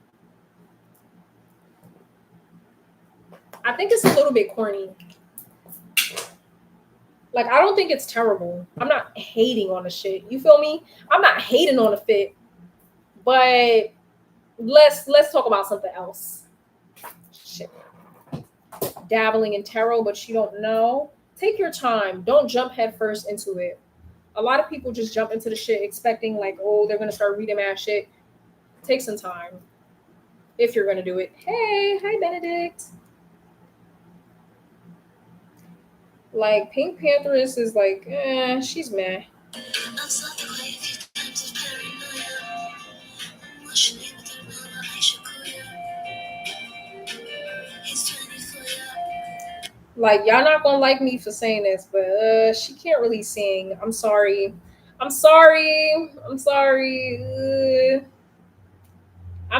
I think it's a little bit corny. Like, I don't think it's terrible. I'm not hating on the shit. You feel me? I'm not hating on the fit. But let's talk about something else. Shit. Dabbling in tarot, but you don't know. Take your time. Don't jump headfirst into it. A lot of people just jump into the shit expecting like, oh, they're gonna start reading mad shit. Take some time if you're gonna do it. Hey, hi Benedict. Like Pink Panthers is like, she's meh. Like, y'all not gonna like me for saying this, but she can't really sing. I'm sorry. I'm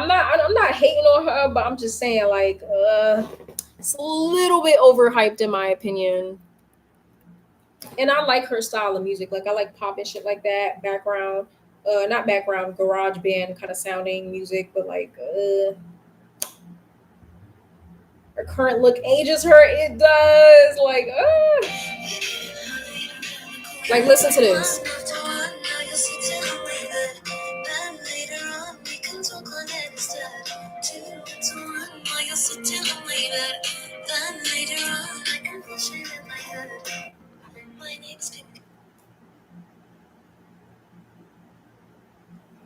not hating on her, but I'm just saying like it's a little bit overhyped in my opinion. And I like her style of music. Like I like pop and shit like that. Not background, garage band kind of sounding music, but like her current look ages her. It does. Like listen to this.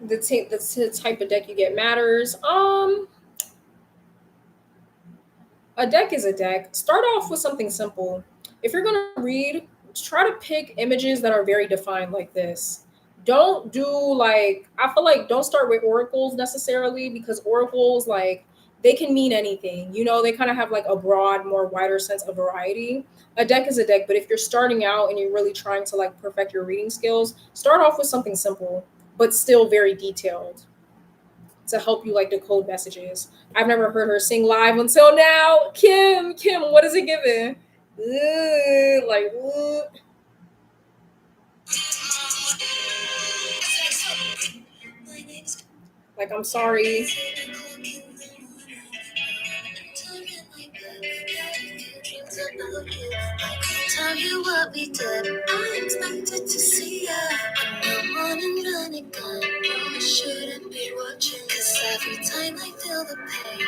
The type of deck you get matters. A deck is a deck. Start off with something simple. If you're gonna read, try to pick images that are very defined like this. Don't do like I feel like don't start with oracles necessarily because oracles like they can mean anything. They kind of have like a broad, more wider sense of variety. A deck is a deck, but if you're starting out and you're really trying to like perfect your reading skills, start off with something simple but still very detailed to help you like decode messages. I've never heard her sing live until now. Kim, what is it giving? Like I'm sorry. tell you what we did. I expected to see ya. I'm on and running gun. I shouldn't be watching. Cause every time I feel the pain.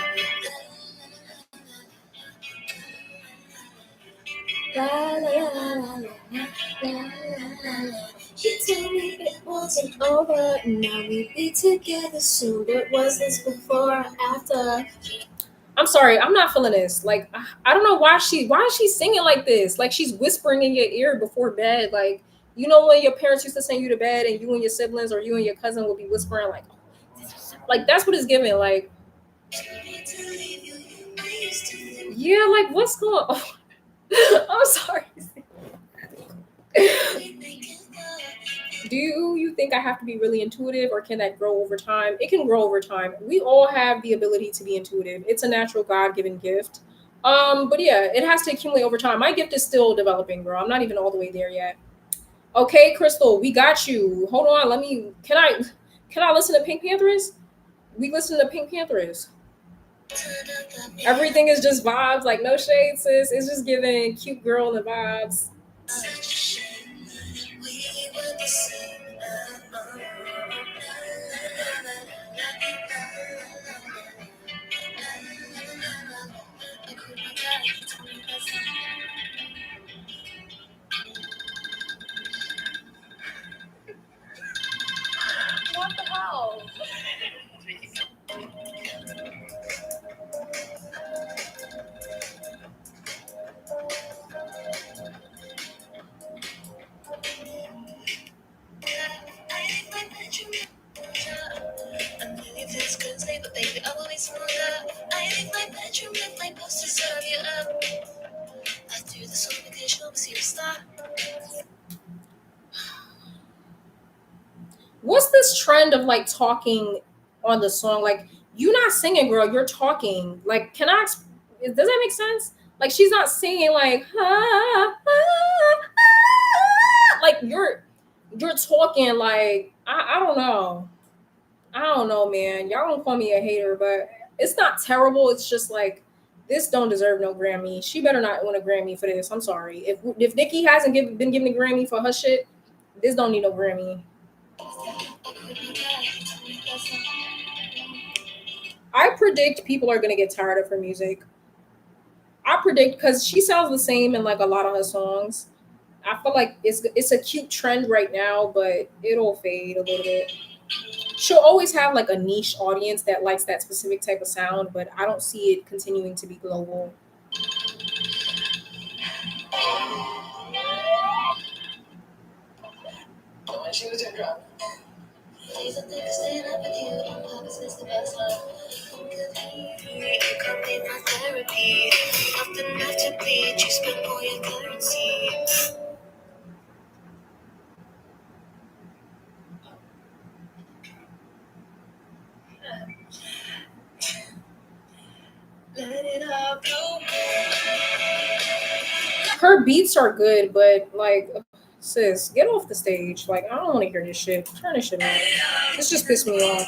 La la la la la la la. You told me it wasn't over. Now we'd be together soon. But was this before or after? I'm sorry, I'm not feeling this. Like, I don't know why is she singing like this? Like she's whispering in your ear before bed. Like, you know when your parents used to send you to bed and you and your siblings or you and your cousin would be whispering like that's what it's giving. Like, yeah, like what's going on? I'm sorry. Do you think I have to be really intuitive or can that grow over time? It can grow over time. We all have the ability to be intuitive. It's a natural God-given gift. But yeah, it has to accumulate over time. My gift is still developing, bro. I'm not even all the way there yet. Okay, Crystal, we got you. Hold on, can I listen to Pink Panthers? We listen to Pink Panthers. Everything is just vibes, like no shade, sis. It's just giving cute girl the vibes. What the hell? But baby, I'll always want up. I think my bedroom with my posters of you up. I do this on vacation, always here to stop. What's this trend of like talking on the song? Like, you're not singing, girl, you're talking. Like, does that make sense? Like, she's not singing like like you're talking like I don't know. I don't know, man. Y'all don't call me a hater, but it's not terrible. It's just like this don't deserve no Grammy. She better not win a Grammy for this. I'm sorry. If Nicki hasn't been given a Grammy for her shit, this don't need no Grammy. I predict people are gonna get tired of her music. I predict because she sounds the same in like a lot of her songs. I feel like it's a cute trend right now, but it'll fade a little bit. She'll always have like a niche audience that likes that specific type of sound, but I don't see it continuing to be global. Her beats are good, but like, sis, get off the stage. Like, I don't want to hear this shit. Turn this shit off. This just pissed me off.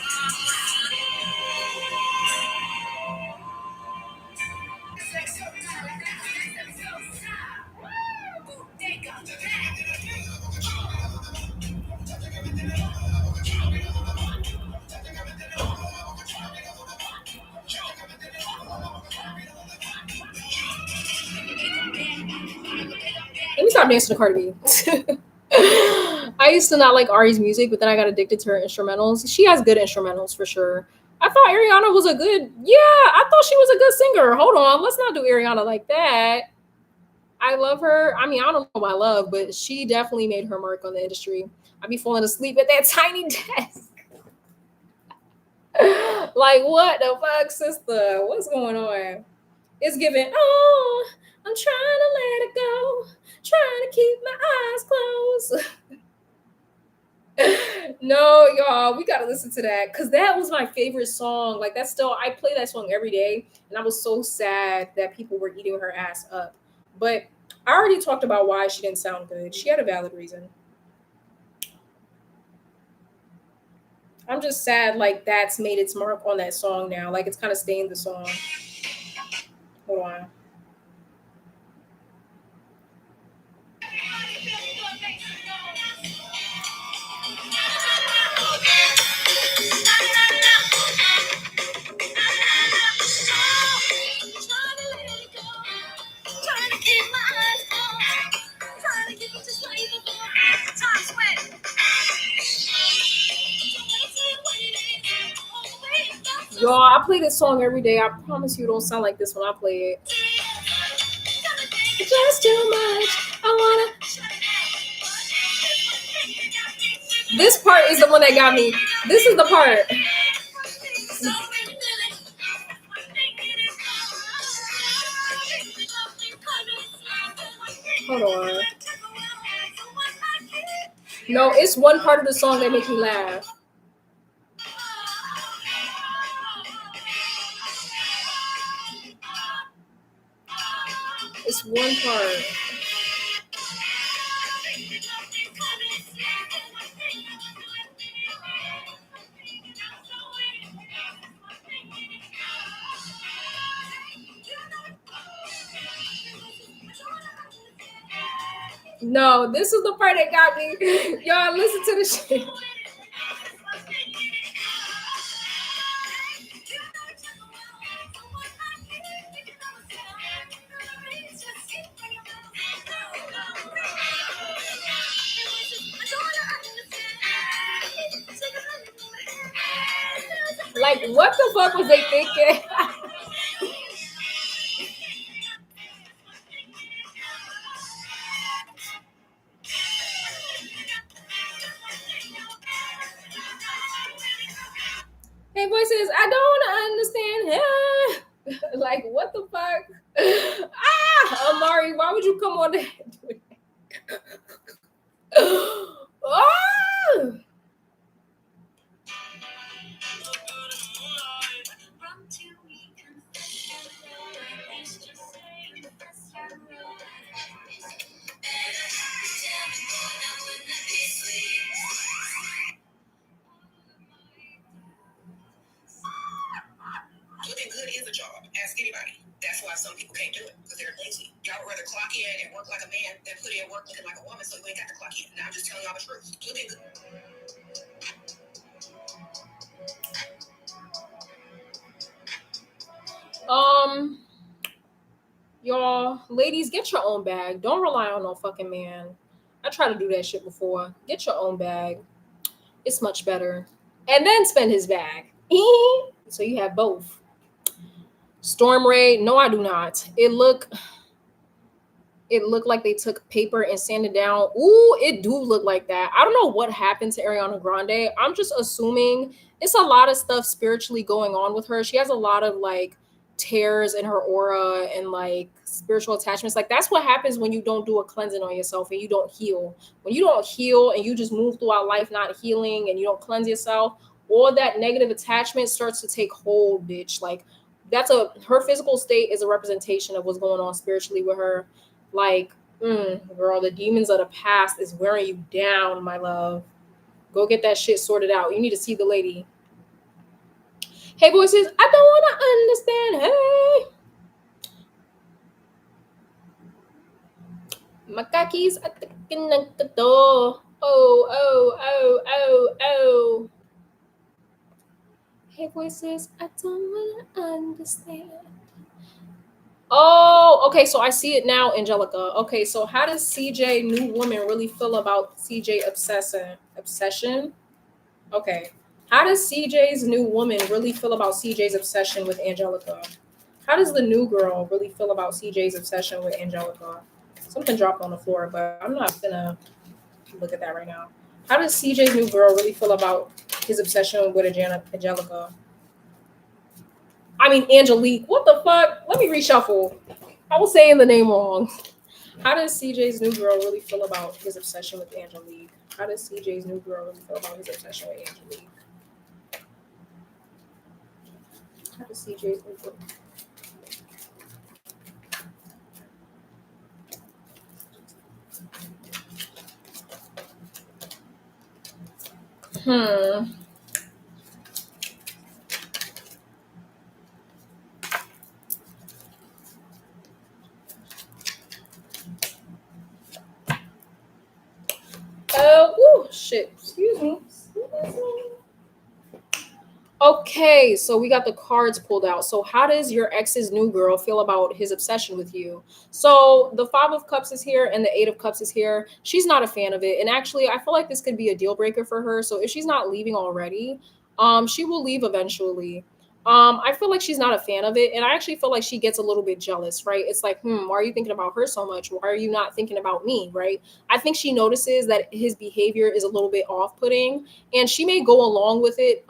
Let me stop dancing to Cardi B. I used to not like Ari's music, but then I got addicted to her instrumentals. She has good instrumentals for sure. I thought Ariana was I thought she was a good singer. Hold on, let's not do Ariana like that. I love her. I mean, I don't know my love, but she definitely made her mark on the industry. I'd be falling asleep at that tiny desk. Like, what the fuck, sister? What's going on? It's giving, oh, I'm trying to let it go, trying to keep my eyes closed. No, y'all, we gotta listen to that because that was my favorite song. Like, that's still, I play that song every day, and I was so sad that people were eating her ass up. But I already talked about why she didn't sound good. She had a valid reason. I'm just sad, like, that's made its mark on that song now. Like, it's kind of stained the song. Hold on. Y'all, I play this song every day. I promise you it don't sound like this when I play it. Just too much. I wanna. This part is the one that got me. This is the part. Hold on. No, it's one part of the song that makes me laugh. It's one part. No, this is the part that got me. Y'all, listen to this shit. Like, what the fuck was they thinking? Hey, voices, I don't understand. Like, what the fuck? Amari, why would you come on there and do that? Looking good is a job. Ask anybody. That's why some people can't do it, because they're lazy. Y'all would rather clock in and work like a man than put in work looking like a woman, so you ain't got to clock in. Now I'm just telling y'all the truth. Looking good. Y'all, ladies, get your own bag. Don't rely on no fucking man. I tried to do that shit before. Get your own bag. It's much better. And then spend his bag. So you have both. Storm Ray, no, I do not. It looked like they took paper and sanded down. Ooh, it do look like that. I don't know what happened to Ariana Grande. I'm just assuming it's a lot of stuff spiritually going on with her. She has a lot of like tears in her aura and like spiritual attachments. Like that's what happens when you don't do a cleansing on yourself and you don't heal. When you don't heal and you just move throughout life not healing and you don't cleanse yourself, all that negative attachment starts to take hold, bitch. Like her physical state is a representation of what's going on spiritually with her. Like, girl, the demons of the past is wearing you down, my love. Go get that shit sorted out. You need to see the lady. Hey, voices, I don't want to understand. Hey. Makakis attacking at the door. Oh. Hey, voices, I don't want to understand. Oh, okay, so I see it now, Angelica. Okay, so how does CJ New Woman really feel about CJ obsession? Okay. How does CJ's New Woman really feel about CJ's obsession with Angelica? How does the new girl really feel about CJ's obsession with Angelica? Something dropped on the floor, but I'm not gonna look at that right now. How does CJ's new girl really feel about his obsession with Angelica? I mean, Angelique. What the fuck? Let me reshuffle. I was saying the name wrong. How does CJ's new girl really feel about his obsession with Angelique? How does CJ's new girl really feel about his obsession with Angelique? How does CJ's new girl... Shit. Excuse me. Okay, so we got the cards pulled out. So how does your ex's new girl feel about his obsession with you? So the 5 of Cups is here and the 8 of Cups is here. She's not a fan of it. And actually, I feel like this could be a deal breaker for her. So if she's not leaving already, she will leave eventually. I feel like she's not a fan of it, and I actually feel like she gets a little bit jealous, right? It's like, why are you thinking about her so much? Why are you not thinking about me, right? I think she notices that his behavior is a little bit off-putting, and she may go along with it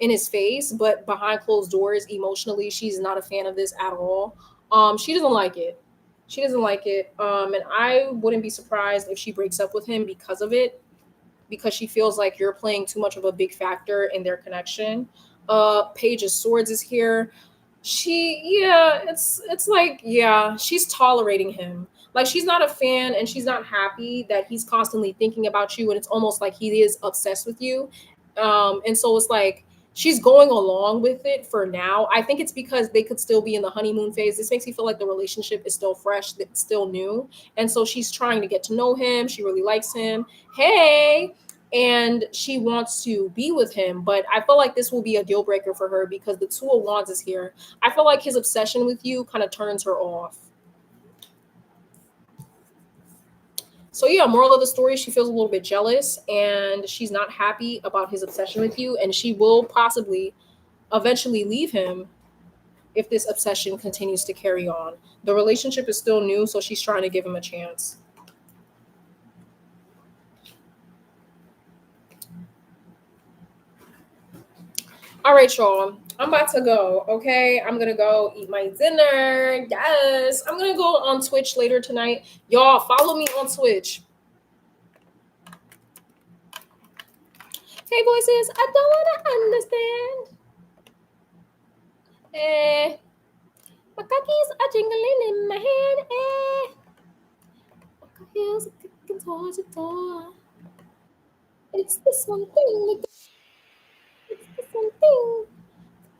in his face, but behind closed doors, emotionally, she's not a fan of this at all. She doesn't like it. She doesn't like it, and I wouldn't be surprised if she breaks up with him because of it, because she feels like you're playing too much of a big factor in their connection. Page of Swords is here. It's like, yeah, she's tolerating him. Like, she's not a fan and she's not happy that he's constantly thinking about you, and it's almost like he is obsessed with you. And so it's like she's going along with it for now. I think it's because they could still be in the honeymoon phase. This makes me feel like the relationship is still fresh, it's still new. And so she's trying to get to know him. She really likes him. Hey, and she wants to be with him, but I feel like this will be a deal breaker for her because the Two of Wands is here. I feel like his obsession with you kind of turns her off. So yeah, moral of the story, she feels a little bit jealous and she's not happy about his obsession with you, and she will possibly eventually leave him if this obsession continues to carry on. The relationship is still new, so she's trying to give him a chance. All right, y'all. I'm about to go. Okay, I'm gonna go eat my dinner. Yes, I'm gonna go on Twitch later tonight. Y'all, follow me on Twitch. Hey, voices. I don't wanna understand. Eh, my cookies are jingling in my hand. Eh, my heels are kicking towards the door. It's this one thing. It's this one thing.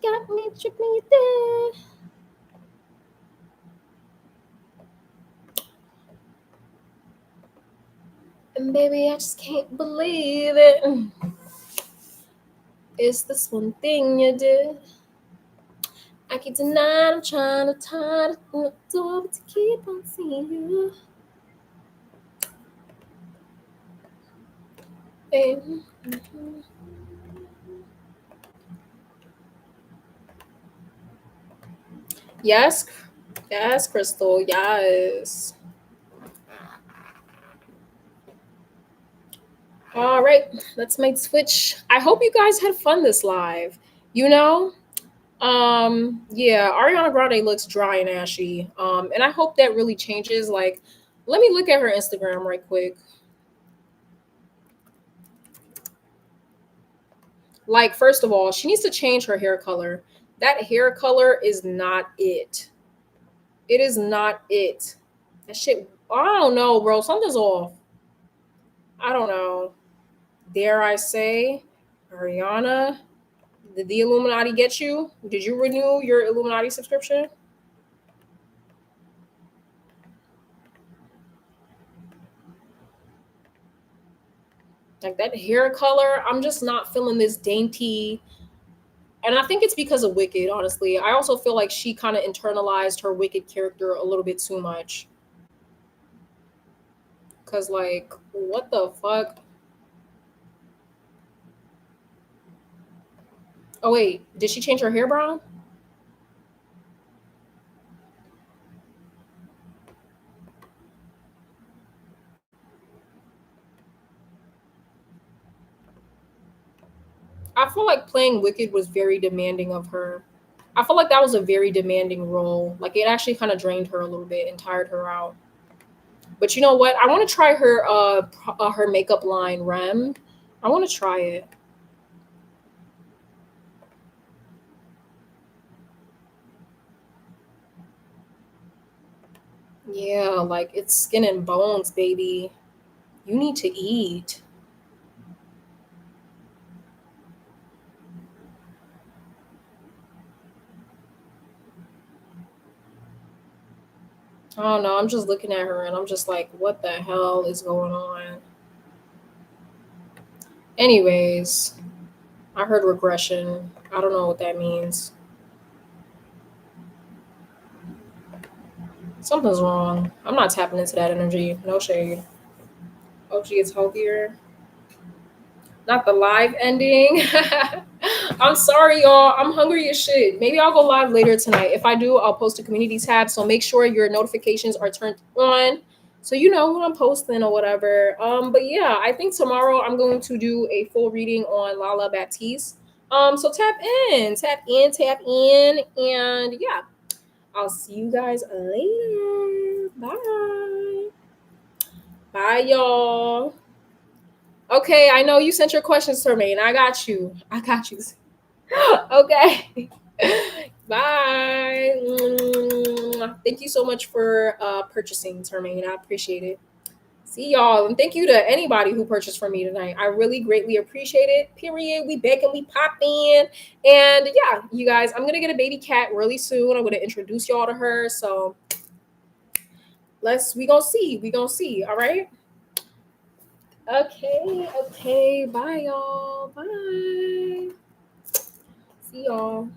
Got me tripping you there. And baby, I just can't believe it. It's this one thing you did. I keep tonight, I'm trying to tie the door to keep on seeing you. Baby. Yes, yes, Crystal, yes. All right, let's make switch. I hope you guys had fun this live. You know, yeah, Ariana Grande looks dry and ashy. And I hope that really changes. Like, let me look at her Instagram right quick. Like, first of all, she needs to change her hair color. That hair color is not it. It is not it. That shit, I don't know, bro. Something's off. I don't know. Dare I say, Ariana, did the Illuminati get you? Did you renew your Illuminati subscription? Like, that hair color, I'm just not feeling this dainty. And I think it's because of Wicked, honestly. I also feel like she kind of internalized her Wicked character a little bit too much. Cause like, what the fuck? Oh wait, did she change her hair brown? I feel like playing Wicked was very demanding of her. I feel like that was a very demanding role. Like, it actually kind of drained her a little bit and tired her out. But you know what? I want to try her makeup line, Rem. I want to try it. Yeah, like, it's skin and bones, baby. You need to eat. I don't know. I'm just looking at her and I'm just like, what the hell is going on? Anyways, I heard regression. I don't know what that means. Something's wrong. I'm not tapping into that energy. No shade. Hope she gets healthier. Not the live ending. I'm sorry, y'all. I'm hungry as shit. Maybe I'll go live later tonight. If I do, I'll post a community tab. So make sure your notifications are turned on so you know when I'm posting or whatever. But yeah, I think tomorrow I'm going to do a full reading on Lala Baptiste. So tap in, and yeah, I'll see you guys later. Bye. Bye, y'all. Okay, I know you sent your questions to me, and I got you. Okay. Bye. Thank you so much for purchasing, Termaine. I appreciate it. See y'all, and thank you to anybody who purchased from me tonight. I really greatly appreciate it. Period. We back and we pop in, and yeah, you guys, I'm gonna get a baby cat really soon. I'm gonna introduce y'all to her. So we gonna see. All right. Okay. Bye, y'all. Bye. See y'all.